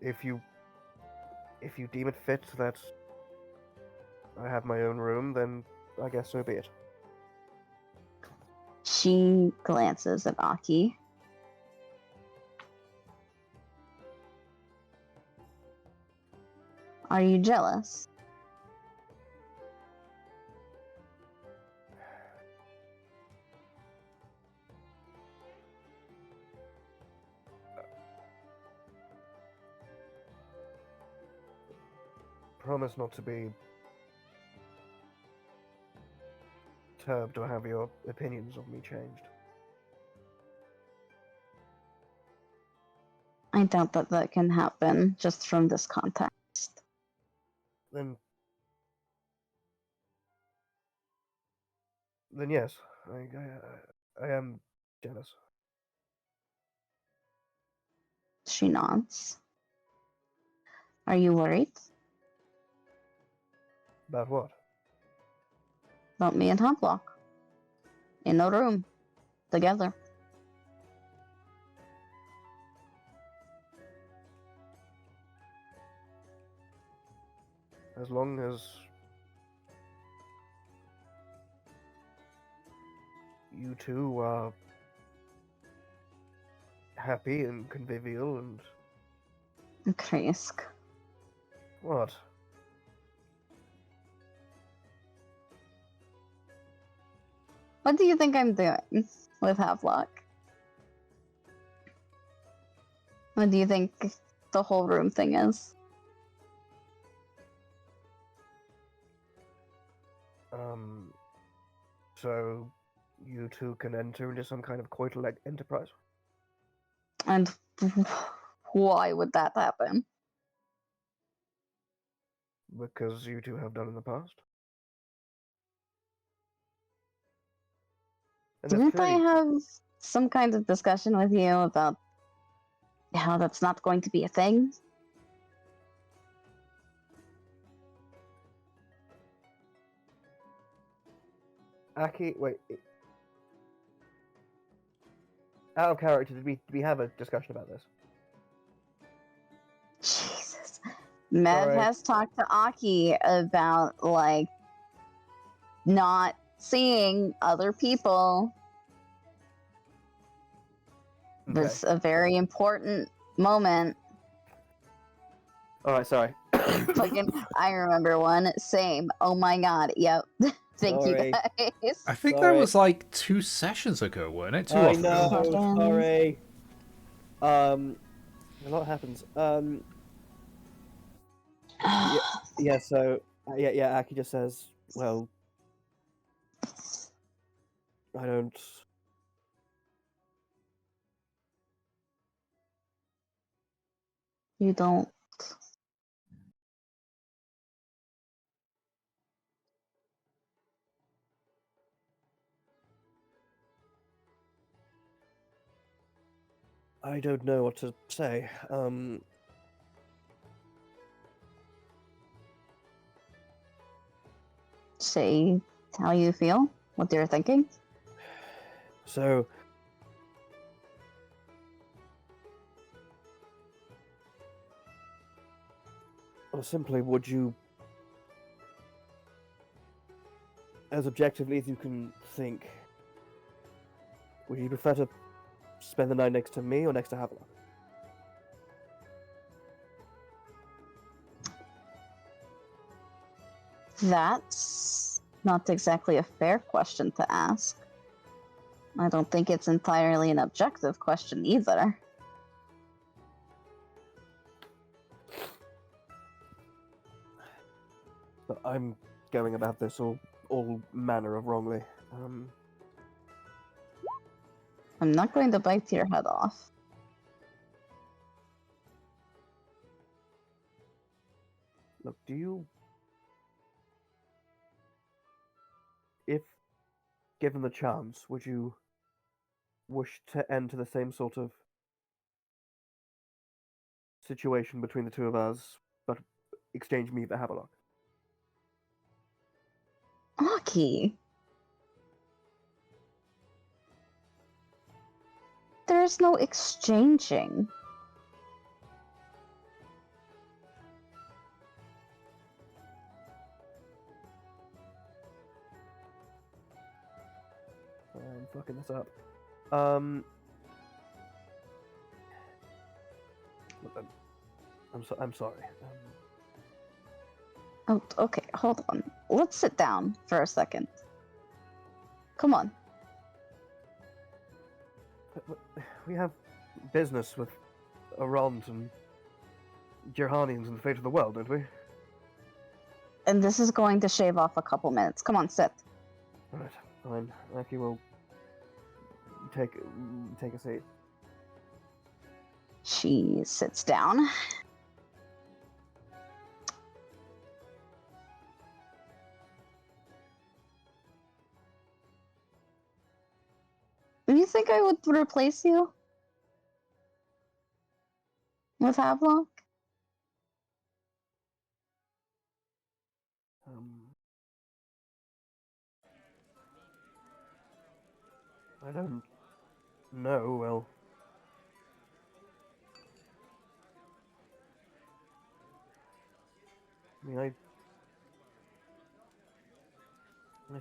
if you deem it fit that I have my own room, then I guess so be it. She glances at Aki. Are you jealous? Promise not to be perturbed or have your opinions of me changed. I doubt that that can happen just from this context. Then yes, I am jealous. She nods. Are you worried About what? about me and Hoplock? In a room. Together. As long as you two are happy and convivial and Krisk. what? What do you think I'm doing with Havelock? What do you think the whole room thing is? So you two can enter into some kind of coital enterprise? And why would that happen? Because you two have done in the past? And that's Didn't I clearly... have some kind of discussion with you about how that's not going to be a thing? Aki, wait. Out of character, did we have a discussion about this? Jesus. Mev Sorry. has talked to Aki about, like, not seeing other people. Okay. Was a very important moment. Alright, sorry. Fucking, I remember one. Same. Oh my god. Yep. Thank Sorry. you guys. I think that Sorry. was like 2 sessions ago, weren't it? 2 I off ago. know, Fucking- sorry. A lot happens. Yeah, so, yeah, Aki just says, well, I don't... You don't. I don't know what to say. Say how you feel, what you're thinking. So... Well, simply, would you... As objectively as you can think, would you prefer to spend the night next to me or next to Havilah? That's not exactly a fair question to ask. I don't think it's entirely an objective question either. But I'm going about this all manner of wrongly. I'm not going to bite your head off. Look, do you... If given the chance, would you wish to enter the same sort of situation between the two of us, but exchange me the Havelock? Aki. There's no exchanging. I'm fucking this up. Look, I'm sorry. Oh, okay, hold on. Let's sit down for a second. Come on. We have business with Arond and Jirhanians and the fate of the world, don't we? And this is going to shave off a couple minutes. Come on, sit. Alright, fine. Aki will take a seat. She sits down. Do you think I would replace you with Havelock? I don't know. Well, I mean, I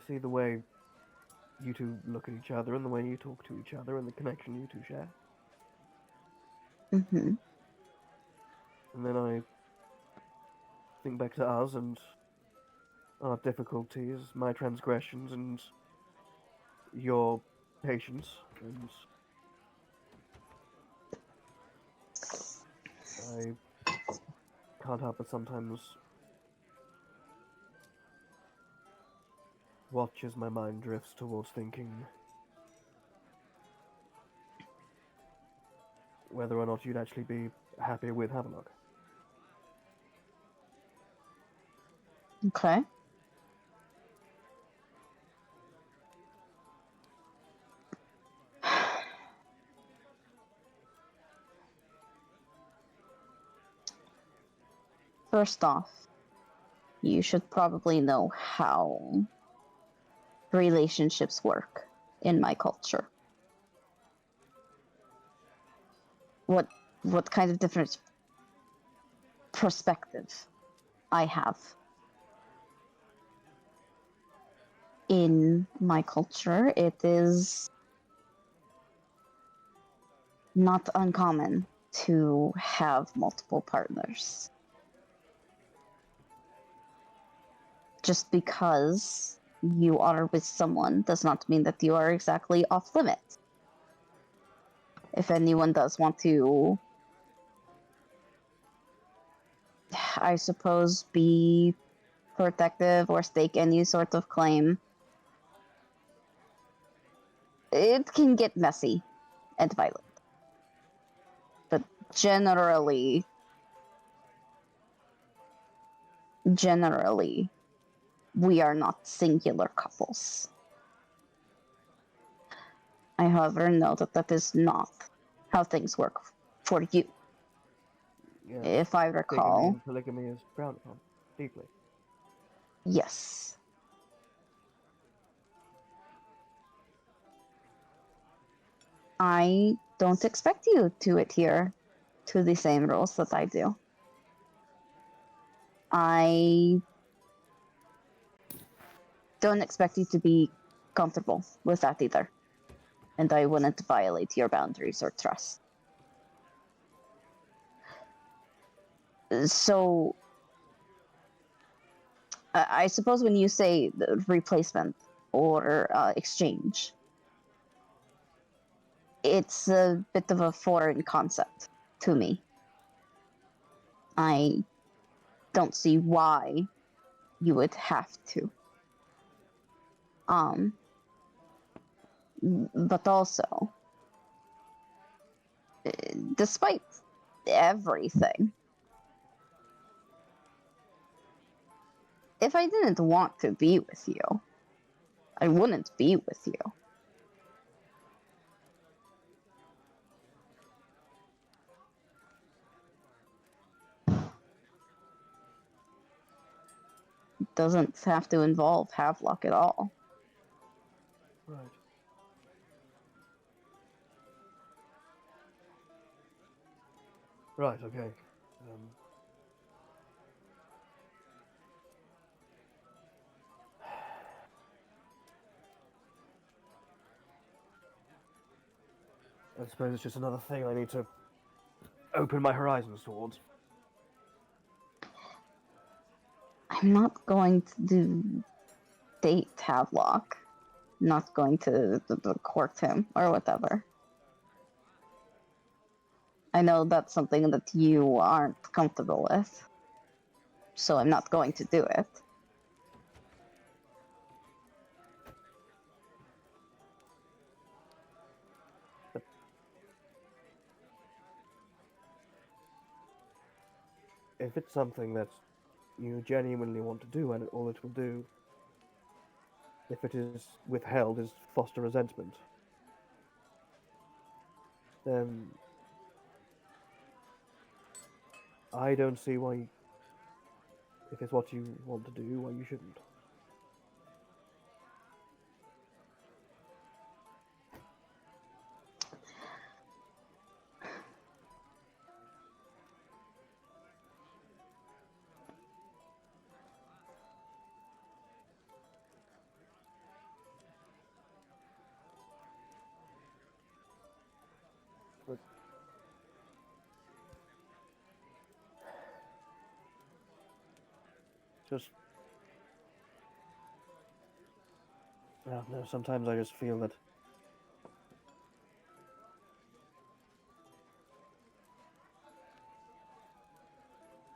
see the way you two look at each other and the way you talk to each other and the connection you two share. Mm-hmm. And then I think back to us and our difficulties, my transgressions, and your patience, and I can't help but sometimes watch as my mind drifts towards thinking whether or not you'd actually be happy with Havelock. Okay. First off, you should probably know how relationships work in my culture. What kind of different perspective I have. In my culture, it is not uncommon to have multiple partners. Just because you are with someone does not mean that you are exactly off limit. If anyone does want to, I suppose, be protective or stake any sort of claim, it can get messy and violent. But generally, we are not singular couples. I, however, know that that is not how things work for you. Yeah, If I bigamy recall, and polygamy is frowned upon deeply. yes. I don't expect you to adhere to the same rules that I do. I don't expect you to be comfortable with that either. And I wouldn't violate your boundaries or trust. So, I suppose when you say the replacement or exchange, it's a bit of a foreign concept to me. I don't see why you would have to. But also, despite everything, if I didn't want to be with you, I wouldn't be with you. It doesn't have to involve Havelock at all. Right. Right, okay. I suppose it's just another thing I need to open my horizons towards. I'm not going to date Havelock. I'm not going to court him or whatever. I know that's something that you aren't comfortable with, so I'm not going to do it. If it's something that you genuinely want to do, and all it will do, if it is withheld, is foster resentment, then I don't see why, if it's what you want to do, why you shouldn't. But just, I don't know, sometimes I just feel that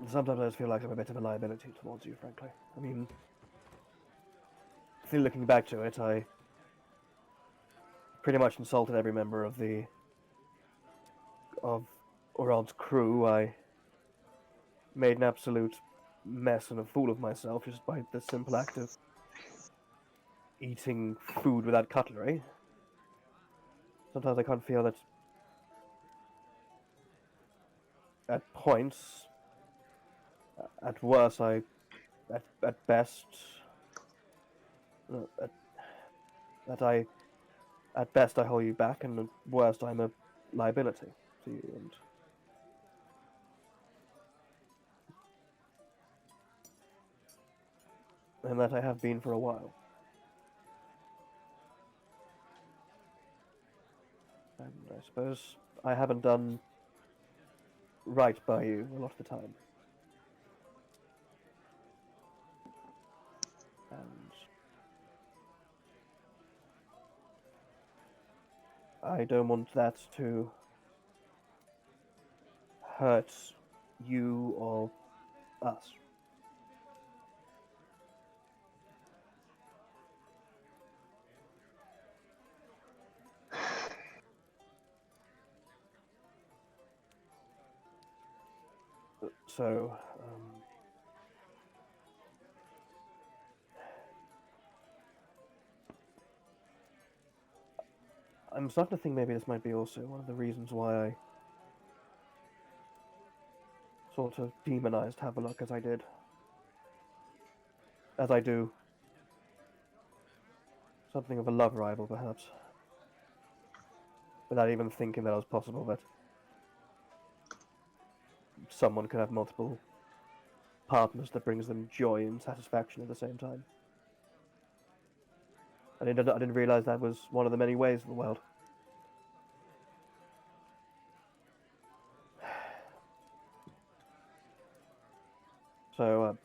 sometimes I just feel like I'm a bit of a liability towards you, frankly. I mean, looking back to it, I pretty much insulted every member of Orod's crew. I made an absolute mess and a fool of myself just by the simple act of eating food without cutlery. Sometimes I can't feel that at points, at worst, at best, at, at best I hold you back, and at worst I'm a liability to you, and that I have been for a while. And I suppose I haven't done right by you a lot of the time. And I don't want that to hurt you or us. So, I'm starting to think maybe this might be also one of the reasons why I sort of demonized Havelock as I did. As I do. Something of a love rival, perhaps. Without even thinking that it was possible that someone could have multiple partners that brings them joy and satisfaction at the same time. I didn't realize that was one of the many ways of the world. So,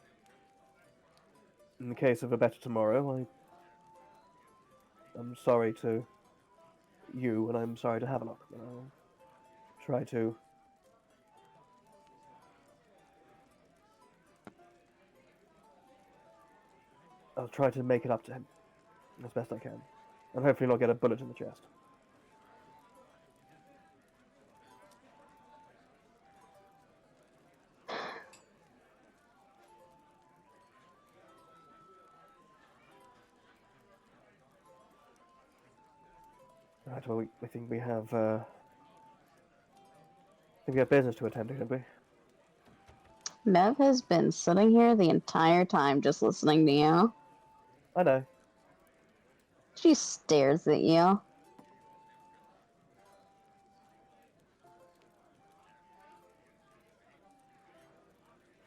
in the case of a better tomorrow, I'm sorry to you, and I'm sorry to Havelock. I'll try to make it up to him as best I can, and hopefully not get a bullet in the chest. Right, well, I think we have, I think we have business to attend to, don't we? Mev has been sitting here the entire time just listening to you. I know. She stares at you.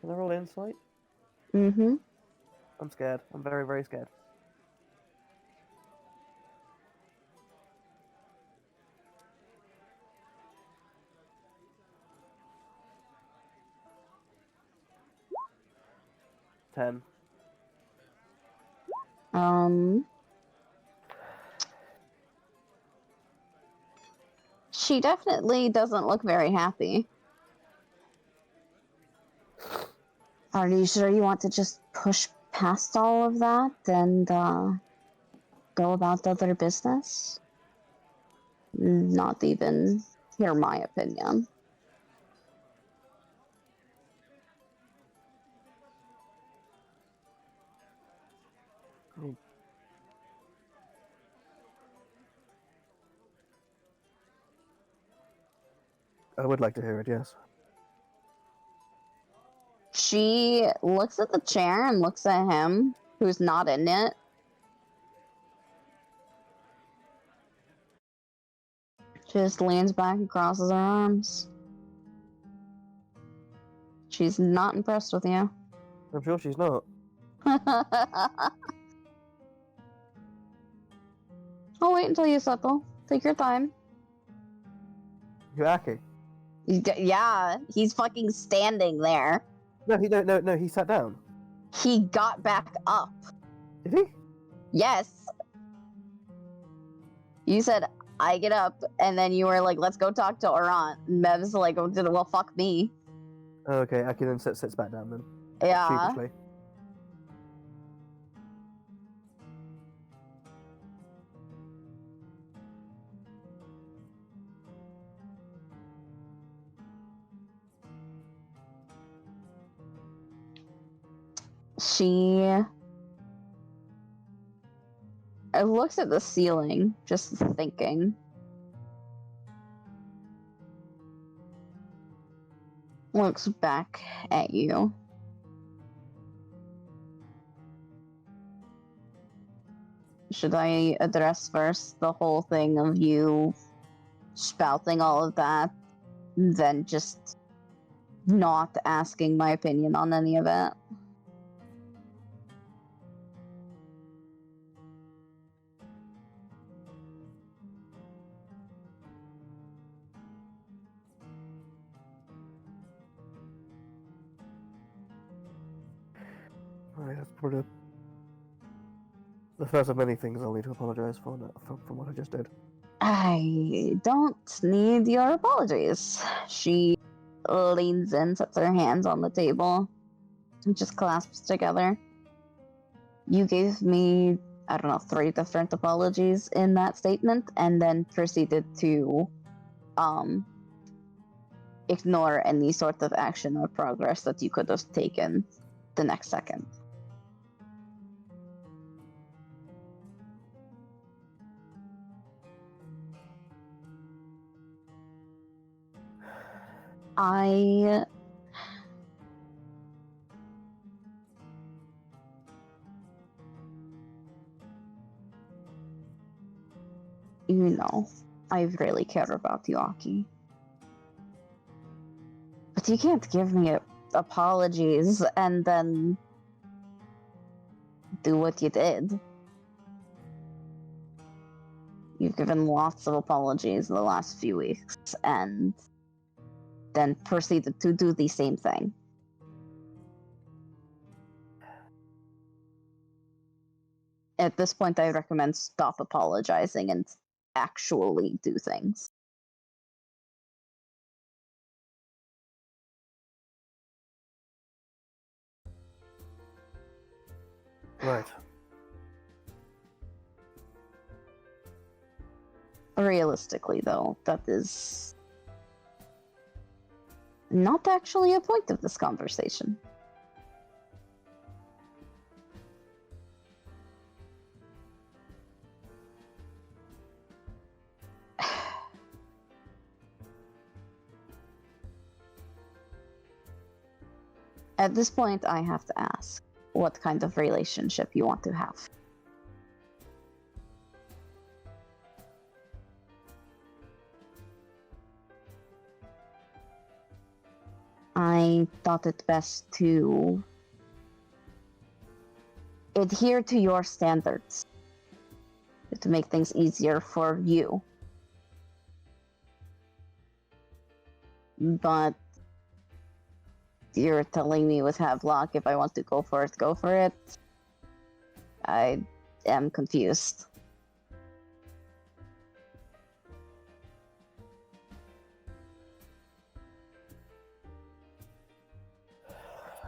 Can I roll insight? Mm-hmm. I'm scared. I'm very, very scared. Ten. She definitely doesn't look very happy. Are you sure you want to just push past all of that and go about other business? Not even hear my opinion. Oh. I would like to hear it, yes. She looks at the chair and looks at him, who's not in it. She just leans back and crosses her arms. She's not impressed with you. I'm sure she's not. I'll wait until you settle. Take your time. You're Aki. Yeah, he's fucking standing there. No, no, he sat down. He got back up. Did he? Yes. You said, I get up, and then you were like, let's go talk to Orant. And Mev's like, oh, well, fuck me. Oh, okay, Aki then sits back down then. Yeah. Sheepishly. She looks at the ceiling, just thinking. Looks back at you. Should I address first the whole thing of you spouting all of that, then just not asking my opinion on any of it? Alright, that's probably the first of many things I'll need to apologize for from what I just did. I don't need your apologies. She leans in, sets her hands on the table, and just clasps together. You gave me, I don't know, 3 different apologies in that statement, and then proceeded to ignore any sort of action or progress that you could have taken the next second. You know, I really care about you, Aki. But you can't give me apologies and then do what you did. You've given lots of apologies in the last few weeks, and then proceeded to do the same thing. At this point, I recommend stop apologizing and actually do things. Right. Realistically, though, that is not actually a point of this conversation. At this point, I have to ask what kind of relationship you want to have. I thought it best to adhere to your standards to make things easier for you. But you're telling me with Havelock, if I want to go for it, go for it. I am confused.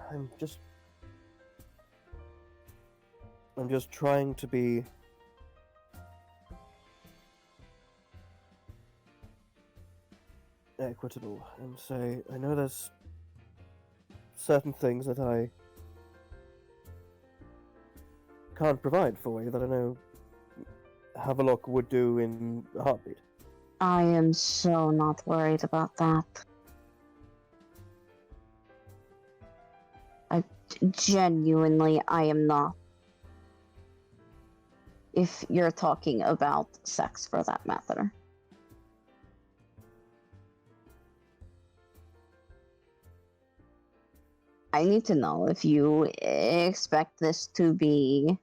I'm just trying to be equitable and say, I know there's certain things that I can't provide for you that I know Havelock would do in a heartbeat. I am so not worried about that. Genuinely, I am not. If you're talking about sex, for that matter. I need to know if you expect this to be...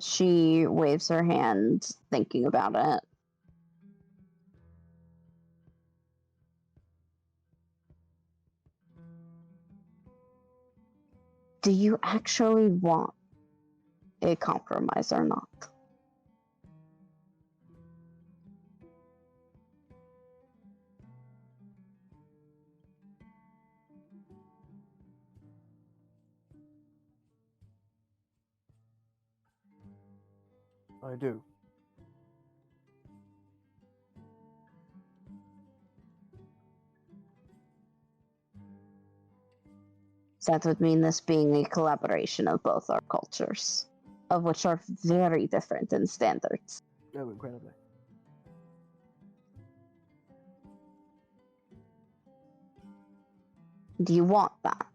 She waves her hand, thinking about it. Do you actually want a compromise or not? I do. That would mean this being a collaboration of both our cultures, of which are very different in standards. Oh, incredibly. Do you want that?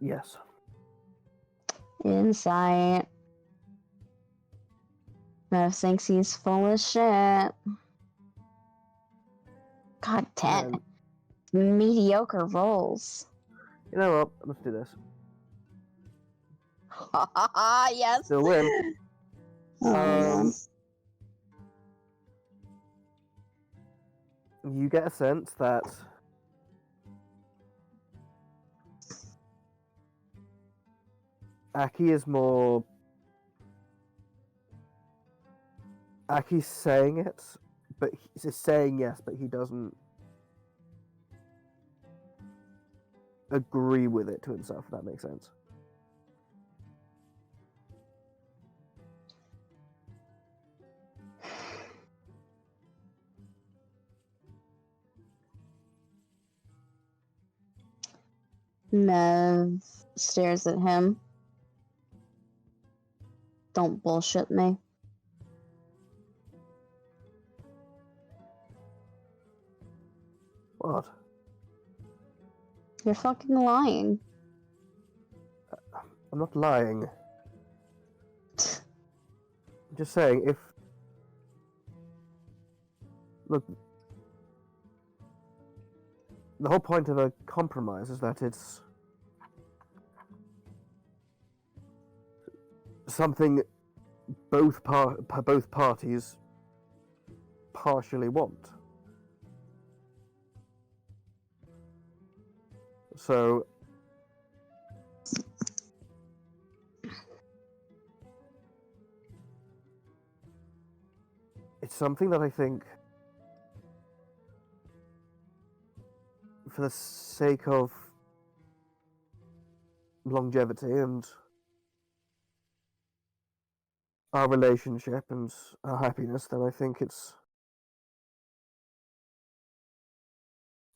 Yes. Insight. Mev thinks he's full of shit. God, 10. Mediocre rolls. You know what? Let's do this. Yes. Still win. Oh, You get a sense that Aki is more... Aki's saying it, but he's saying yes, but he doesn't agree with it to himself, if that makes sense. Mev stares at him. Don't bullshit me. What? You're fucking lying. I'm not lying. I'm just saying, if... Look, the whole point of a compromise is that it's something both parties partially want. So it's something that I think, for the sake of longevity and our relationship and our happiness, then I think it's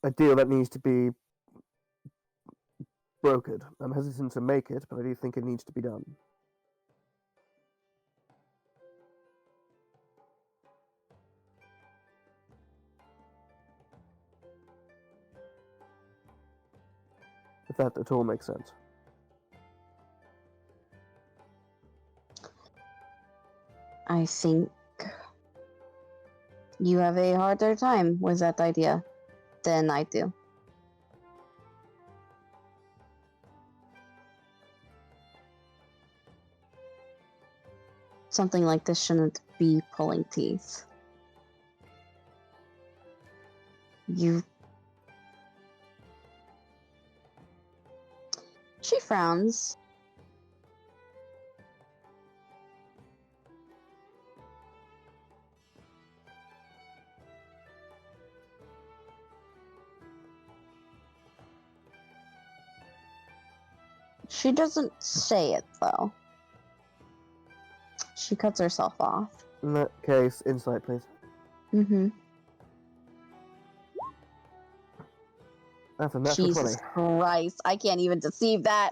a deal that needs to be brokered. I'm hesitant to make it, but I do think it needs to be done. If that at all makes sense. I think you have a harder time with that idea than I do. Something like this shouldn't be pulling teeth. She frowns. She doesn't say it, though. She cuts herself off. In that case, insight, please. Mm-hmm. That's a natural Jesus 20. Christ, I can't even deceive that.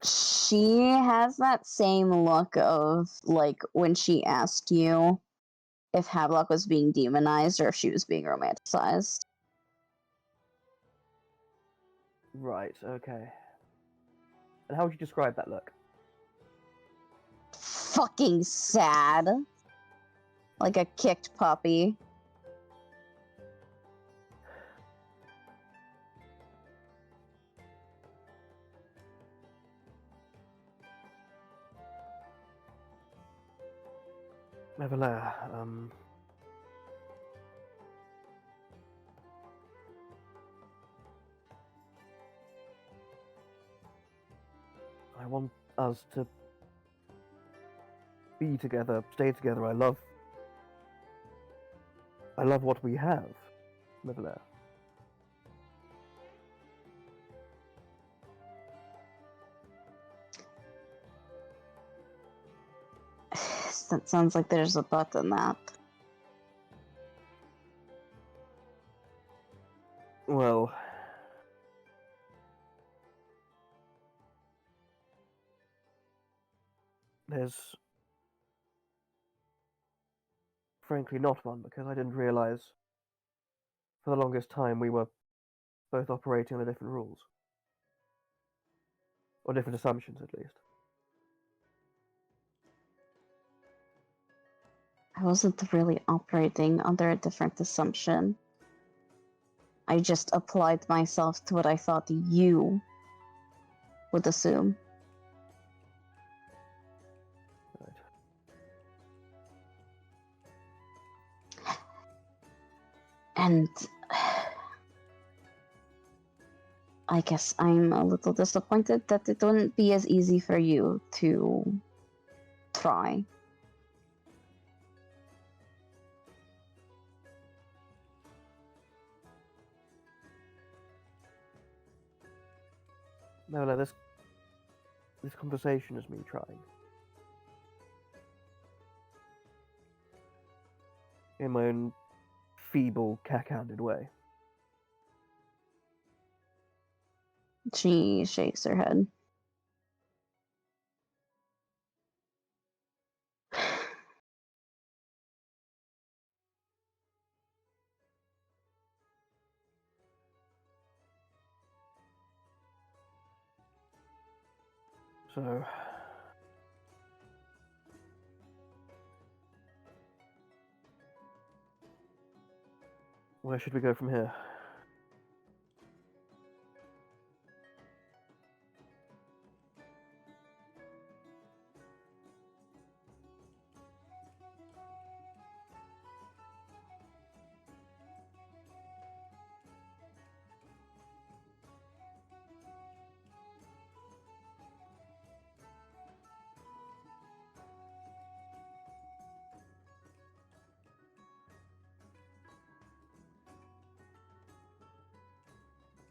She has that same look of, like, when she asked you if Havelock was being demonized or if she was being romanticized. Right, okay. And how would you describe that look? Fucking sad. Like a kicked puppy. Mevelair, I want us to be together, stay together. I love what we have, Mevelair. That sounds like there's a but in that. Well, there's frankly not one, because I didn't realize for the longest time we were both operating under different rules. Or different assumptions, at least. I wasn't really operating under a different assumption. I just applied myself to what I thought you would assume. Right. And I guess I'm a little disappointed that it wouldn't be as easy for you to try. No, this conversation is me trying. In my own feeble, cack-handed way. She shakes her head. So, where should we go from here?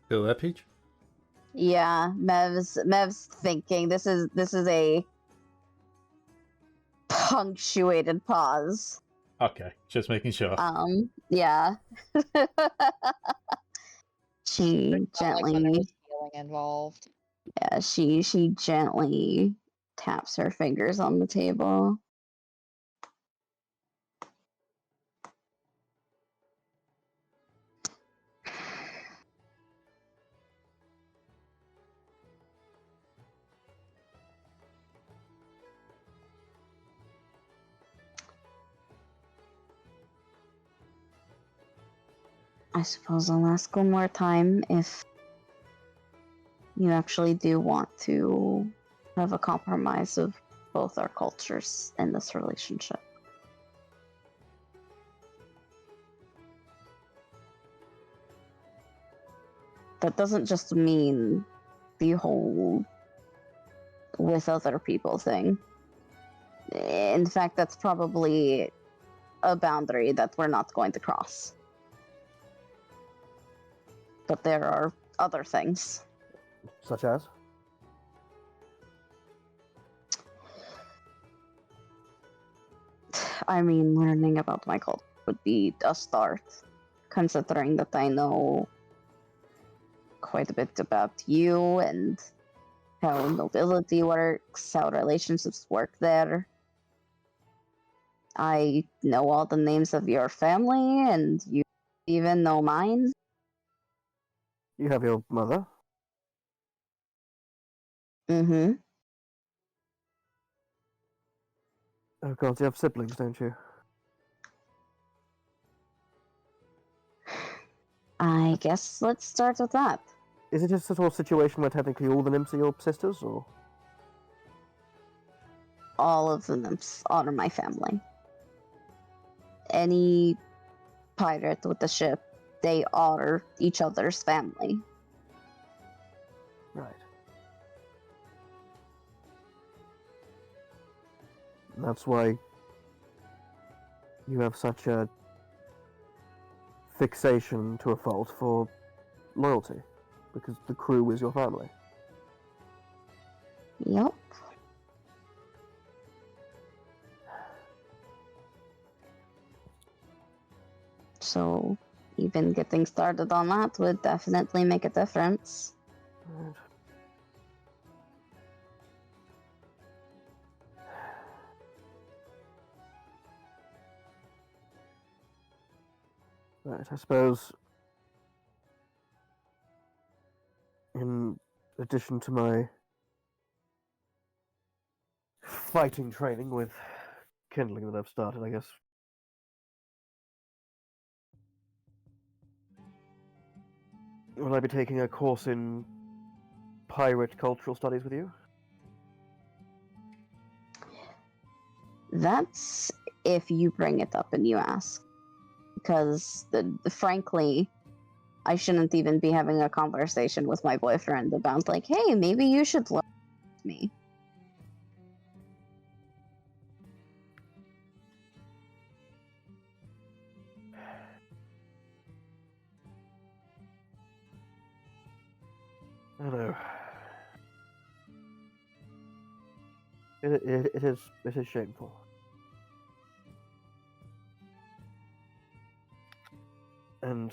Still there, Peach? Yeah, Mev's thinking this is a punctuated pause. Okay, just making sure. Yeah. She Not like when there gently, was healing involved. yeah, she gently taps her fingers on the table. I suppose I'll ask one more time if you actually do want to have a compromise of both our cultures in this relationship. That doesn't just mean the whole with other people thing. In fact, that's probably a boundary that we're not going to cross. But there are other things. Such as? I mean, learning about my culture would be a start, considering that I know quite a bit about you and how nobility works, how relationships work there. I know all the names of your family, and you even know mine. You have your mother. Mm-hmm. Oh god, you have siblings, don't you? I guess let's start with that. Is it a sort of situation where technically all the nymphs are your sisters, or? All of the nymphs honor my family. Any pirate with the ship, they honor each other's family. Right. And that's why you have such a fixation to a fault for loyalty, because the crew is your family. Yep. So, even getting started on that would definitely make a difference. Right. Right, I suppose in addition to my fighting training with kindling that I've started, I guess will I be taking a course in pirate cultural studies with you? That's if you bring it up and you ask. Because, frankly, I shouldn't even be having a conversation with my boyfriend about, like, hey, maybe you should learn with me. I don't know. It is shameful. And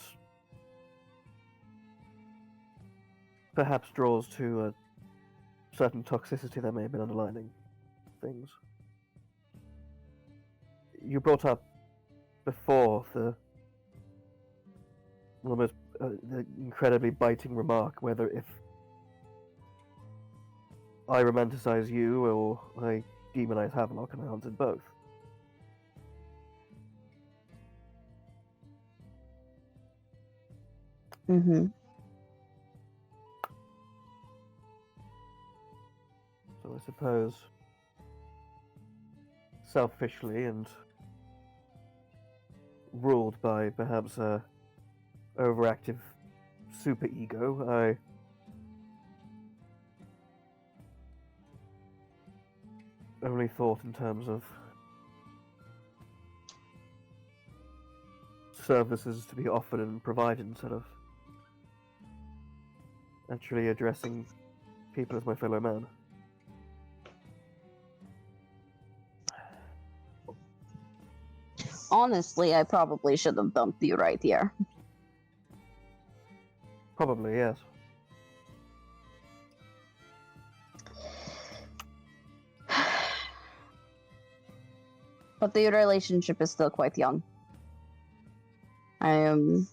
perhaps draws to a certain toxicity that may have been underlining things. You brought up before the almost the incredibly biting remark whether if I romanticize you or I demonize Havelock, and I answered both. Mm-hmm. So I suppose selfishly and ruled by perhaps a overactive superego, I only thought in terms of services to be offered and provided instead of actually addressing people as my fellow man. Honestly, I probably should have dumped you right here. Probably, yes. But the relationship is still quite young. I am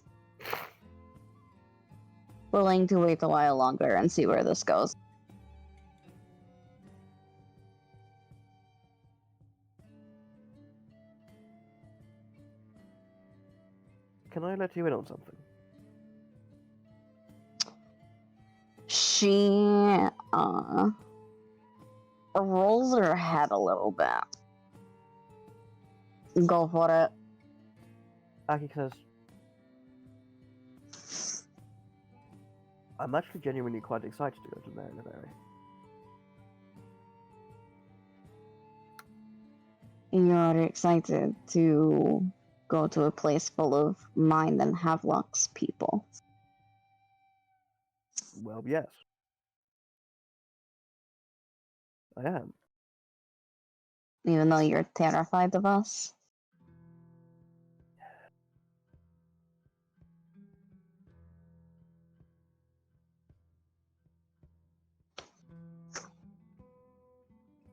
willing to wait a while longer and see where this goes. Can I let you in on something? She rolls her head a little bit. Go for it. Aki says, I'm actually genuinely quite excited to go to Mari Libere. You're excited to go to a place full of mind and Havelock's people. Well, yes. I am. Even though you're terrified of us.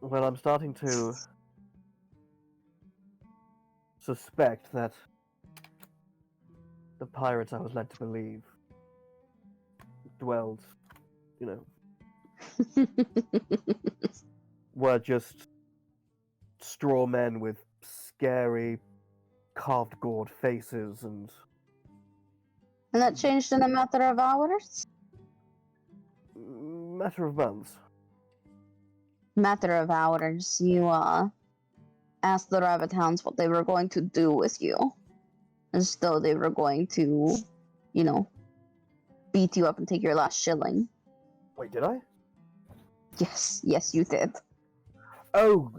Well, I'm starting to suspect that the pirates I was led to believe dwelled, were just straw men with scary, carved gourd faces and... And that changed in a matter of hours? matter of months. Matter of hours. You, asked the rabbit hounds what they were going to do with you. As though they were going to, beat you up and take your last shilling. Wait, did I? Yes, you did. Oh,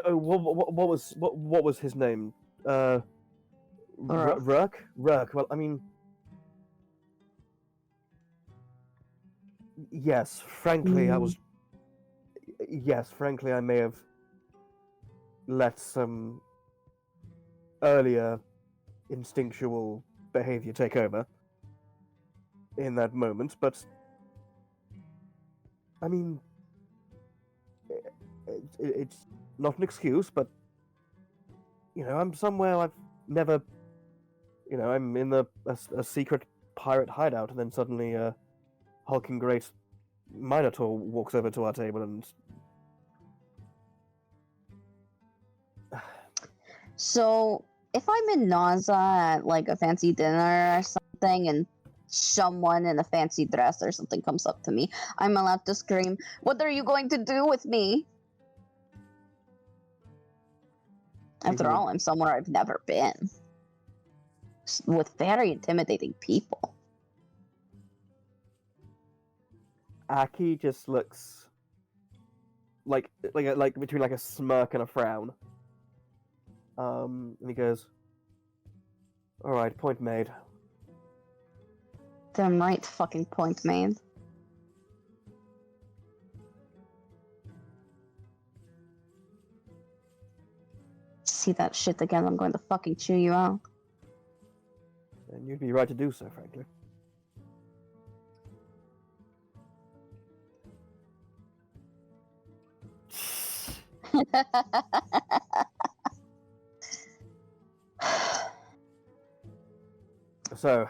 what was his name? Rook. Rook. Well, I mean, yes. Frankly, I may have let some earlier instinctual behavior take over in that moment, but I mean, it's not an excuse, but I'm somewhere I've never, I'm in a secret pirate hideout, and then suddenly a hulking great Minotaur walks over to our table and... So, if I'm in Naza at like a fancy dinner or something, and someone in a fancy dress or something comes up to me, I'm allowed to scream, "What are you going to do with me?" After all, I'm somewhere I've never been. With very intimidating people. Aki just looks like between like a smirk and a frown. And he goes, "All right, point made." Damn right, fucking point made. See that shit again, I'm going to fucking chew you out. And you'd be right to do so, frankly. So...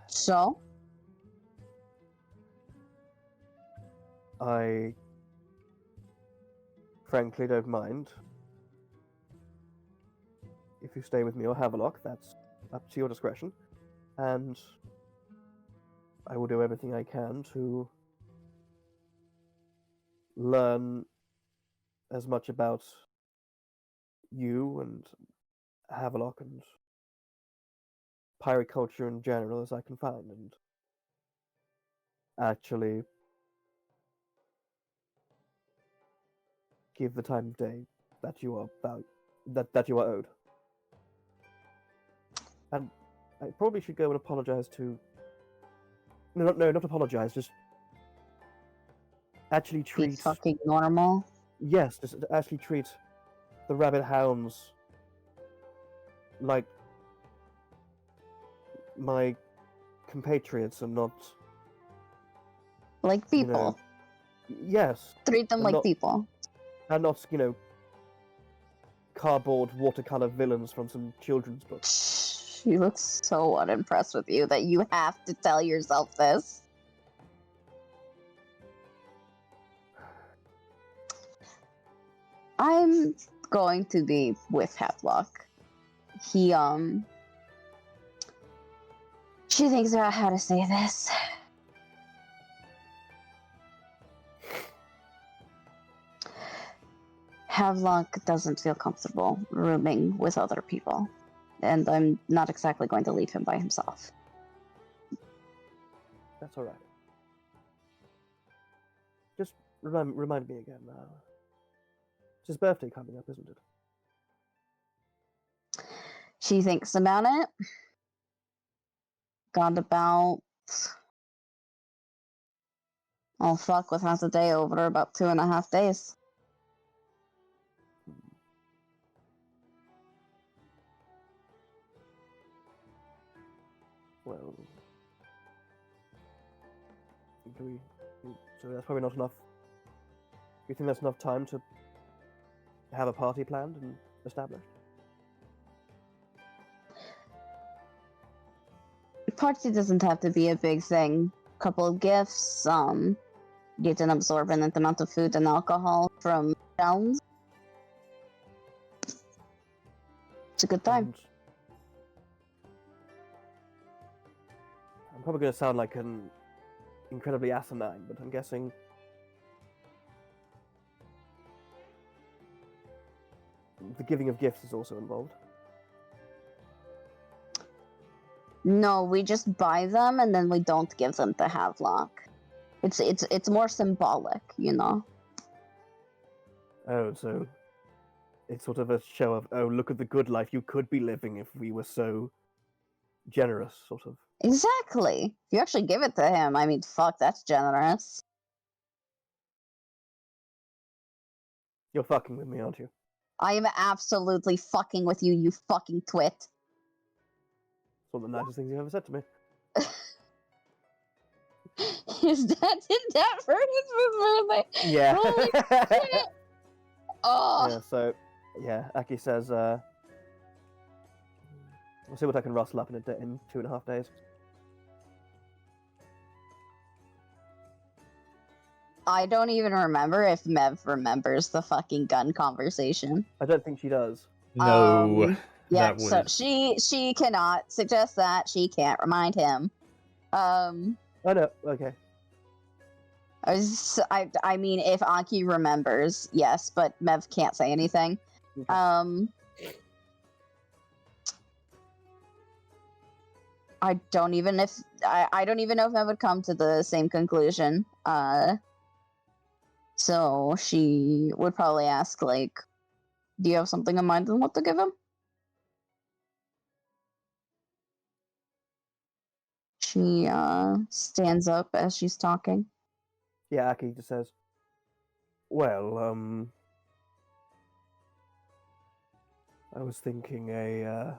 So? I frankly don't mind if you stay with me or Havelock. That's up to your discretion, and I will do everything I can to learn as much about you and Havelock and pirate culture in general as I can find, and actually give the time of day that you are that you are owed. And I probably should go and apologize to... No, not apologize, just actually Be treat... fucking normal. yes, just to actually treat the rabbit hounds like my compatriots and not, Like you people. know, yes, Treat them and like not, people. and not, cardboard watercolor villains from some children's book. She looks so unimpressed with you that you have to tell yourself this. I'm going to be with Havelock. He, She thinks about how to say this. Havelock doesn't feel comfortable rooming with other people, and I'm not exactly going to leave him by himself. That's all right. Just remind me again. It's his birthday coming up, isn't it? She thinks about it. Got about, oh fuck, without the day over, about 2.5 days. Well, so that's probably not enough. Do you think that's enough time to have a party planned and established? Party doesn't have to be a big thing. Couple of gifts, get an absorbent amount of food and alcohol from shelves. It's a good time. And I'm probably going to sound like an incredibly asinine, but I'm guessing the giving of gifts is also involved. No, we just buy them and then we don't give them to Havelock. It's more symbolic, you know. Oh, so it's sort of a show of, oh, look at the good life you could be living if we were so generous, sort of. Exactly. If you actually give it to him, I mean, fuck, that's generous. You're fucking with me, aren't you? I am absolutely fucking with you, you fucking twit. It's one of the nicest things you've ever said to me. Is that did that for his birthday? Yeah. Holy shit! Oh, Yeah, so, yeah, Aki says, I'll see what I can rustle up in 2.5 days. I don't even remember if Mev remembers the fucking gun conversation. I don't think she does. No, Yeah, that so was she cannot suggest that. She can't remind him. Oh, no, okay. I mean, if Aki remembers, yes, but Mev can't say anything. Okay. I don't even know if Mev would come to the same conclusion. So she would probably ask, like, do you have something in mind on what to give him? She stands up as she's talking. Yeah, Aki just says, well, I was thinking a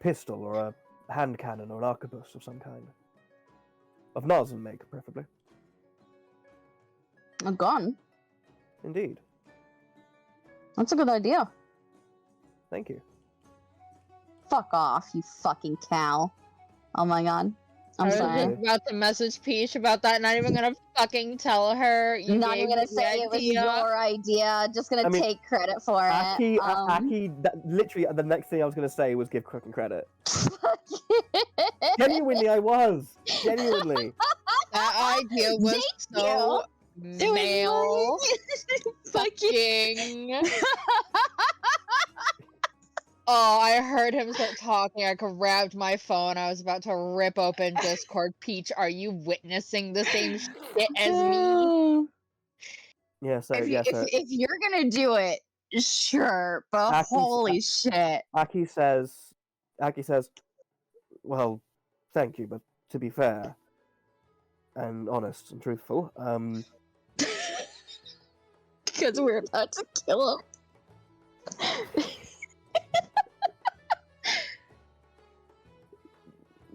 pistol or a hand cannon or an arquebus of some kind. Of Narzen make, preferably. A gun? Indeed. That's a good idea. Thank you. Fuck off, you fucking cow. Oh my god. I'm I was sorry. just about to message Peach about that. Not even gonna fucking tell her. You Not gave even gonna me the say it was idea. your idea. Just gonna I mean, take credit for Aki, it. Aki, literally, the next thing I was going to say was give fucking credit. Genuinely, I was. Genuinely. That idea was so male. Fucking. Oh, I heard him start talking. I grabbed my phone. I was about to rip open Discord. Peach, are you witnessing the same shit as me? Yeah, so, If you're gonna do it, sure. But holy shit. Aki says, well, thank you, but to be fair, and honest and truthful. Because we're about to kill him.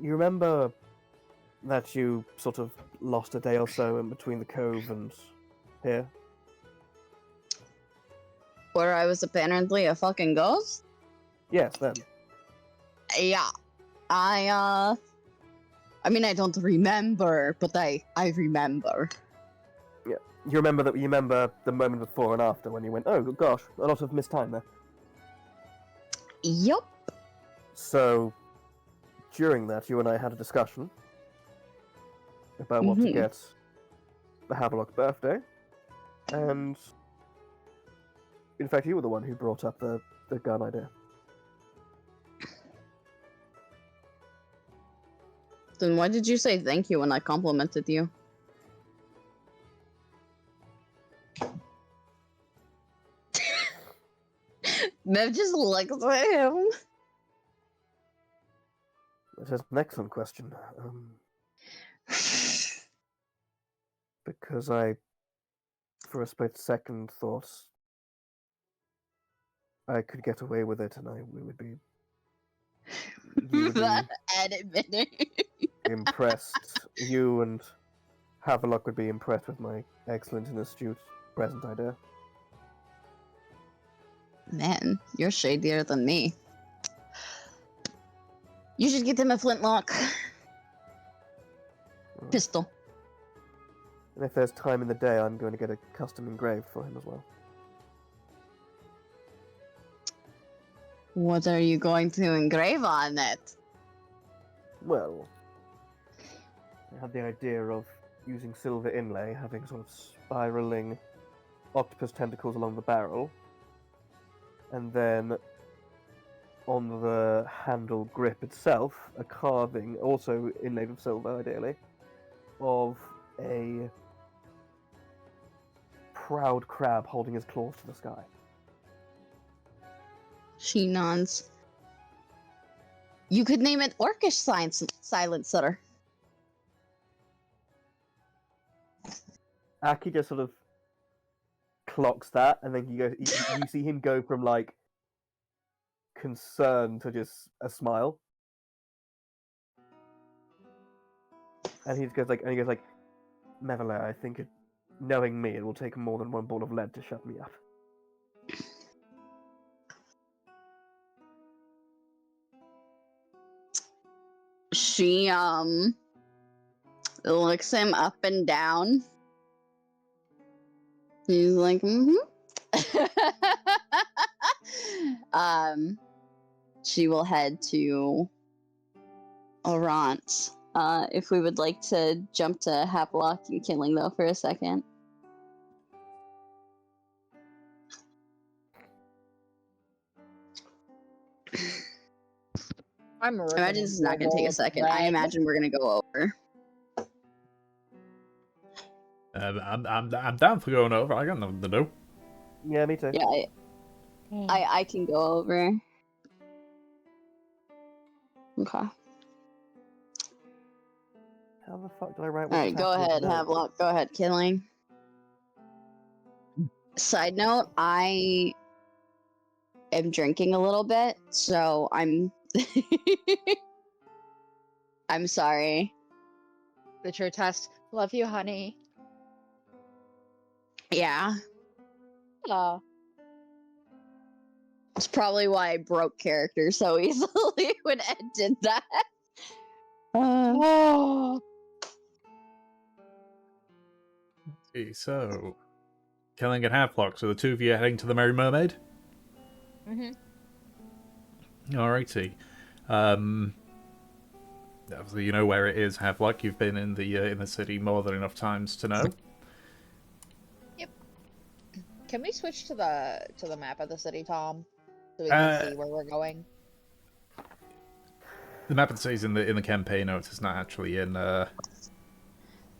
You remember that you sort of lost a day or so in between the cove and here? Where I was apparently a fucking ghost? Yes, then. Yeah. I mean, I don't remember, but I remember. You remember the moment before and after when you went, oh gosh, a lot of missed time there. Yup. So, during that, you and I had a discussion about what to Mhm. get the Havelock birthday, and in fact, you were the one who brought up the gun idea. Then why did you say thank you when I complimented you? Mev just looks at him. That is an excellent question. Because I, for a split second, thought I could get away with it, and we would be. You would be Admitting. impressed. You and Havelock would be impressed with my excellent and astute present idea. Man, you're shadier than me. You should get him a flintlock. Pistol. And if there's time in the day, I'm going to get a custom engraved for him as well. What are you going to engrave on it? Well, I had the idea of using silver inlay, having sort of spiraling octopus tentacles along the barrel, and then on the handle grip itself, a carving, also inlaid with silver, ideally, of a proud crab holding his claws to the sky. She nods. You could name it Orcish Silencer. Aki just sort of clocks that, and then you see him go from like concern to just a smile, and he goes like, Mevele, I think knowing me, it will take more than one ball of lead to shut me up. She looks him up and down. He's like, she will head to Orant. If we would like to jump to Havelock and Killing though for a second. I'm I imagine this is not going to take a second. I imagine we're going to go over. I'm down for going over. I got nothing to do. Yeah, me too. Yeah, I can go over. Okay. How the fuck do I write? Alright, go ahead, Havelock. Go ahead, Killing. Side note, I am drinking a little bit, so I'm I'm sorry. The true test. Love you, honey. Yeah. It's probably why I broke character so easily when Ed did that. Oh. See, so Killing and Havelock. So the two of you are heading to the Merry Mermaid. Alrighty. Obviously, you know where it is, Havelock. You've been in the city more than enough times to know. Yep. Can we switch to the map of the city, Tom, so we can see where we're going? The map of the city is in the campaign notes. It's not actually in.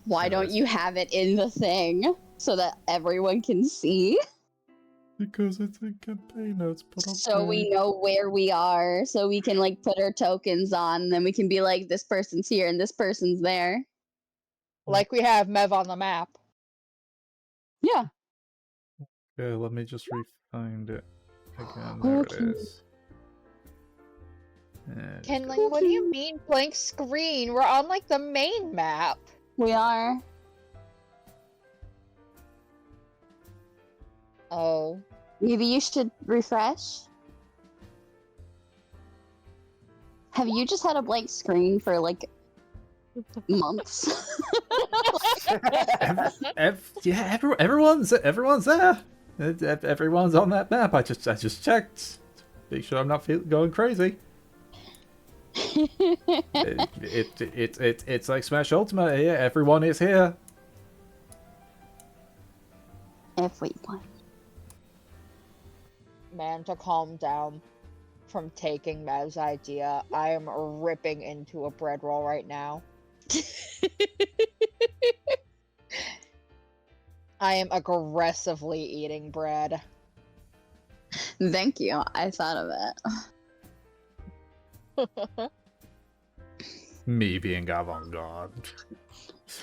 Why don't you have it in the thing so that everyone can see? Because it's in campaign notes. So we know where we are, so we can like put our tokens on, and then we can be like, this person's here and this person's there. Like we have Mev on the map. Yeah. Okay, let me just re-find it again. There it Okay. is. Just go- Kenling, what do you mean blank screen? We're on like the main map. We are. Oh. Maybe you should refresh. Have you just had a blank screen for like months? Everyone's there. Everyone's on that map. I just checked. Make sure I'm not going crazy. It's like Smash Ultimate here. Everyone is here. Everyone. Man, to calm down from taking Mev's idea, I am ripping into a bread roll right now. I am aggressively eating bread. Thank you. I thought of it. Me being avant-garde.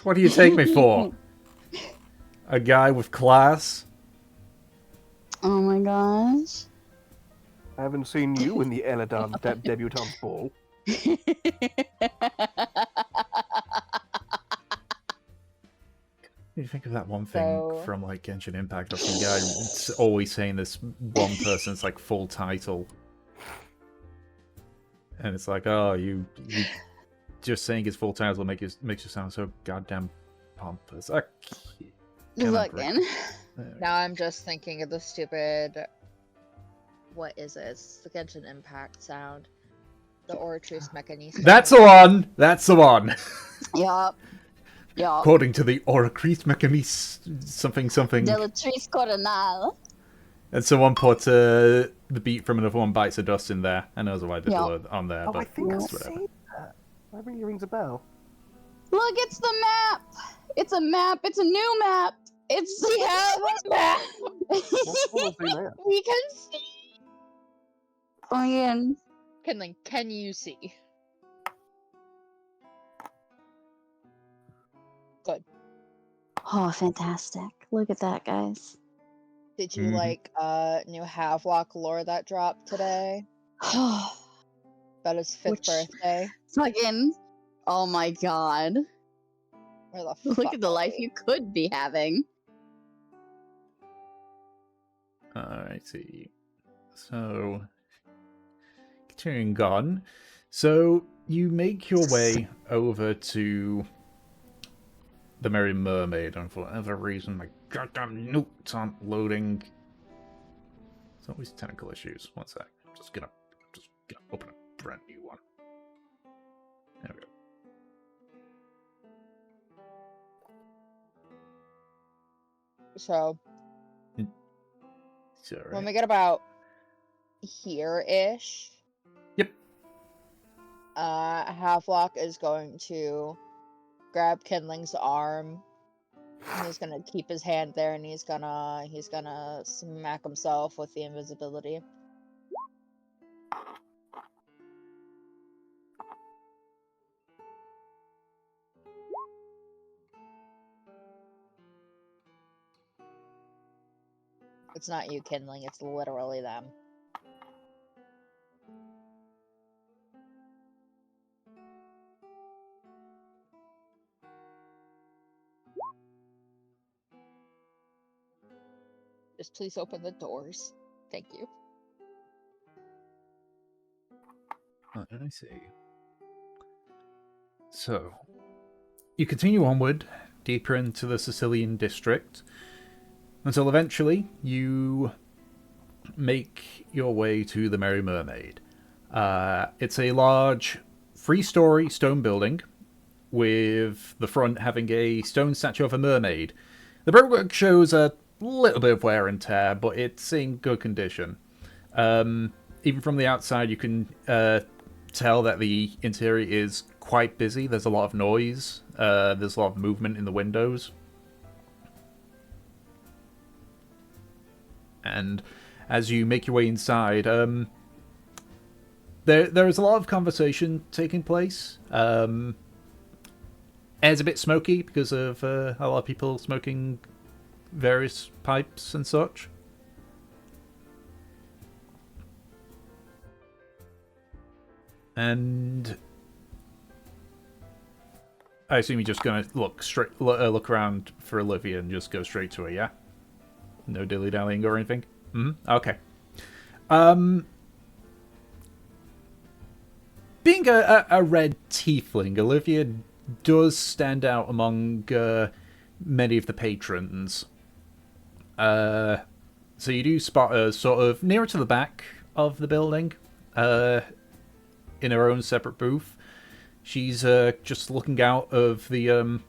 What do you take me for? A guy with class? Oh my gosh. I haven't seen you in the Eladon debutante's ball. You think of that one thing from like Genshin Impact of some guy always saying this one person's like full title. And it's like, oh, you just saying his full title makes you sound so goddamn pompous. Fucking. Now I'm just thinking of the stupid... What is it? It's the Genshin Impact sound. The Oratrice Mechanism. That's the one! That's the one! Yup. Yup. According to the Oratrice Mechanism something. Delatrice Coronal. And someone put the beat from another one bites of dust in there. I know why I did Yeah. on there, Oh, but I think I've it's whatever. seen that. That really rings a bell. Look, it's the map! It's a map! It's a new map! It's We have a map! What was the map? We can see! Fucking. Kenling, can you see? Good. Oh, fantastic. Look at that, guys. Did you like new Havelock lore that dropped today? About his 5th Which- birthday? Fucking. Oh my god. Where the Look fuck at the are life we? you could be having. Alrighty. So, continuing on. So, you make your way over to the Merry Mermaid, and for whatever reason, my goddamn notes aren't loading. There's always technical issues. One sec. I'm just gonna open a brand new one. There we go. So, It's alright. when we get about here-ish, Yep. Havelock is going to grab Kindling's arm. And he's gonna keep his hand there, and he's gonna smack himself with the invisibility. It's not you, Kindling. It's literally them. Just please open the doors. Thank you. Let me see. So, you continue onward, deeper into the Sicilian district, until eventually you make your way to the Merry Mermaid. It's a large, three-story stone building, with the front having a stone statue of a mermaid. The brickwork shows a little bit of wear and tear, but it's in good condition. Even from the outside, you can tell that the interior is quite busy. There's a lot of noise. There's a lot of movement in the windows. And as you make your way inside, there is a lot of conversation taking place. air's a bit smoky because of a lot of people smoking various pipes and such. And I assume you're just gonna look around for Olivia and just go straight to her, yeah? No dilly dallying or anything. Okay. Being a red tiefling, Olivia does stand out among many of the patrons. So you do spot her sort of nearer to the back of the building, in her own separate booth. She's just looking out of the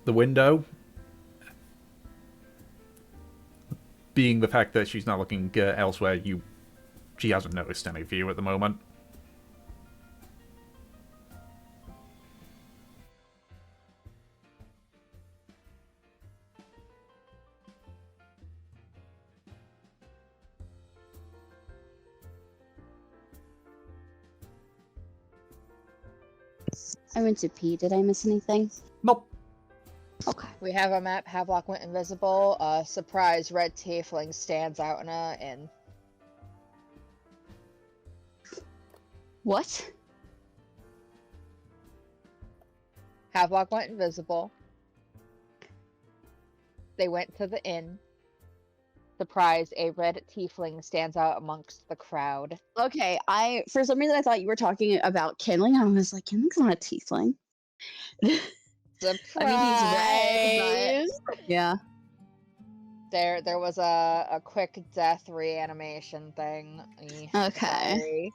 window. Being the fact that she's not looking elsewhere, she hasn't noticed any of you at the moment. I went to pee. Did I miss anything? Nope. Okay. We have a map. Havelock went invisible. Surprise, red tiefling stands out in a inn. What? Havelock went invisible. They went to the inn. Surprise, a red tiefling stands out amongst the crowd. Okay, for some reason I thought you were talking about Kinley. I was like, Kinley's not a tiefling. Surprise! I mean, he's red, but yeah. There was a quick death reanimation thing. Okay. Sorry.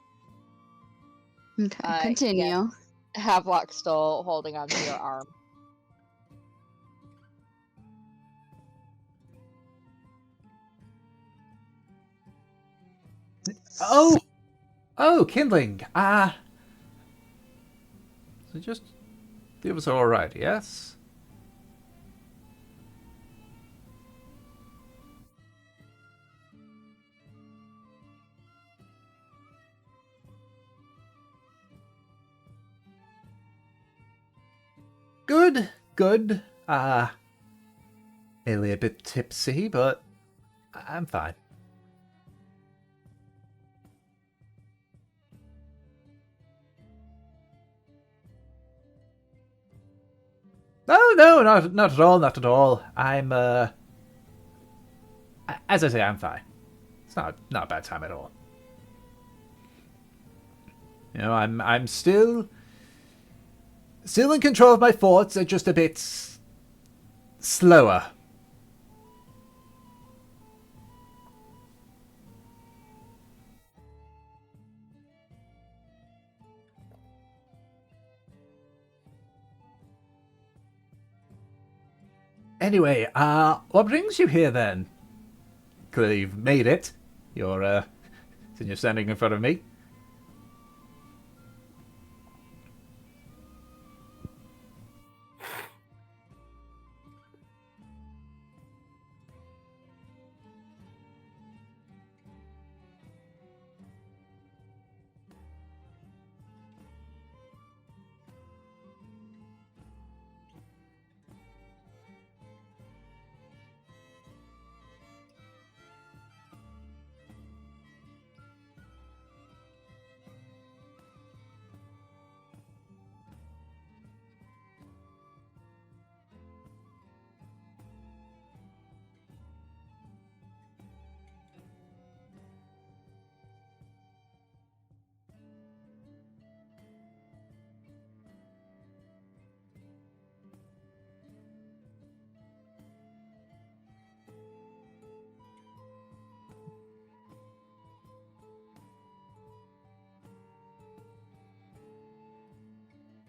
Okay, continue. Yeah. Havelock still holding onto your arm. Oh, kindling. So just it was all right, yes. Good, good. Maybe a bit tipsy, but I'm fine. No, not at all, not at all. I'm as I say, I'm fine. It's not a bad time at all. You know, I'm still in control of my thoughts. They're just a bit slower. Anyway, what brings you here then? Clearly you've made it. You're standing in front of me.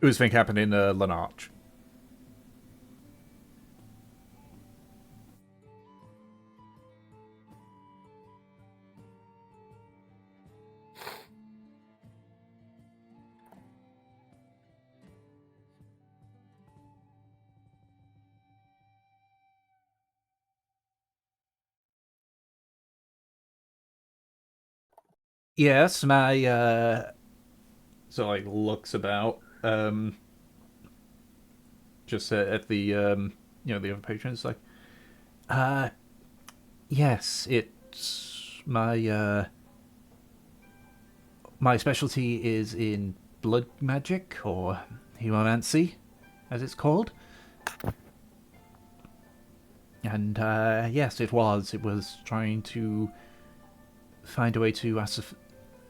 Who's think happened in Lanarch? Yes, my so like looks about. just at the the other patrons, like, yes, it's my specialty is in blood magic, or hemomancy, as it's called. And yes, it was. It was trying to find a way to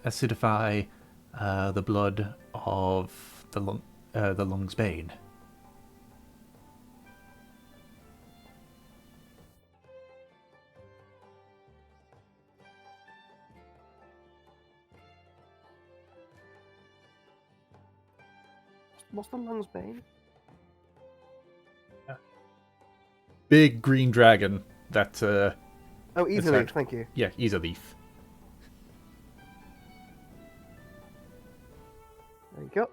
acidify the blood of the Lung's Bane. What's the Lung's Bane? Big green dragon that Oh, easily. attacked. Thank you. Yeah, he's a leaf. There you go.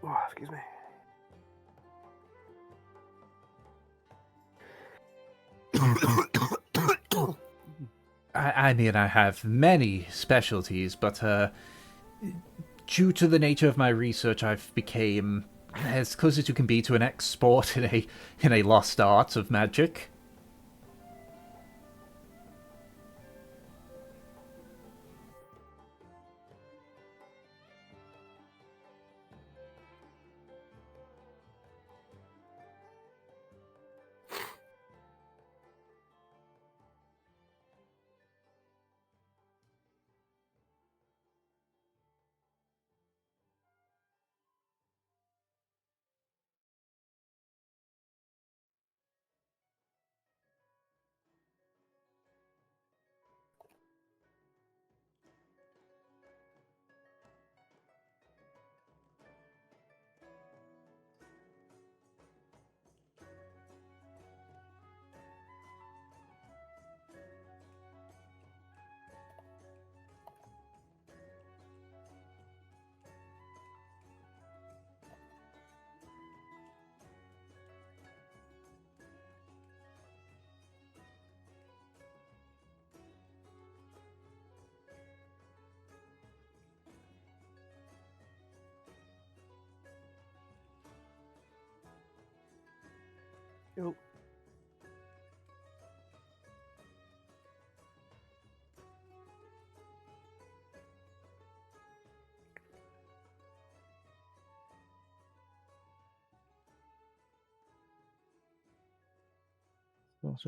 Oh, excuse me. I mean, I have many specialties, but due to the nature of my research, I've become as close as you can be to an expert in a lost art of magic. Oh.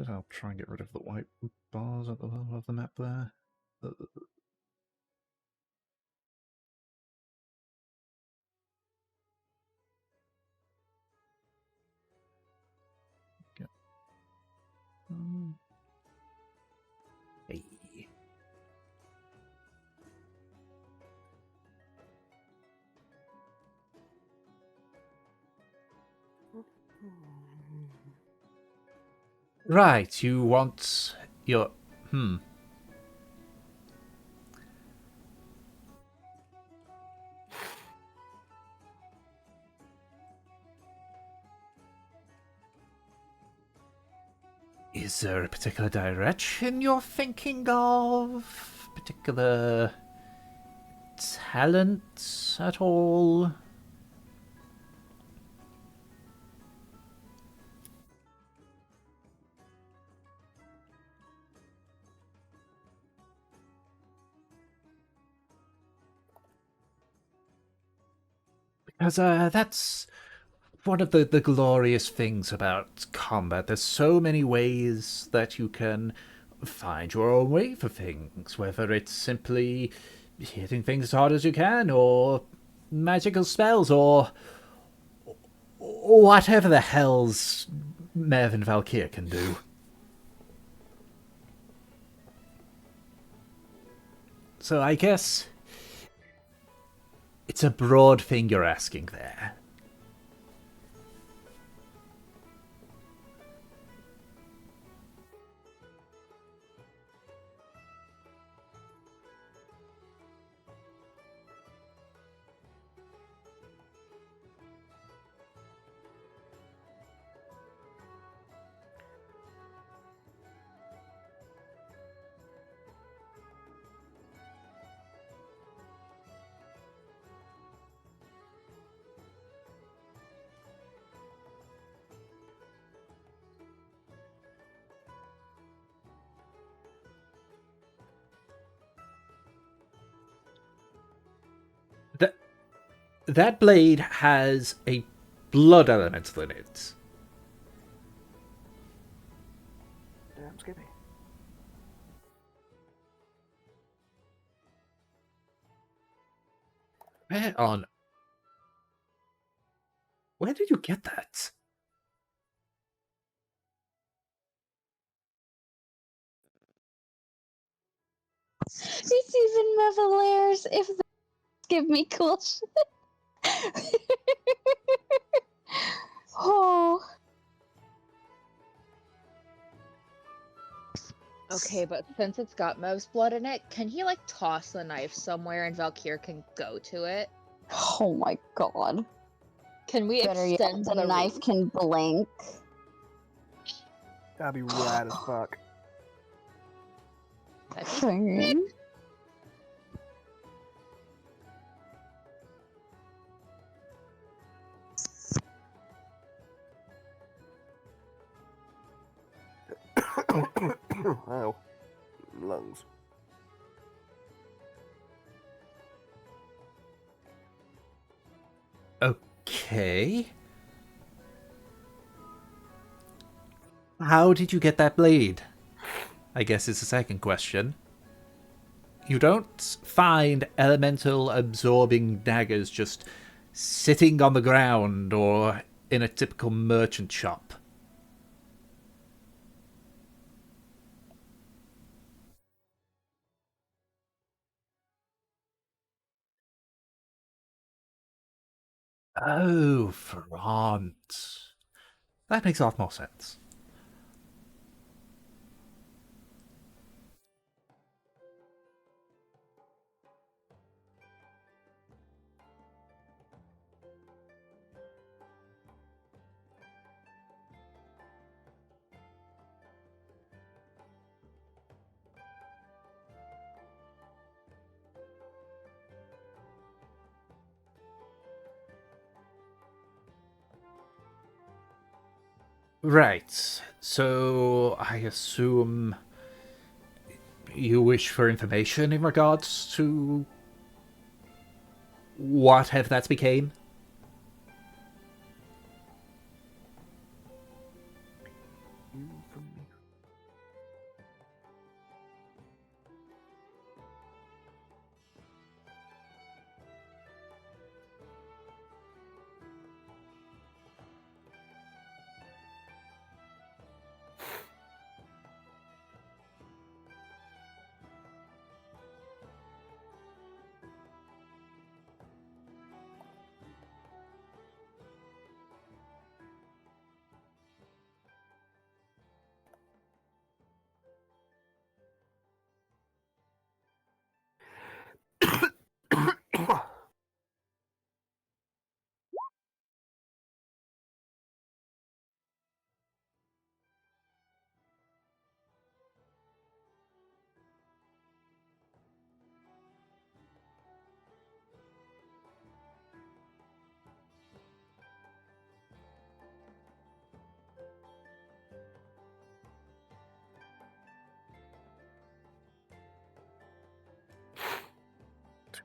I'll try and get rid of the white bars at the bottom of the map there. Okay. Hey. Right, you want your... Is there a particular direction you're thinking of? Particular talent at all? Because that's one of the glorious things about combat. There's so many ways that you can find your own way for things, whether it's simply hitting things as hard as you can, or magical spells, or whatever the hell's Mervyn Valkyr can do. So I guess it's a broad thing you're asking there. That blade has a blood elemental in it. Damn, Skippy. Where did you get that? It's even Mevaliers if they give me cool shit. Oh. Okay, but since it's got Mev's blood in it, can he like toss the knife somewhere and Valkyr can go to it? Oh my god. Can we Better yet, extend the the knife reach? can blink. That'd be rad as fuck. That'd be sick. Ow. Lungs. Okay. How did you get that blade? I guess it's the second question. You don't find elemental absorbing daggers just sitting on the ground or in a typical merchant shop. Oh, front. That makes a lot more sense. Right. So I assume you wish for information in regards to what have that became?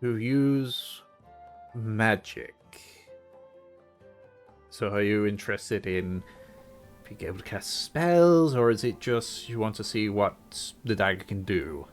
To use magic. So are you interested in being able to cast spells, or is it just you want to see what the dagger can do?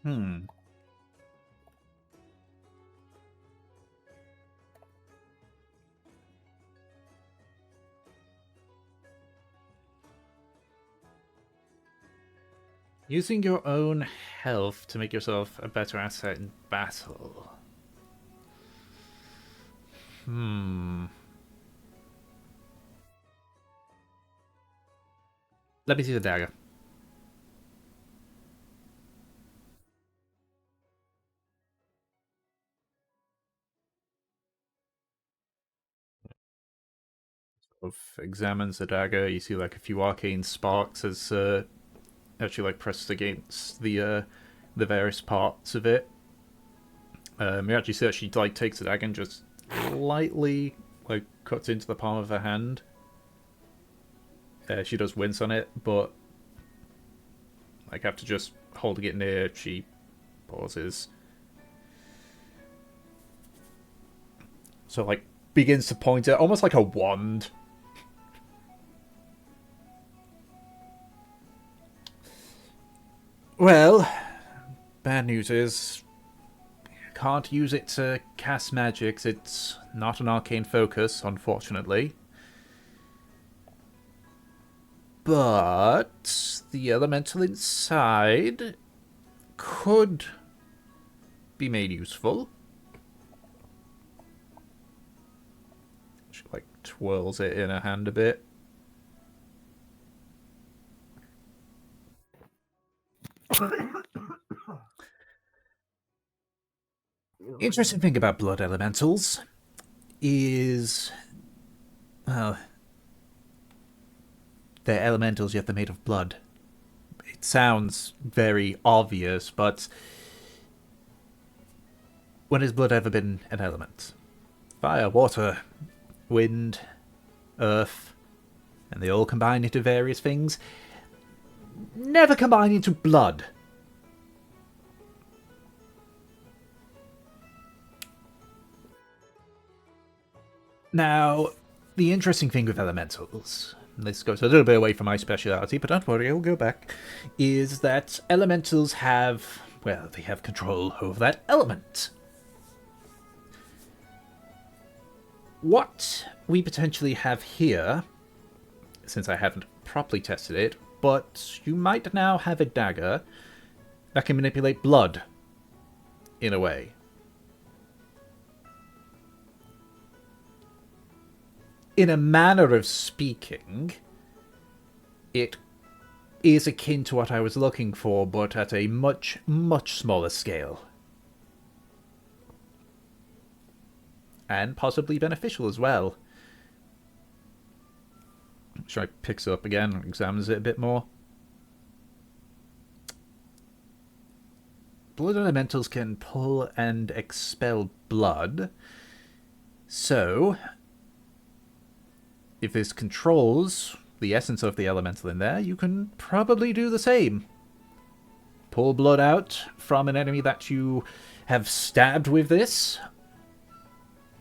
Hmm. Using your own health to make yourself a better asset in battle. Hmm. Let me see the dagger. Examines the dagger. You see like a few arcane sparks as actually like pressed against the various parts of it. You actually see that she like takes the dagger and just lightly like cuts into the palm of her hand. She does wince on it, but like after just holding it near, she pauses. So like begins to point it almost like a wand. Well, bad news is can't use it to cast magics. It's not an arcane focus, unfortunately. But the elemental inside could be made useful. She like twirls it in her hand a bit. Interesting thing about blood elementals is, well, they're elementals yet they're made of blood. It sounds very obvious, but when has blood ever been an element? Fire, water, wind, earth, and they all combine into various things. Never combine into blood. Now, the interesting thing with elementals, and this goes a little bit away from my speciality, but don't worry, I'll go back, is that elementals have, well, they have control over that element. What we potentially have here, since I haven't properly tested it, but you might now have a dagger that can manipulate blood, in a way. In a manner of speaking, it is akin to what I was looking for, but at a much, much smaller scale. And possibly beneficial as well. Should I pick it up again and examines it a bit more? Blood elementals can pull and expel blood. So, if this controls the essence of the elemental in there, you can probably do the same. Pull blood out from an enemy that you have stabbed with this,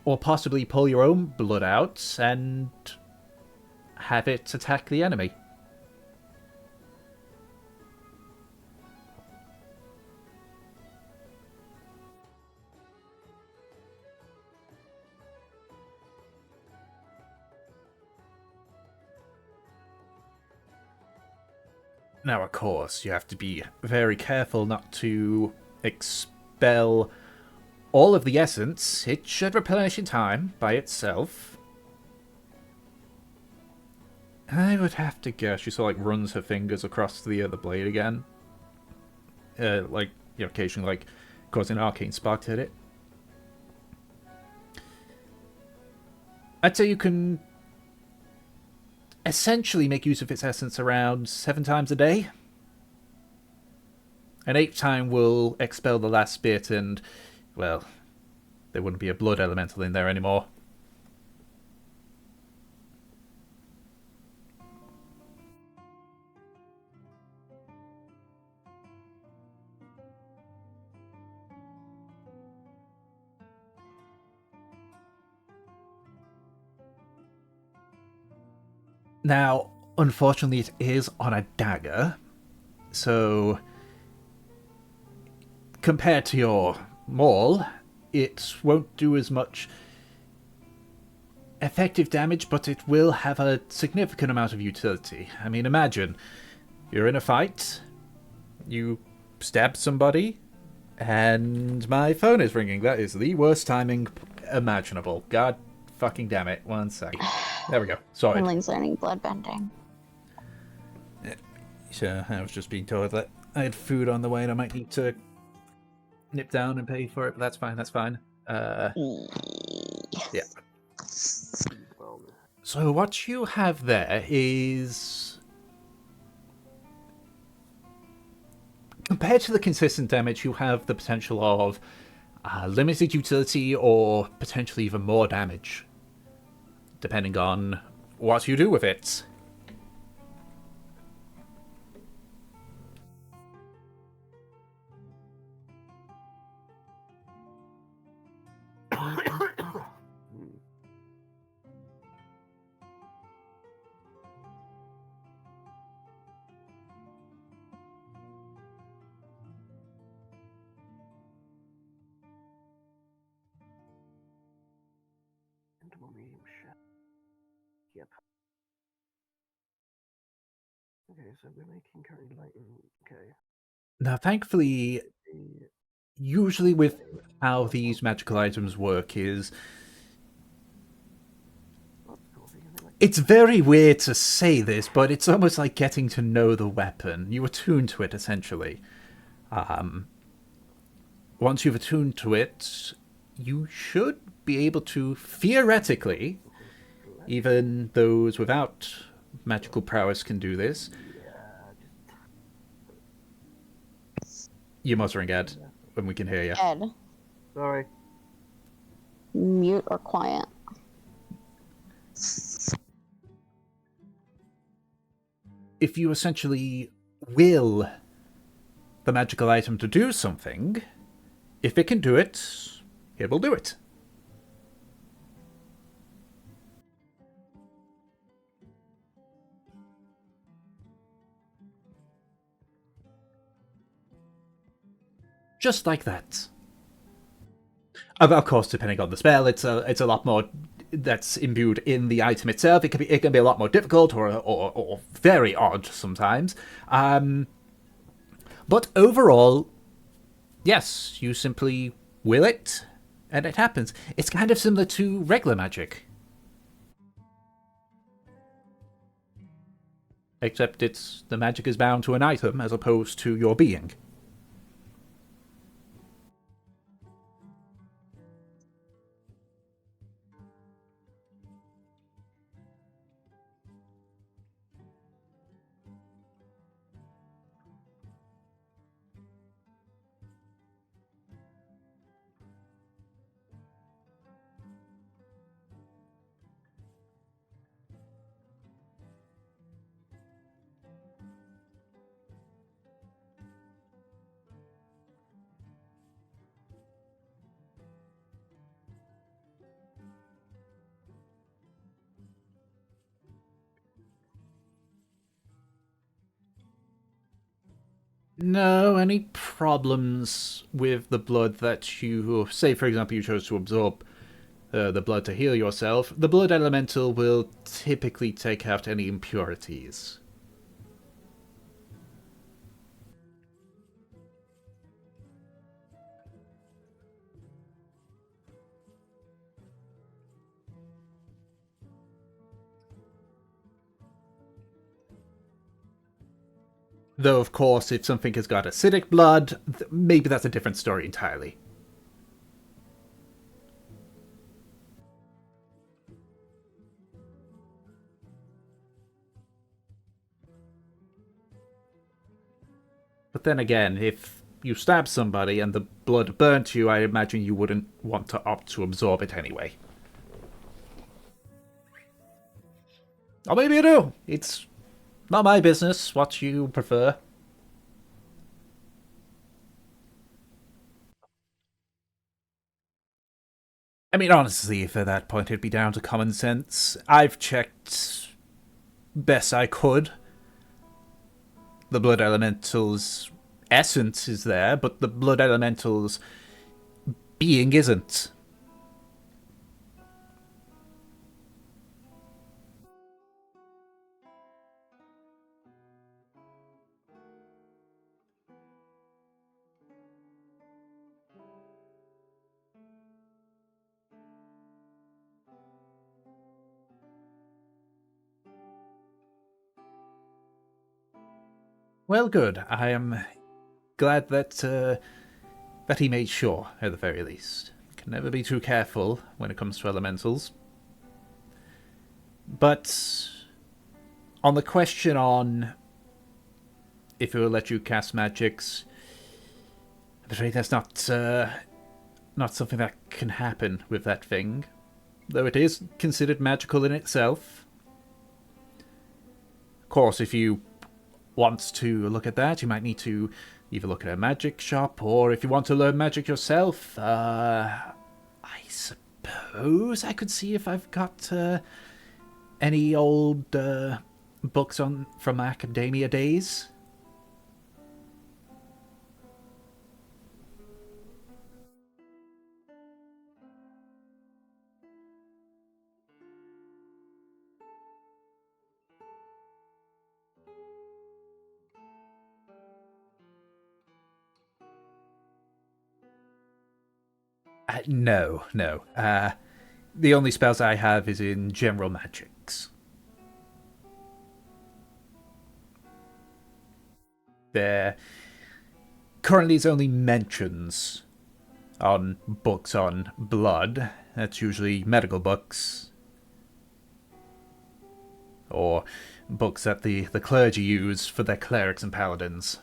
or possibly pull your own blood out and have it attack the enemy. Now, of course, you have to be very careful not to expel all of the essence. It should replenish in time by itself. I would have to guess she sort of, like, runs her fingers across the blade again. Like, you know, occasionally, like, causing an arcane spark to hit it. I'd say you can essentially make use of its essence around 7 times a day. An 8th time will expel the last bit and, well, there wouldn't be a blood elemental in there anymore. Now, unfortunately, it is on a dagger, so compared to your maul, it won't do as much effective damage, but it will have a significant amount of utility. I mean, imagine you're in a fight, you stab somebody, and my phone is ringing. That is the worst timing imaginable. God fucking damn it. 1 second. There we go. Sorry. Finley's learning bloodbending. So I was just being told that I had food on the way and I might need to nip down and pay for it, but that's fine, that's fine. Yeah. So what you have there is, compared to the consistent damage, you have the potential of limited utility or potentially even more damage, depending on what you do with it. Yep. Okay, so we're making current lighting. Okay. Now, thankfully, usually with how these magical items work is, it's very weird to say this, but it's almost like getting to know the weapon. You attune to it, essentially. Once you've attuned to it, you should be able to, theoretically, even those without magical prowess can do this. You're muttering, Ed, when we can hear you. Ed, Sorry. mute or quiet. If you essentially will the magical item to do something, if it can do it, it will do it. Just like that. Of course, depending on the spell, it's a lot more that's imbued in the item itself. It can be a lot more difficult or very odd sometimes. But overall, yes, you simply will it, and it happens. It's kind of similar to regular magic. Except the magic is bound to an item as opposed to your being. No, any problems with the blood that you, say for example you chose to absorb the blood to heal yourself, the blood elemental will typically take out any impurities. Though, of course, if something has got acidic blood, maybe that's a different story entirely. But then again, if you stab somebody and the blood burnt you, I imagine you wouldn't want to opt to absorb it anyway. Or maybe you do. It's not my business what you prefer. I mean, honestly, if at that point it'd be down to common sense. I've checked best I could. The blood elemental's essence is there, but the blood elemental's being isn't. Well, good. I am glad that that he made sure, at the very least. Can never be too careful when it comes to elementals. But on the question on if it will let you cast magics, I'm afraid that's not something that can happen with that thing. Though it is considered magical in itself. Of course, if you want to look at that, you might need to either look at a magic shop, or if you want to learn magic yourself, I suppose I could see if I've got any old books on from academia days. No. The only spells I have is in general magics. There currently is only mentions on books on blood. That's usually medical books. Or books that the clergy use for their clerics and paladins.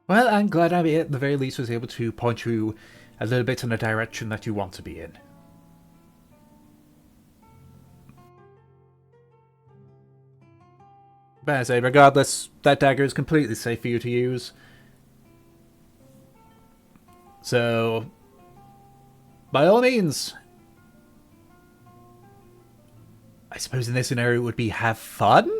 Well, I'm glad I, at the very least, was able to point you a little bit in the direction that you want to be in. But as I say, regardless, that dagger is completely safe for you to use. So, by all means, I suppose in this scenario it would be have fun?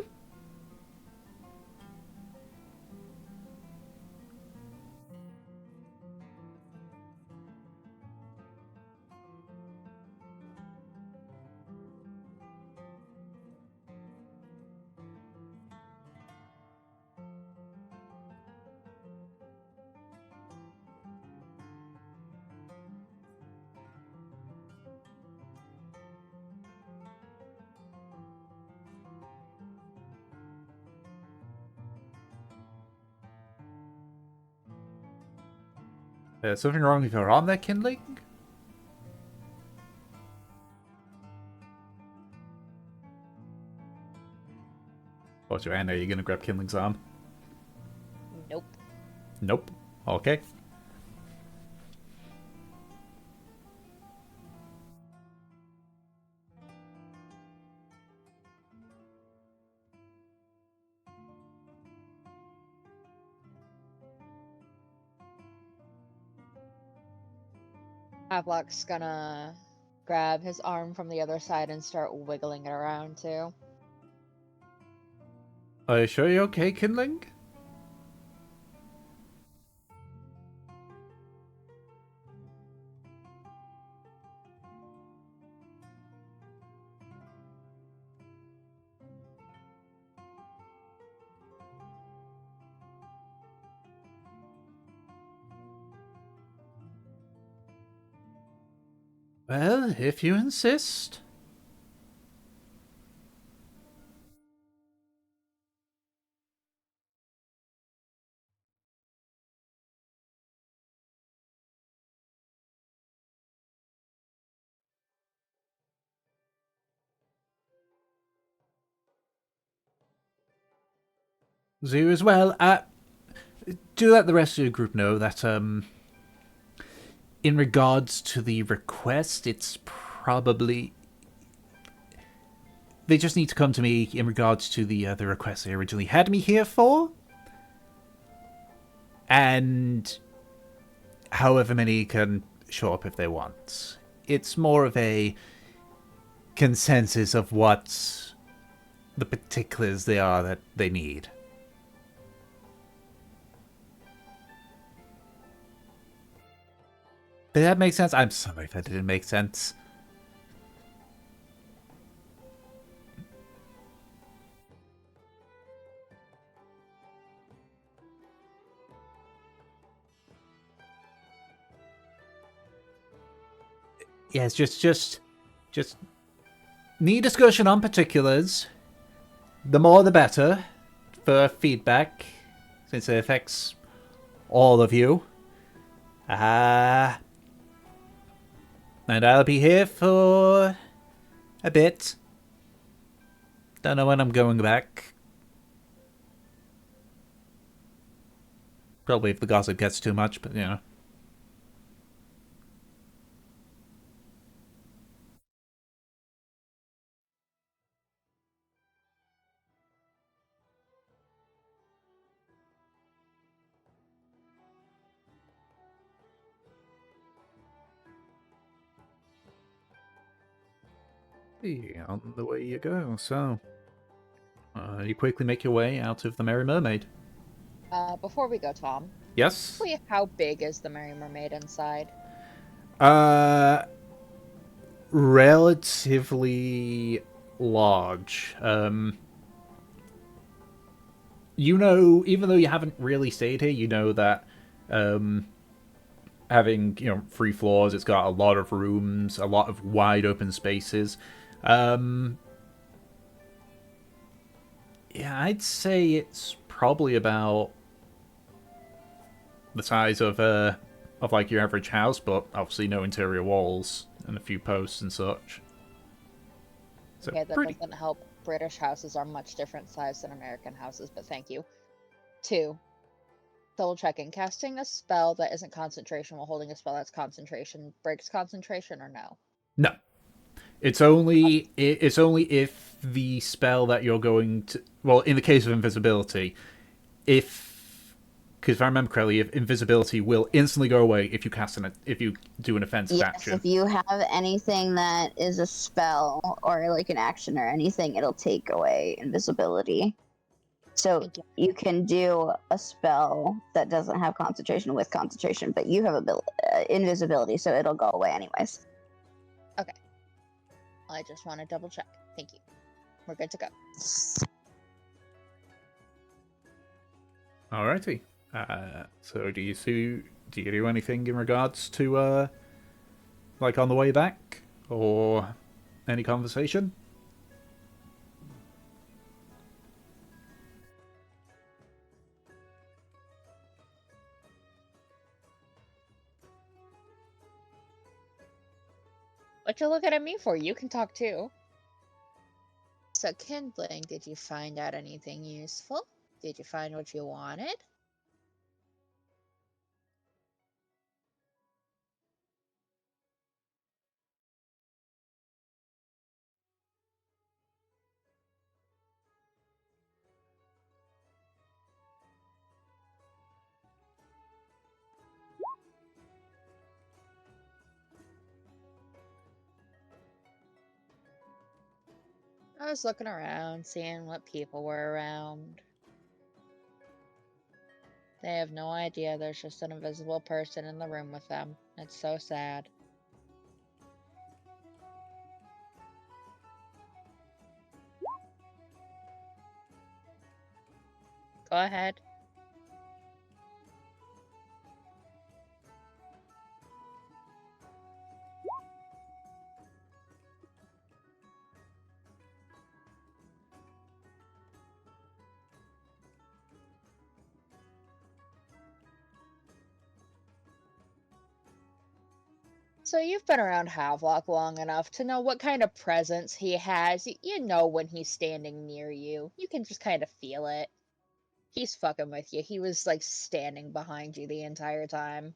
Something wrong with your arm there, Kindling? What's your hand? Are you gonna grab Kindling's arm? Nope. Nope. Okay. Havelock's gonna grab his arm from the other side and start wiggling it around too. Are you sure you're okay, Kindling? Well, if you insist. Zoo as well. Do let the rest of your group know that, in regards to the request, it's probably... They just need to come to me in regards to the request they originally had me here for. And however many can show up if they want. It's more of a consensus of what the particulars they are that they need. Did that make sense? I'm sorry if that didn't make sense. Yes, just need discussion on particulars. The more the better for feedback, since it affects all of you. And I'll be here for a bit. Don't know when I'm going back. Probably if the gossip gets too much, but you know. On the way you go, so... you quickly make your way out of the Merry Mermaid. Before we go, Tom. Yes? How big is the Merry Mermaid inside? Relatively large. You know, even though you haven't really stayed here, you know that having, you know, 3 floors, it's got a lot of rooms, a lot of wide open spaces. Yeah, I'd say it's probably about the size of like your average house, but obviously no interior walls and a few posts and such. So Okay, that pretty... doesn't help. British houses are much different size than American houses, but thank you. 2. Double checking. Casting a spell that isn't concentration while holding a spell that's concentration breaks concentration or no? No. It's only if the spell that you're going to... Well, in the case of invisibility, because if I remember correctly, if invisibility will instantly go away if you if you do an offensive action. Yes, if you have anything that is a spell or like an action or anything, it'll take away invisibility. So you can do a spell that doesn't have concentration with concentration, but you have invisibility, so it'll go away anyways. Okay. I just want to double check. Thank you. We're good to go. Alrighty. So do you do anything in regards to like on the way back, or any conversation? What you looking at me for? You can talk too. So, Kindling, did you find out anything useful? Did you find what you wanted? I was looking around, seeing what people were around. They have no idea there's just an invisible person in the room with them. It's so sad. Go ahead. So you've been around Havelock long enough to know what kind of presence he has. You know when he's standing near you. You can just kind of feel it. He's fucking with you. He was like standing behind you the entire time.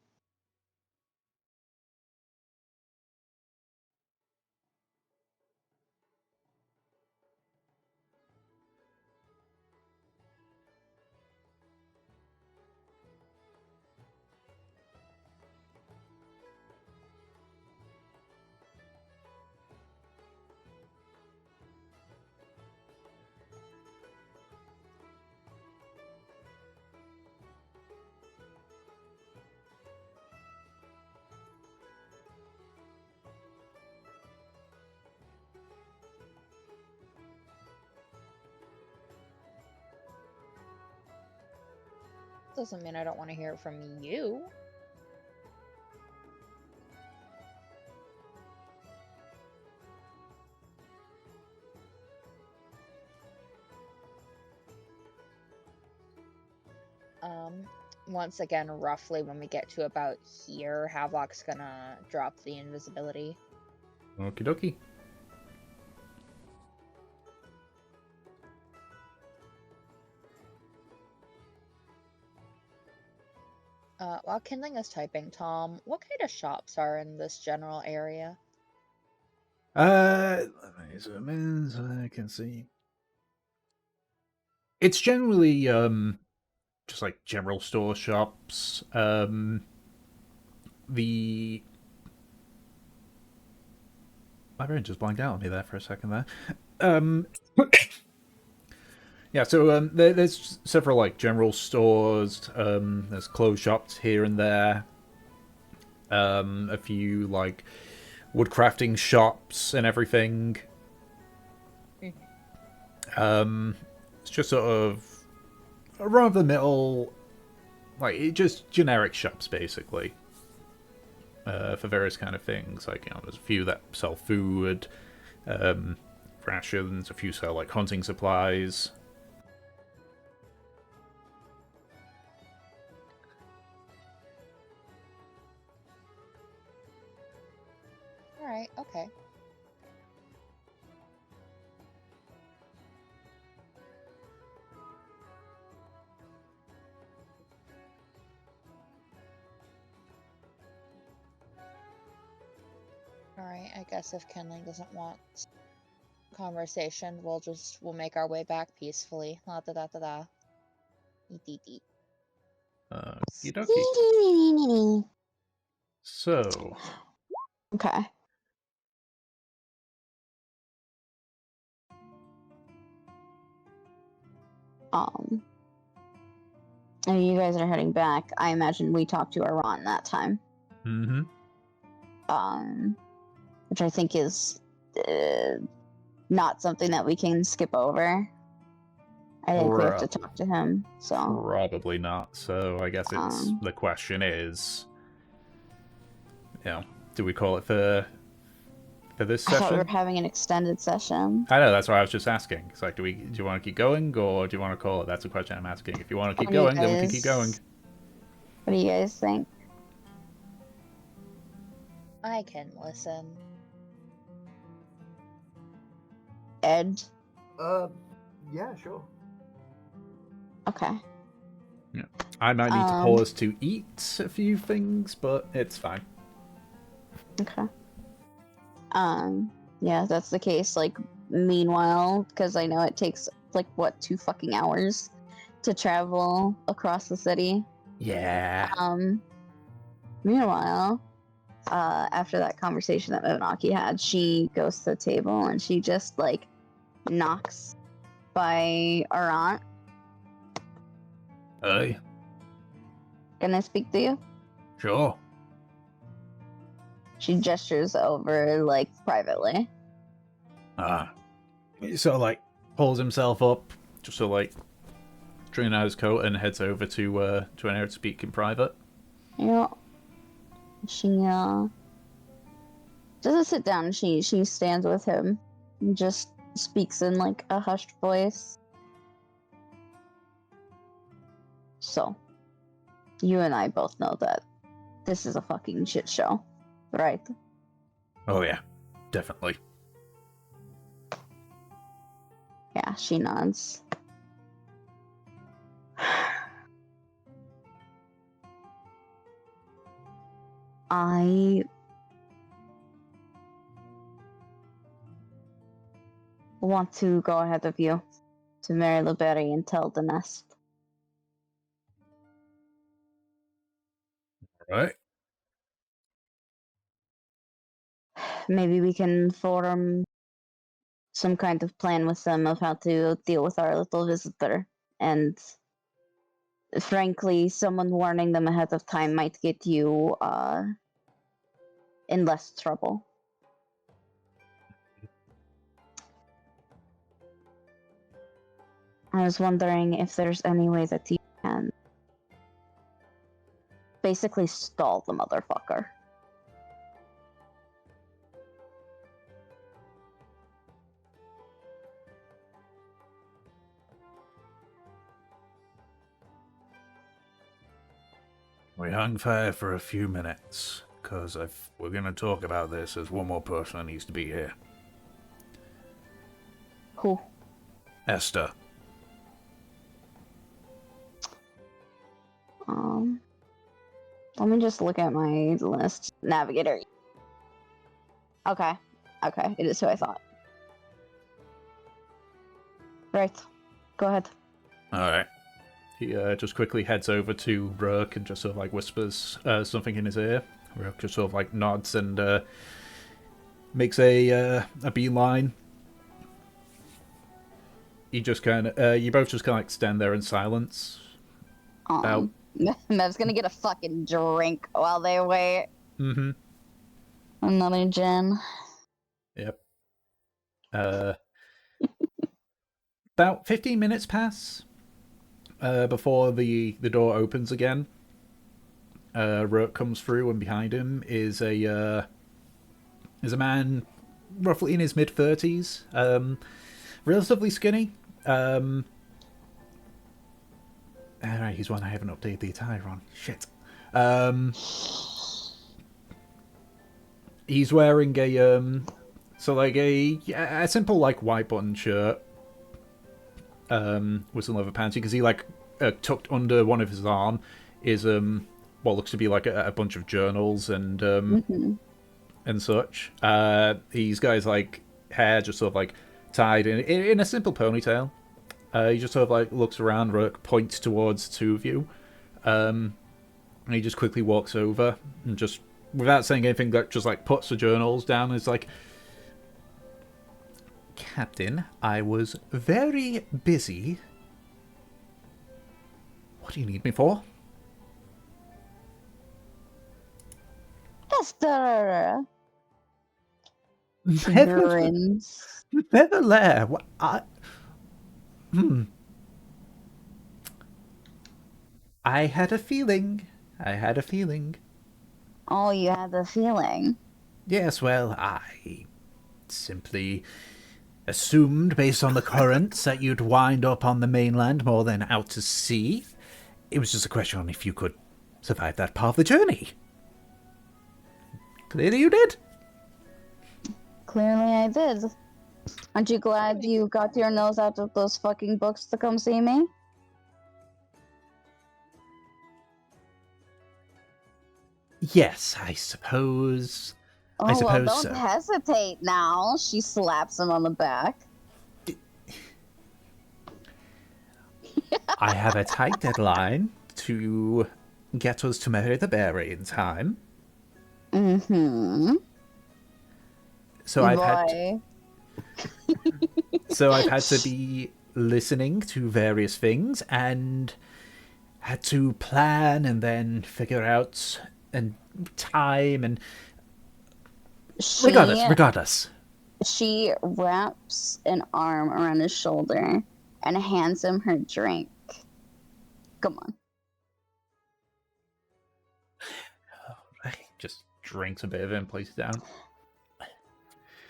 Doesn't mean I don't want to hear it from you. Once again, roughly when we get to about here, Havelock's gonna drop the invisibility. Okie dokie. While Kindling is typing, Tom, what kind of shops are in this general area? Let me zoom in so I can see. It's generally just like general store shops. The my brain just blanked out on me there for a second there. Yeah, so there's several like general stores. There's clothes shops here and there. A few like woodcrafting shops and everything. It's just sort of a run-of-the-mill, like just generic shops basically. For various kind of things, like there's a few that sell food, rations. A few sell like hunting supplies. Alright, okay. Alright, I guess if Kenling doesn't want conversation, we'll make our way back peacefully. La da da da da. Eat eat eat. Okie dokie. So, Okay. And you guys are heading back. I imagine we talked to Iran that time. mm-hmm. Which I think is not something that we can skip over. I think we have to talk to him. So Probably not. So I guess it's the question is, do we call it for this session? I thought we were having an extended session. I know, that's why I was just asking. It's like, do you want to keep going, or do you want to call it? That's the question I'm asking. If you want to keep going, then we can keep going. What do you guys think? I can listen. Ed? Yeah, sure. Okay. Yeah. I might need to pause to eat a few things, but it's fine. Okay. Yeah, that's the case. Like, meanwhile, because I know it takes, like, what, 2 fucking hours to travel across the city? Yeah. Meanwhile, after that conversation that Monaki had, she goes to the table and she just, like, knocks by our aunt. Hey, Can I speak to you? sure. She gestures over, like, privately. Ah, He sort of like pulls himself up, just sort of like straightening out his coat and heads over to an area to speak in private. Yeah. She doesn't sit down. She stands with him and just speaks in like a hushed voice. So, you and I both know that this is a fucking shit show, right? oh yeah, definitely. Yeah, she nods. I want to go ahead of you to Mari Libere and tell the nest. Right. Maybe we can form some kind of plan with them of how to deal with our little visitor. And frankly, someone warning them ahead of time might get you in less trouble. I was wondering if there's any way that you can basically stall the motherfucker. We hung fire for a few minutes, because if we're going to talk about this, there's one more person that needs to be here. Who? Esther. Let me just look at my list. Navigator. Okay. Okay, it is who I thought. Right. Go ahead. Alright. He just quickly heads over to Rourke and just sort of like whispers something in his ear. Rourke just sort of like nods and makes a beeline. You just kind of, you both just kind of like stand there in silence. Mev's gonna get a fucking drink while they wait. Mm-hmm. Another gin. Yep. About 15 minutes pass before the door opens again. Rourke comes through, and behind him is a man roughly in his mid-30s, relatively skinny. Alright, he's one I haven't updated the attire on. Shit. He's wearing a simple like white button shirt with some leather pants. You can see like tucked under one of his arm is what looks to be like a bunch of journals and and such. He's got his like hair just sort of like tied in a simple ponytail. He just sort of like looks around, points towards the two of you, and he just quickly walks over and just, without saying anything, that just like puts the journals down and is like, Captain, I was very busy. What do you need me for? Esther! Never, Grins. never there. What, I had a feeling. Oh, you had the feeling. Yes, well, I simply assumed, based on the currents, that you'd wind up on the mainland more than out to sea. It was just a question on if you could survive that part of the journey. Clearly you did. Clearly I did. Aren't you glad you got your nose out of those fucking books to come see me? Yes, I suppose. Oh, I suppose well, don't so. hesitate now. She slaps him on the back. I have a tight deadline to get us to Mari Libere in time. Mm-hmm. So I've had... So I've had to be listening to various things and had to plan and then figure out and time and She regardless. she wraps an arm around his shoulder and hands him her drink. Come on. Just drinks a bit of it and places it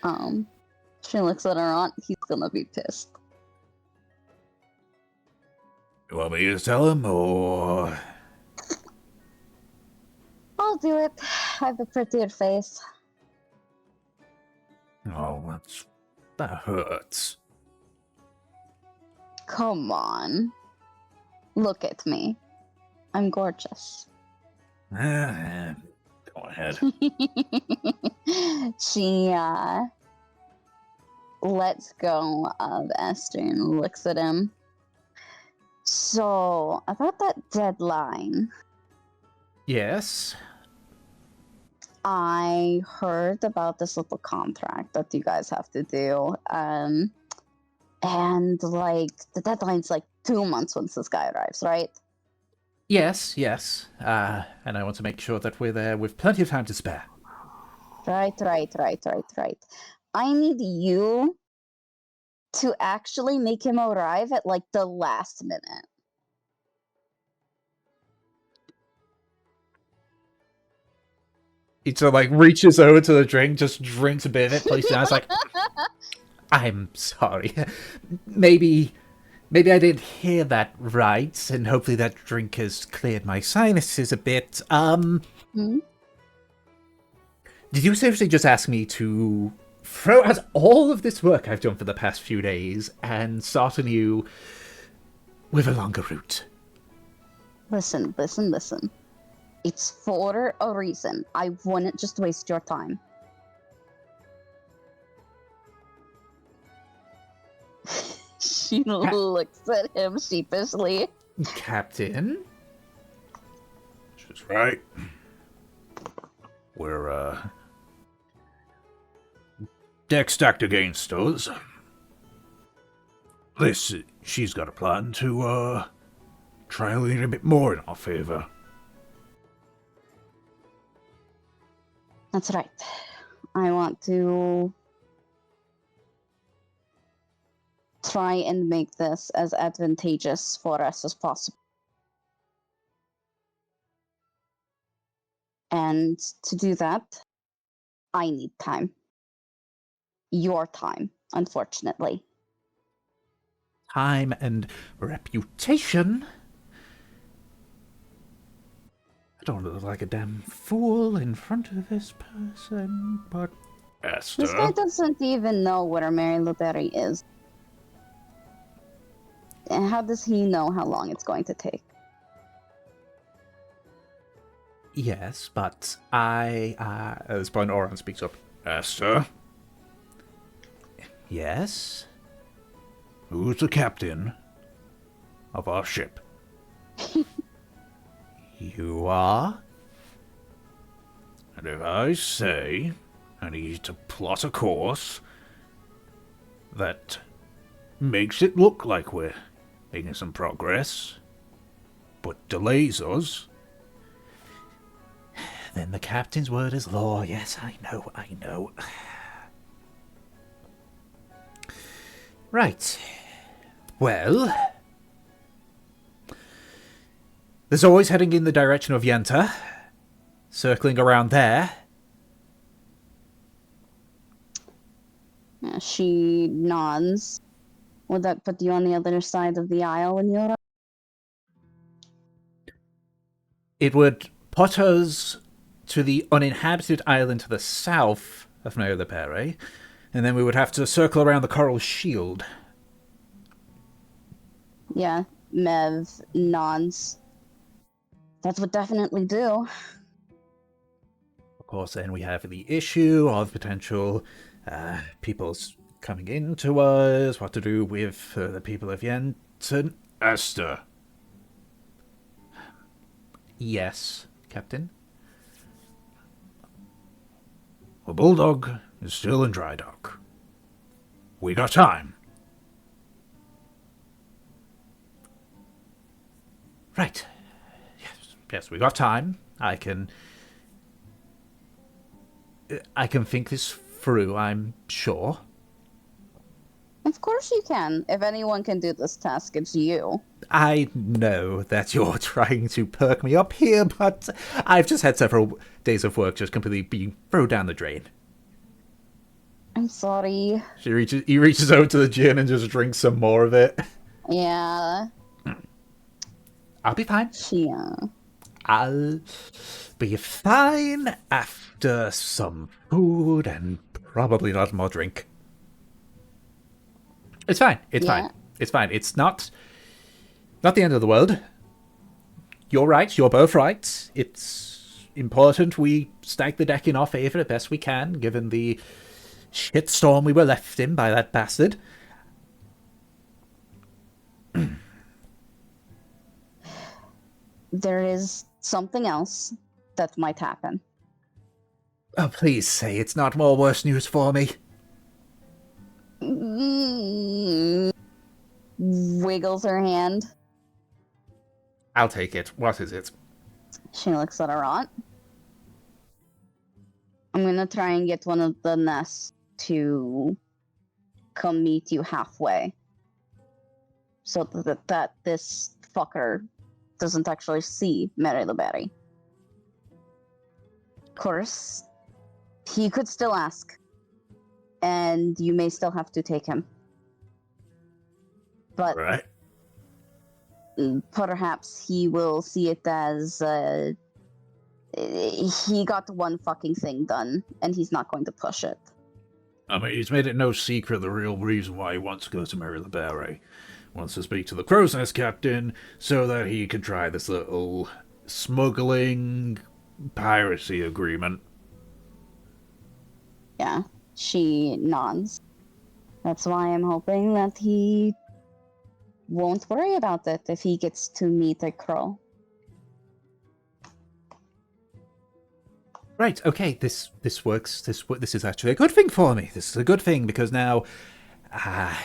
down. She looks at her aunt. He's gonna be pissed. You want me to tell him, or I'll do it. I have a prettier face. oh, that hurts. Come on. Look at me. I'm gorgeous. Go ahead. She lets go of Esther and looks at him. So, about that deadline, Yes. I heard about this little contract that you guys have to do. And like the deadline's like 2 months once this guy arrives, right? Yes. And I want to make sure that we're there with plenty of time to spare. Right. I need you to actually make him arrive at like the last minute. It like reaches over to the drink, just drinks a bit of it, places it down. It's like, I'm sorry. Maybe I didn't hear that right, and hopefully that drink has cleared my sinuses a bit. Hmm? Did you seriously just ask me to throw out all of this work I've done for the past few days and start anew with a longer route? Listen. It's for a reason. I wouldn't just waste your time. She looks at him sheepishly. Captain? She's right. We're, deck stacked against us. She's got a plan to, try and lean a bit more in our favor. That's right. I want to try and make this as advantageous for us as possible. And to do that, I need time. Your time, unfortunately. Time and reputation? I don't want to look like a damn fool in front of this person, but... Esther? This guy doesn't even know where Mari Libere is. And how does he know how long it's going to take? Yes, but at this point, Oran speaks up. Esther? Yes? Who's the captain of our ship? You are? And if I say I need to plot a course that makes it look like we're making some progress, but delays us, Then the captain's word is law. Yes, I know. Right. Well... There's always heading in the direction of Yenta. Circling around there. She nods. Would that put you on the other side of the aisle when you're... It would put us to the uninhabited island to the south of Mari Libere, and then we would have to circle around the coral shield. Yeah, Mev nods. That would definitely do. Of course, then we have the issue of potential people's coming into us, what to do with the people of Yenton. Esther, Yes, Captain. the Bulldog is still in dry dock. We got time. Right. Yes, we got time. I can think this through, I'm sure. Of course you can. If anyone can do this task, it's you. I know that you're trying to perk me up here, but I've just had several days of work just completely being thrown down the drain. I'm sorry. He reaches over to the gin and just drinks some more of it. Yeah. I'll be fine. Yeah. I'll be fine after some food and probably not more drink. It's fine. It's Yeah. fine. It's fine. It's not the end of the world. You're right. You're both right. It's important we stag the deck in our favor as best we can, given the shitstorm we were left in by that bastard. There is something else that might happen. Oh, please say it's not more worse news for me. Wiggles her hand. I'll take it. What is it? She looks at her aunt. I'm gonna try and get one of the nests to come meet you halfway. So that this fucker doesn't actually see Mari Libere. Of course, he could still ask. And you may still have to take him. But Right. perhaps he will see it as he got one fucking thing done, and he's not going to push it. I mean, he's made it no secret the real reason why he wants to go to Mari Libere. Wants to speak to the Crow's Nest captain so that he can try this little smuggling piracy agreement. Yeah, she nods. That's why I'm hoping that he won't worry about it if he gets to meet a crow. Right, okay, this works. This is actually a good thing for me. This is a good thing because now I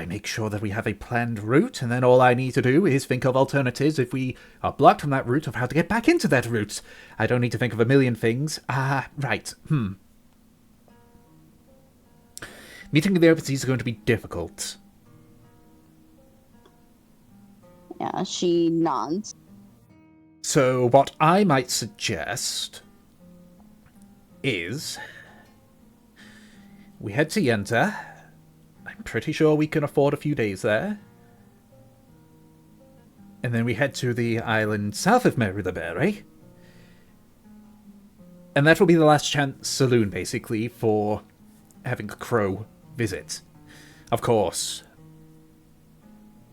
make sure that we have a planned route, and then all I need to do is think of alternatives if we are blocked from that route of how to get back into that route. I don't need to think of a million things. Right. Meeting the overseas is going to be difficult. Yeah, she nods. So what I might suggest is we head to Yenta. I'm pretty sure we can afford a few days there. And then we head to the island south of Mari Libere. And that will be the last chance saloon, basically, for having a crow visit. Of course,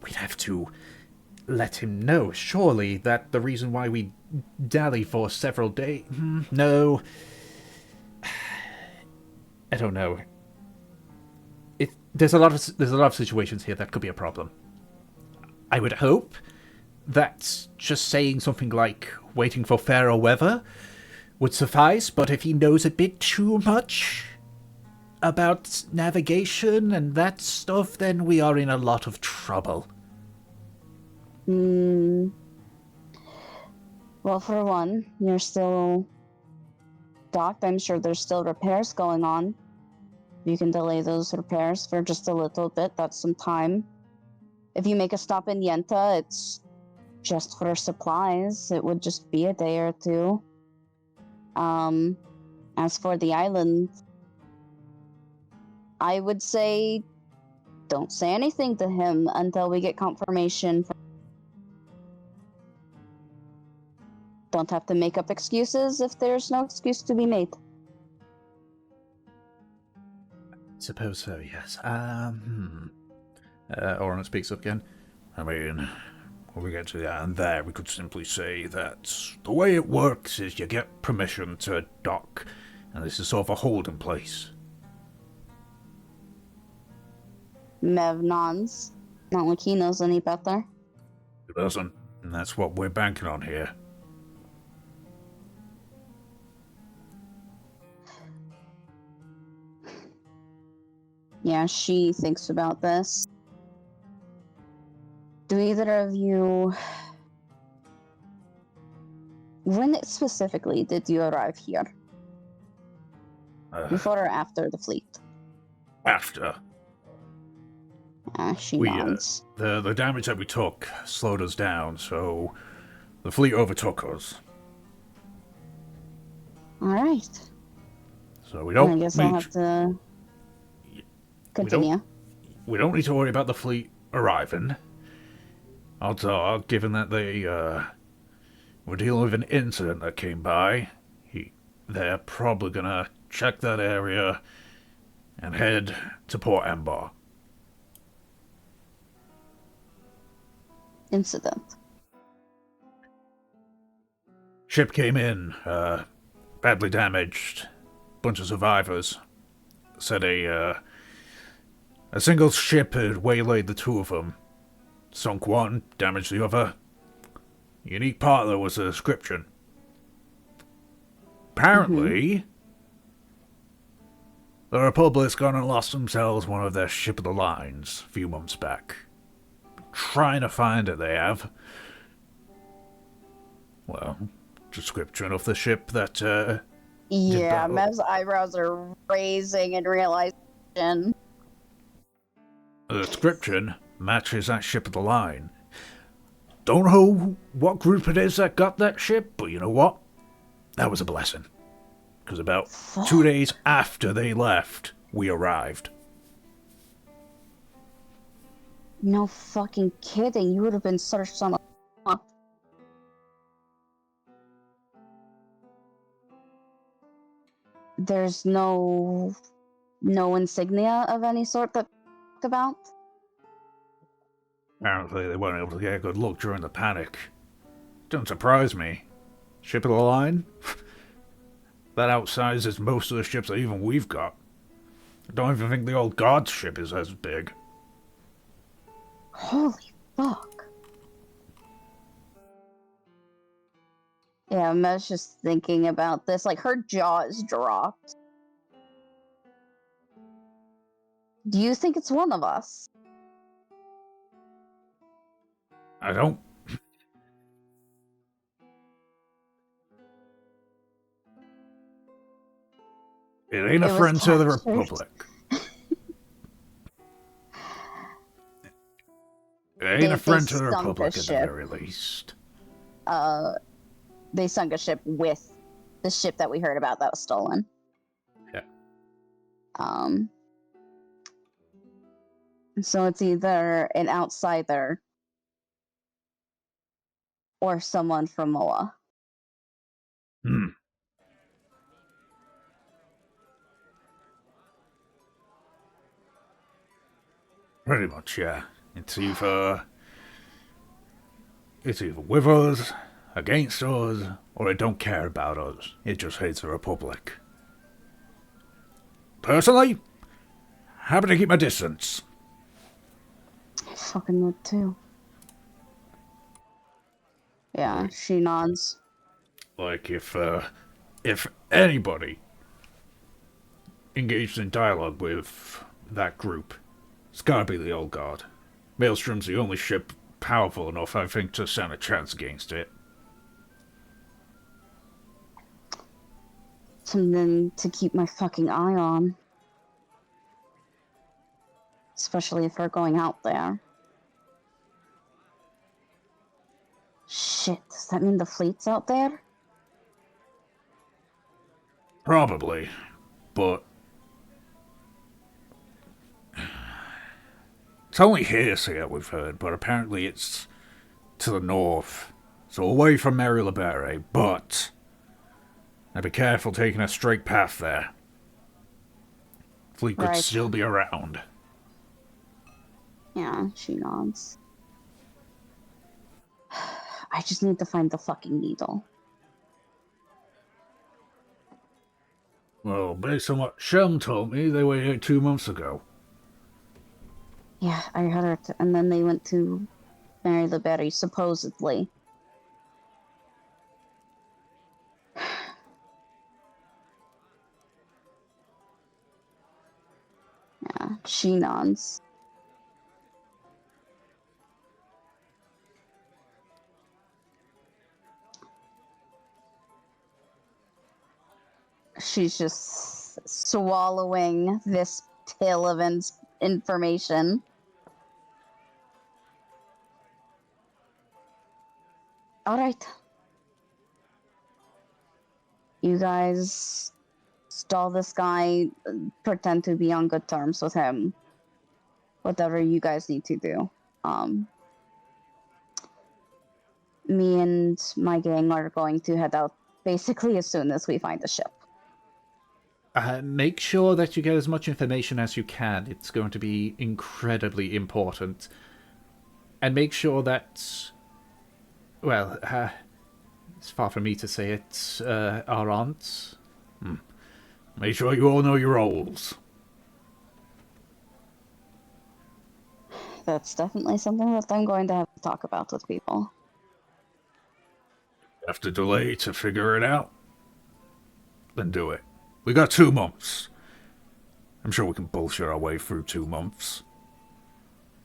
we'd have to let him know, surely, that the reason why we dally for several days... No. I don't know. There's a lot of situations here that could be a problem. I would hope that just saying something like waiting for fairer weather would suffice, but if he knows a bit too much about navigation and that stuff, then we are in a lot of trouble. Well, for one, you're still docked. I'm sure there's still repairs going on. You can delay those repairs for just a little bit. That's some time. If you make a stop in Yenta, it's just for supplies. It would just be a day or two. As for the island, I would say don't say anything to him until we get confirmation. Don't have to make up excuses if there's no excuse to be made. Suppose so, yes. Oren speaks up again. I mean, when we get to the end there, we could simply say that the way it works is you get permission to dock, and this is sort of a holding place. Mev nods. Not like he knows any better. It doesn't, and that's what we're banking on here. Yeah, she thinks about this. Do either of you... When specifically did you arrive here? Before or after the fleet? After. She We, nods. the damage that we took slowed us down, so the fleet overtook us. Alright. So we I don't guess need, I'll have to continue. we don't need to worry about the fleet arriving. Odds are, given that they were dealing with an incident that came by, they're probably gonna check that area and head to Port Embar. Incident. Ship came in, badly damaged, bunch of survivors. Said a single ship had waylaid the two of them. Sunk one, damaged the other. The unique part, though, was the description. Apparently, the Republic's gone and lost themselves one of their ship of the lines a few months back. Trying to find it, they have. Well, description of the ship that, Yeah, battle. Mev's eyebrows are raising in realization. the description matches that ship of the line. Don't know what group it is that got that ship, but you know what? That was a blessing. Because about 2 days after they left, we arrived. No fucking kidding. You would have been searched on a... There's no insignia of any sort that about? Apparently, they weren't able to get a good look during the panic. Don't surprise me. Ship of the line? That outsizes most of the ships that even we've got. I don't even think the old guard's ship is as big. Holy fuck. Yeah, Mev's just thinking about this. Like, her jaw is dropped. Do you think it's one of us? I don't. It ain't a It was friend to the captured. Republic. It ain't a friend to the sunk Republic the at the ship. very least. They sunk a ship with the ship that we heard about that was stolen. Yeah. So it's either an outsider or someone from Moa. Pretty much, yeah. It's either with us, against us, or it don't care about us. It just hates the Republic. Personally, happy to keep my distance. I fucking would too. Yeah, she nods. Like, if anybody engaged in dialogue with that group, it's gotta be the Old Guard. Maelstrom's the only ship powerful enough, I think, to stand a chance against it. Something to keep my fucking eye on. Especially if we're going out there. Shit, does that mean the fleet's out there? Probably, but it's only hearsay that we've heard, but apparently it's to the north, so away from Mari Libere, but now be careful taking a straight path there. Fleet could Right. still be around. Yeah, she nods. I just need to find the fucking needle. Well, based on what Shem told me, they were here 2 months ago. Yeah, I heard it. And then they went to Mari Libere, supposedly. Yeah. she nods. She's just swallowing this pill of information. All right. You guys stall this guy, pretend to be on good terms with him. Whatever you guys need to do. Me and my gang are going to head out basically as soon as we find the ship. Make sure that you get as much information as you can. It's going to be incredibly important. And make sure that... Well, it's far from me to say it, our aunts. Make sure you all know your roles. That's definitely something that I'm going to have to talk about with people. Have to delay to figure it out? Then do it. We got 2 months. I'm sure we can bullshit our way through 2 months.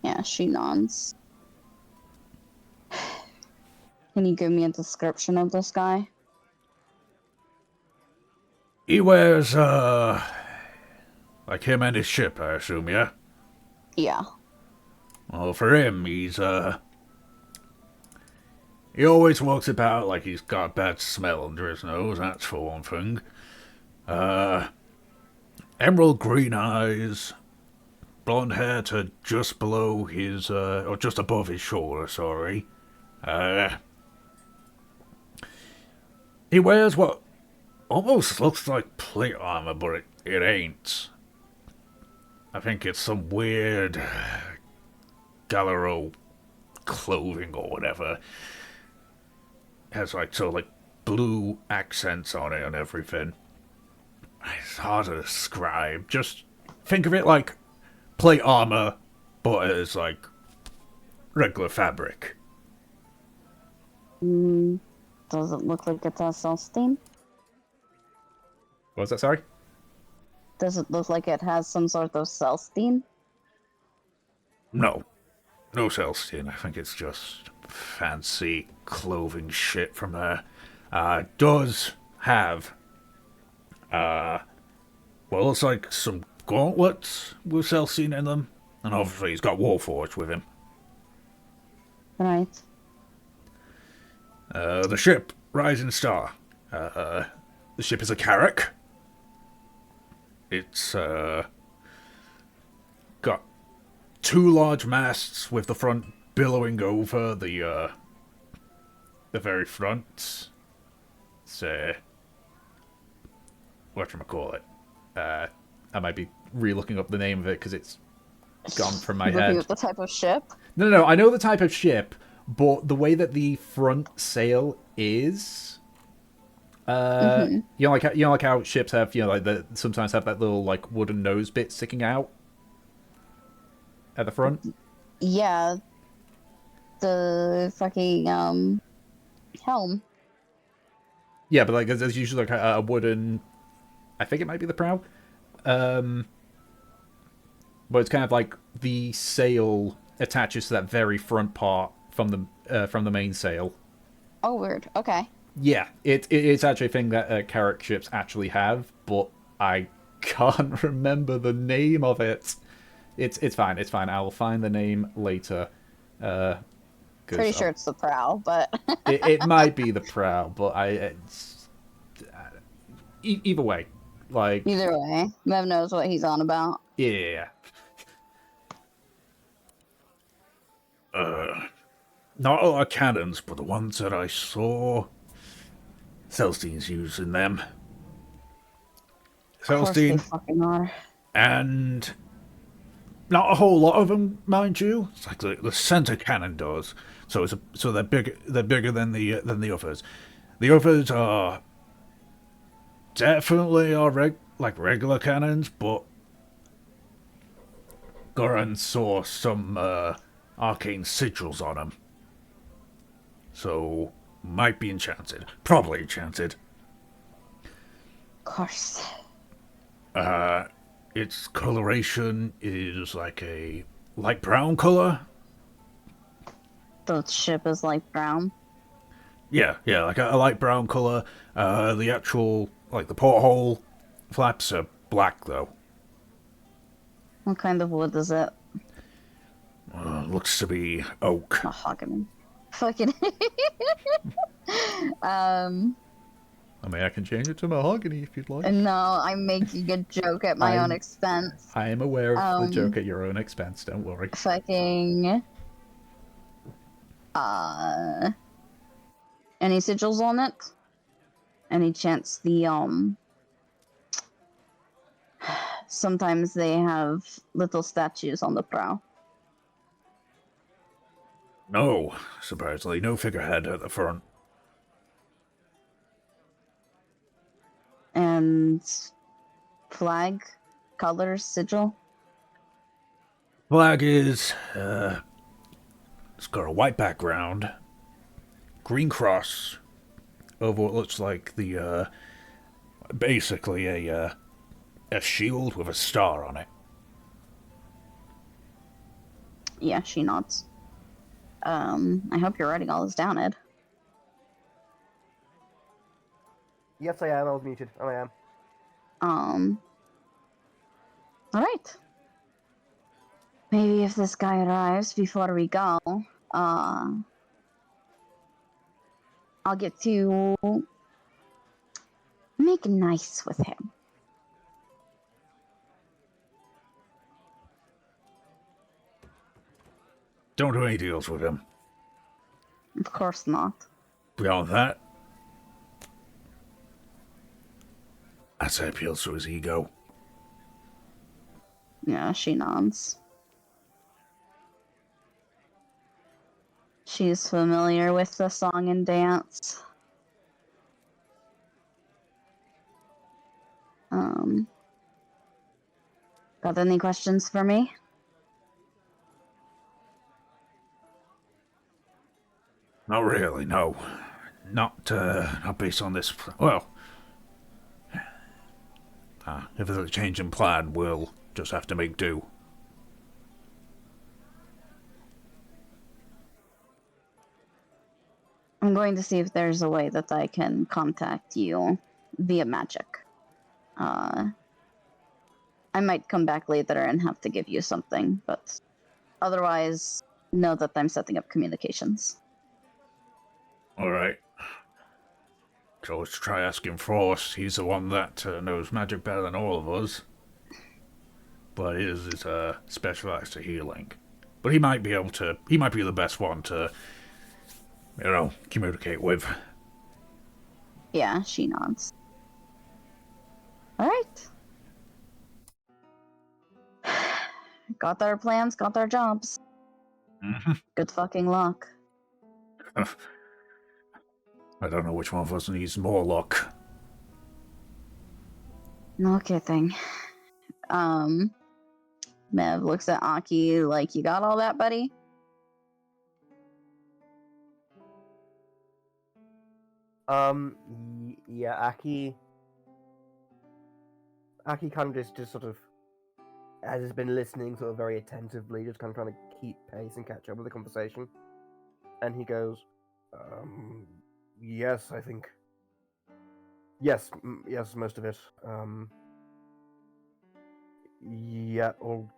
Yeah, she nods. Can you give me a description of this guy? He wears, like him and his ship, I assume, yeah? Yeah. Well, for him, he's, he always walks about like he's got a bad smell under his nose, that's for one thing. Emerald green eyes, blonde hair to just below his, or just above his shoulder, sorry. He wears what almost looks like plate armor, but it ain't. I think it's some weird Galero clothing or whatever. It has like blue accents on it and everything. It's hard to describe. Just think of it like plate armor, but as like regular fabric. Does it look like it has self-steam? What was that, sorry? Does it look like it has some sort of self-steam? No. No Celestian. I think it's just fancy clothing shit from there. Does have, well, looks like some gauntlets with Celestian in them. And obviously he's got Warforged with him. Right. The ship, Rising Star. The ship is a carrack. It's, got 2 large masts with the front billowing over the very front. It's, whatchamacallit. I might be re-looking up the name of it because it's gone from my Looking head. at the type of ship? No, I know the type of ship, but the way that the front sail is... you know, like how ships have, sometimes have that little, like, wooden nose bit sticking out at the front? Yeah. The fucking, helm. Yeah, but, like, there's usually, like, a wooden... I think it might be the prow. But it's kind of like the sail attaches to that very front part from the main sail. Oh, weird. Okay. Yeah, it's actually a thing that carrack ships actually have, but I can't remember the name of it. It's fine. I'll find the name later. Pretty sure it's the prow, but... it might be the prow, but either way, like... Either way, Mev knows what he's on about. Yeah. Not a lot of cannons, but the ones that I saw, Celestine's using them. Of course they Celestine, fucking are. and not a whole lot of them, mind you. It's like the center cannon does. So they're big. They're bigger than the others. The others are definitely regular cannons, but Goran saw some arcane sigils on them. So might be enchanted. Probably enchanted. Of course. its coloration is like a light brown color. The ship is like brown. Yeah, like a light brown color. The actual, like the porthole flaps are black though. What kind of wood is it? Looks to be oak. Mahogany. Fucking. I mean, I can change it to mahogany if you'd like. No, I'm making a joke at my own expense. I am aware of the joke at your own expense, don't worry. Fucking. Any sigils on it? Any chance the sometimes they have little statues on the prow. No, surprisingly, no figurehead at the front. And flag, colors, sigil. Flag is, it's got a white background, green cross over what looks like the, basically a shield with a star on it. Yeah, she nods. I hope you're writing all this down, Ed. Yes, I am. I was muted. Oh, I am. All right. Maybe if this guy arrives before we go, I'll get to make nice with him. Don't do any deals with him. Of course not. Beyond that, I'd say appeals to his ego. Yeah, she nods. She's familiar with the song and dance. Got any questions for me? Not really, no. Not based on this. Well, if there's a change in plan, we'll just have to make do. I'm going to see if there's a way that I can contact you via magic. I might come back later and have to give you something, but otherwise, know that I'm setting up communications. Alright. So let's try asking Frost. He's the one that knows magic better than all of us. But his is specialized to healing. But he might be the best one to, communicate with. Yeah, she nods. Alright. Got our plans, got our jobs. Mm-hmm. Good fucking luck. I don't know which one of us needs more luck. No kidding. Mev looks at Aki like, you got all that, buddy? Yeah, Aki kind of just sort of has been listening sort of very attentively, just kind of trying to keep pace and catch up with the conversation. And he goes, yes, I think. Yes, most of it. Yeah, or...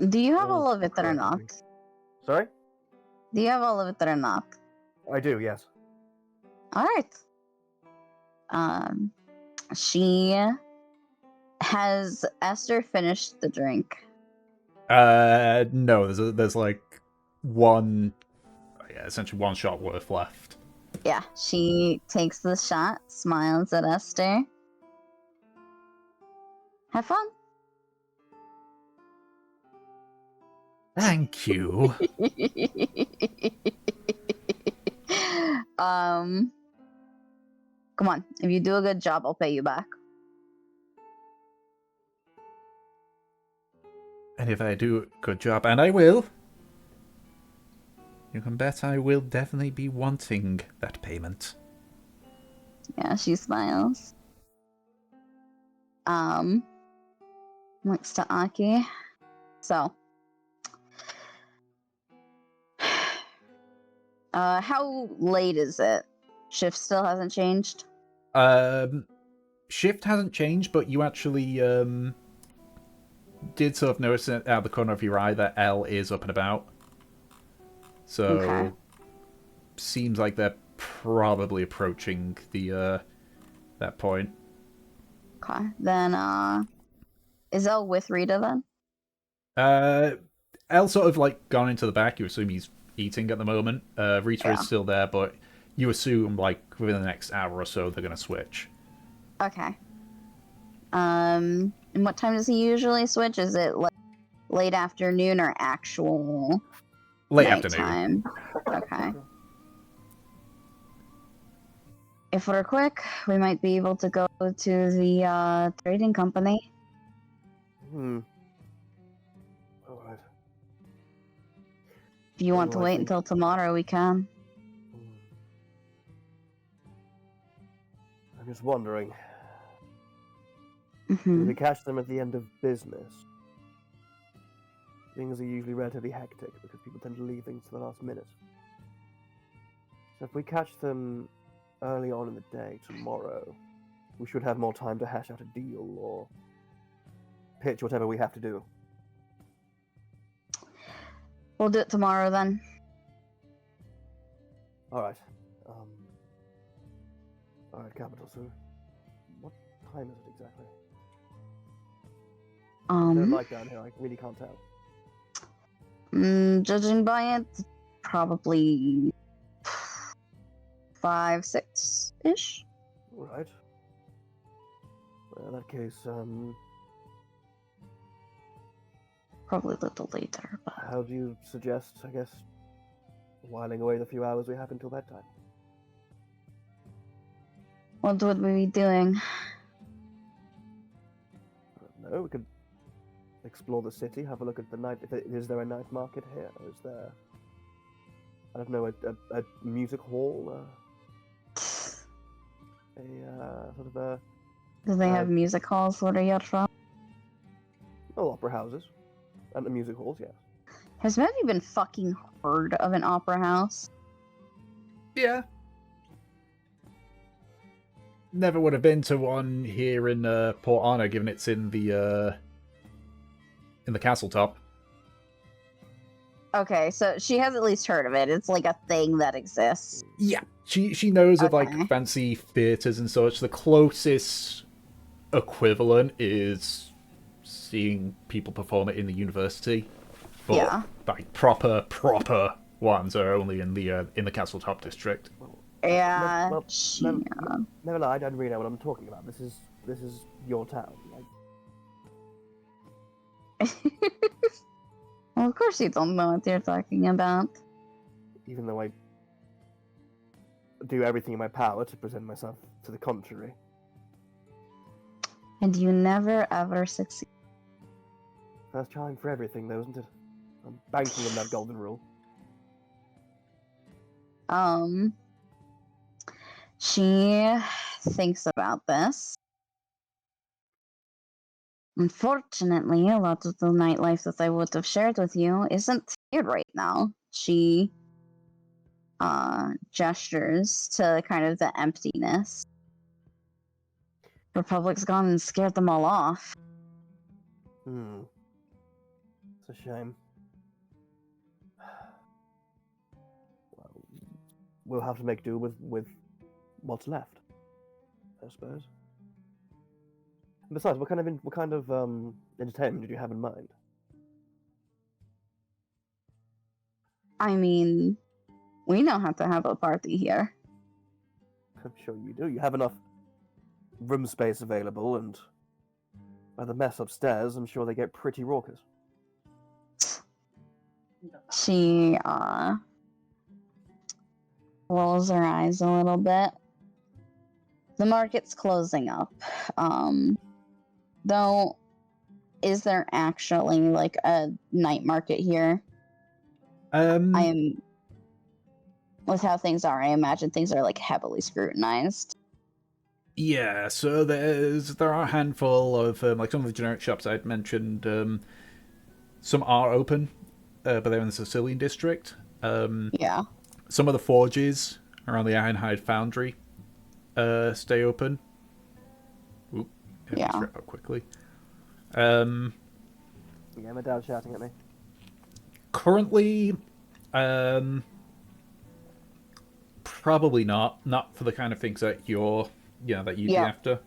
Do you have or all of it or not? correctly. Sorry? Do you have all of it or not? I do, yes. Alright. She... Has Esther finished the drink? No, there's like one, essentially one shot worth left. Yeah, she takes the shot, smiles at Esther. Have fun. Thank you. Come on, if you do a good job, I'll pay you back. And if I do a good job, and I will, you can bet I will definitely be wanting that payment. Yeah, she smiles. Next to Aki. So. How late is it? Shift still hasn't changed? Shift hasn't changed, but you actually did sort of notice it out the corner of your eye that L is up and about. So Okay. seems like they're probably approaching the that point. Okay. Then, is L with Rita then? L sort of like gone into the back. You assume he's eating at the moment. Rita Yeah. is still there, but you assume like within the next hour or so they're gonna switch. Okay. And what time does he usually switch? Is it like late afternoon or actual Late afternoon. nighttime? Okay. If we're quick, we might be able to go to the trading company. All right. If you want to Well, I wait think- until tomorrow, we can. I'm just wondering, Hmm. if we catch them at the end of business, things are usually relatively hectic because people tend to leave things to the last minute. So if we catch them early on in the day tomorrow, we should have more time to hash out a deal or pitch whatever we have to do. We'll do it tomorrow then. All right. All right, Capital. So, what time is it exactly? They're like down here. I really can't tell. Judging by it, probably 5, 6-ish. All right. Well, in that case, Probably a little later, but how do you suggest, I guess, whiling away the few hours we have until that time? what would we be doing? I don't know. We could explore the city, have a look at the night. Is there a night market here? Is there, I don't know, a music hall? Sort of a Do they have music halls where you're from? opera houses and the music halls. Yes. Has Matthew even fucking heard of an opera house? Yeah. Never would have been to one here in Port Honor, given it's in the castle top. Okay, so she has at least heard of it. It's like a thing that exists. Yeah, she knows of Okay. like fancy theaters and such. The closest equivalent is seeing people perform it in the university. But Yeah. like proper ones are only in the castle top district. Yeah. Well, she, never mind. I don't really know what I'm talking about. This is your town. Like, Well, of course you don't know what you're talking about. even though I do everything in my power to present myself to the contrary. And you never ever succeed. First trying for everything, though, isn't it? I'm banking on that golden rule. She thinks about this. Unfortunately, a lot of the nightlife that I would have shared with you isn't here right now. She gestures to kind of the emptiness. Republic's gone and scared them all off. It's a shame. Well, we'll have to make do with what's left, I suppose. And besides, what kind of entertainment did you have in mind? I mean, we know how to have a party here. I'm sure you do. You have enough room space available, and by the mess upstairs, I'm sure they get pretty raucous. She rolls her eyes a little bit. The market's closing up. Though, is there actually like a night market here? I'm with how things are, I imagine things are like heavily scrutinized. Yeah, so there are a handful of like some of the generic shops I'd mentioned. Some are open, but they're in the Sicilian district. Yeah. Some of the forges around the Ironhide Foundry stay open. Oop, I have to Yeah. wrap up quickly. Um, Yeah, my dad's shouting at me. Currently, probably not. Not for the kind of things that that you'd be Yep. after.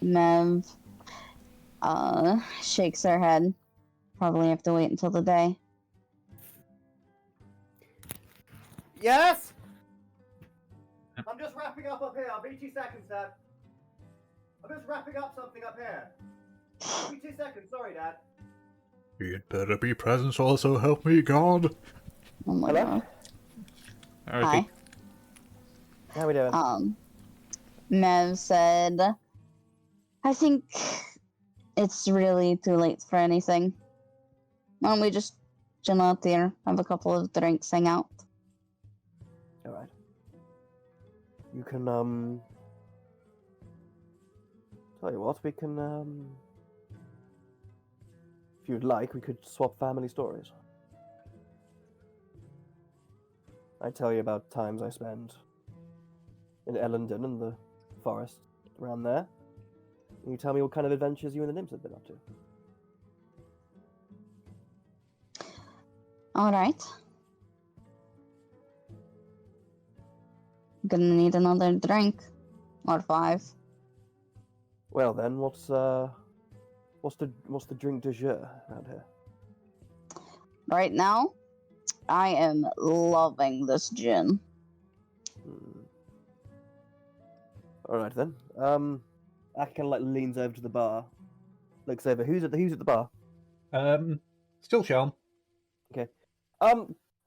Mev shakes her head. Probably have to wait until the day. Yes? I'm just wrapping up here. I'll be 2 seconds, Dad. I'm just wrapping up something up here. I'll be 2 seconds. Sorry, Dad. You'd better be present, also help me God. Oh my Hello? god. Alrighty. Hi. How we doing? Mev said, I think it's really too late for anything. Why don't we just chill out there, have a couple of drinks, hang out? Alright. You can, tell you what, we can, if you'd like, we could swap family stories. I tell you about times I spent in Ellendon and the forest around there. And you tell me what kind of adventures you and the nymphs have been up to. Alright. Gonna need another drink. Or 5. Well then, what's the drink du jour around here? Right now, I am loving this gin. Alright then. Aki kind of like leans over to the bar, looks over. Who's at the bar? Still Shelm. Okay.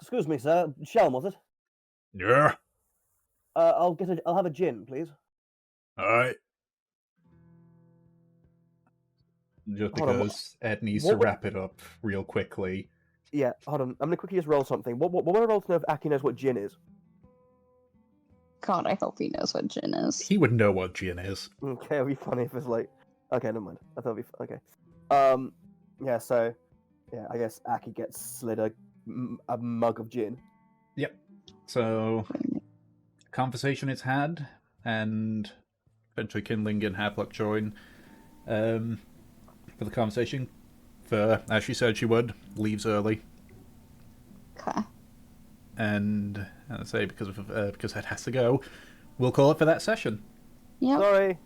Excuse me, sir. Shelm, was it? Yeah, I'll have a gin, please. alright. Just Hold on, because Ed needs what to would- wrap it up real quickly. Yeah, hold on. I'm gonna quickly just roll something. What would I roll to know if Aki knows what gin is? God, I hope he knows what gin is. He would know what gin is. Okay, it'd be funny if it's like. Okay, never mind. I thought it'd be okay. Yeah. So, yeah, I guess Aki gets slid a mug of gin. Yep. So, conversation is had, and eventually Kindling and Havelock join for the conversation. For, as she said she would, leaves early. Okay. And, as I say, because Ed has to go, we'll call it for that session. Yep. Sorry.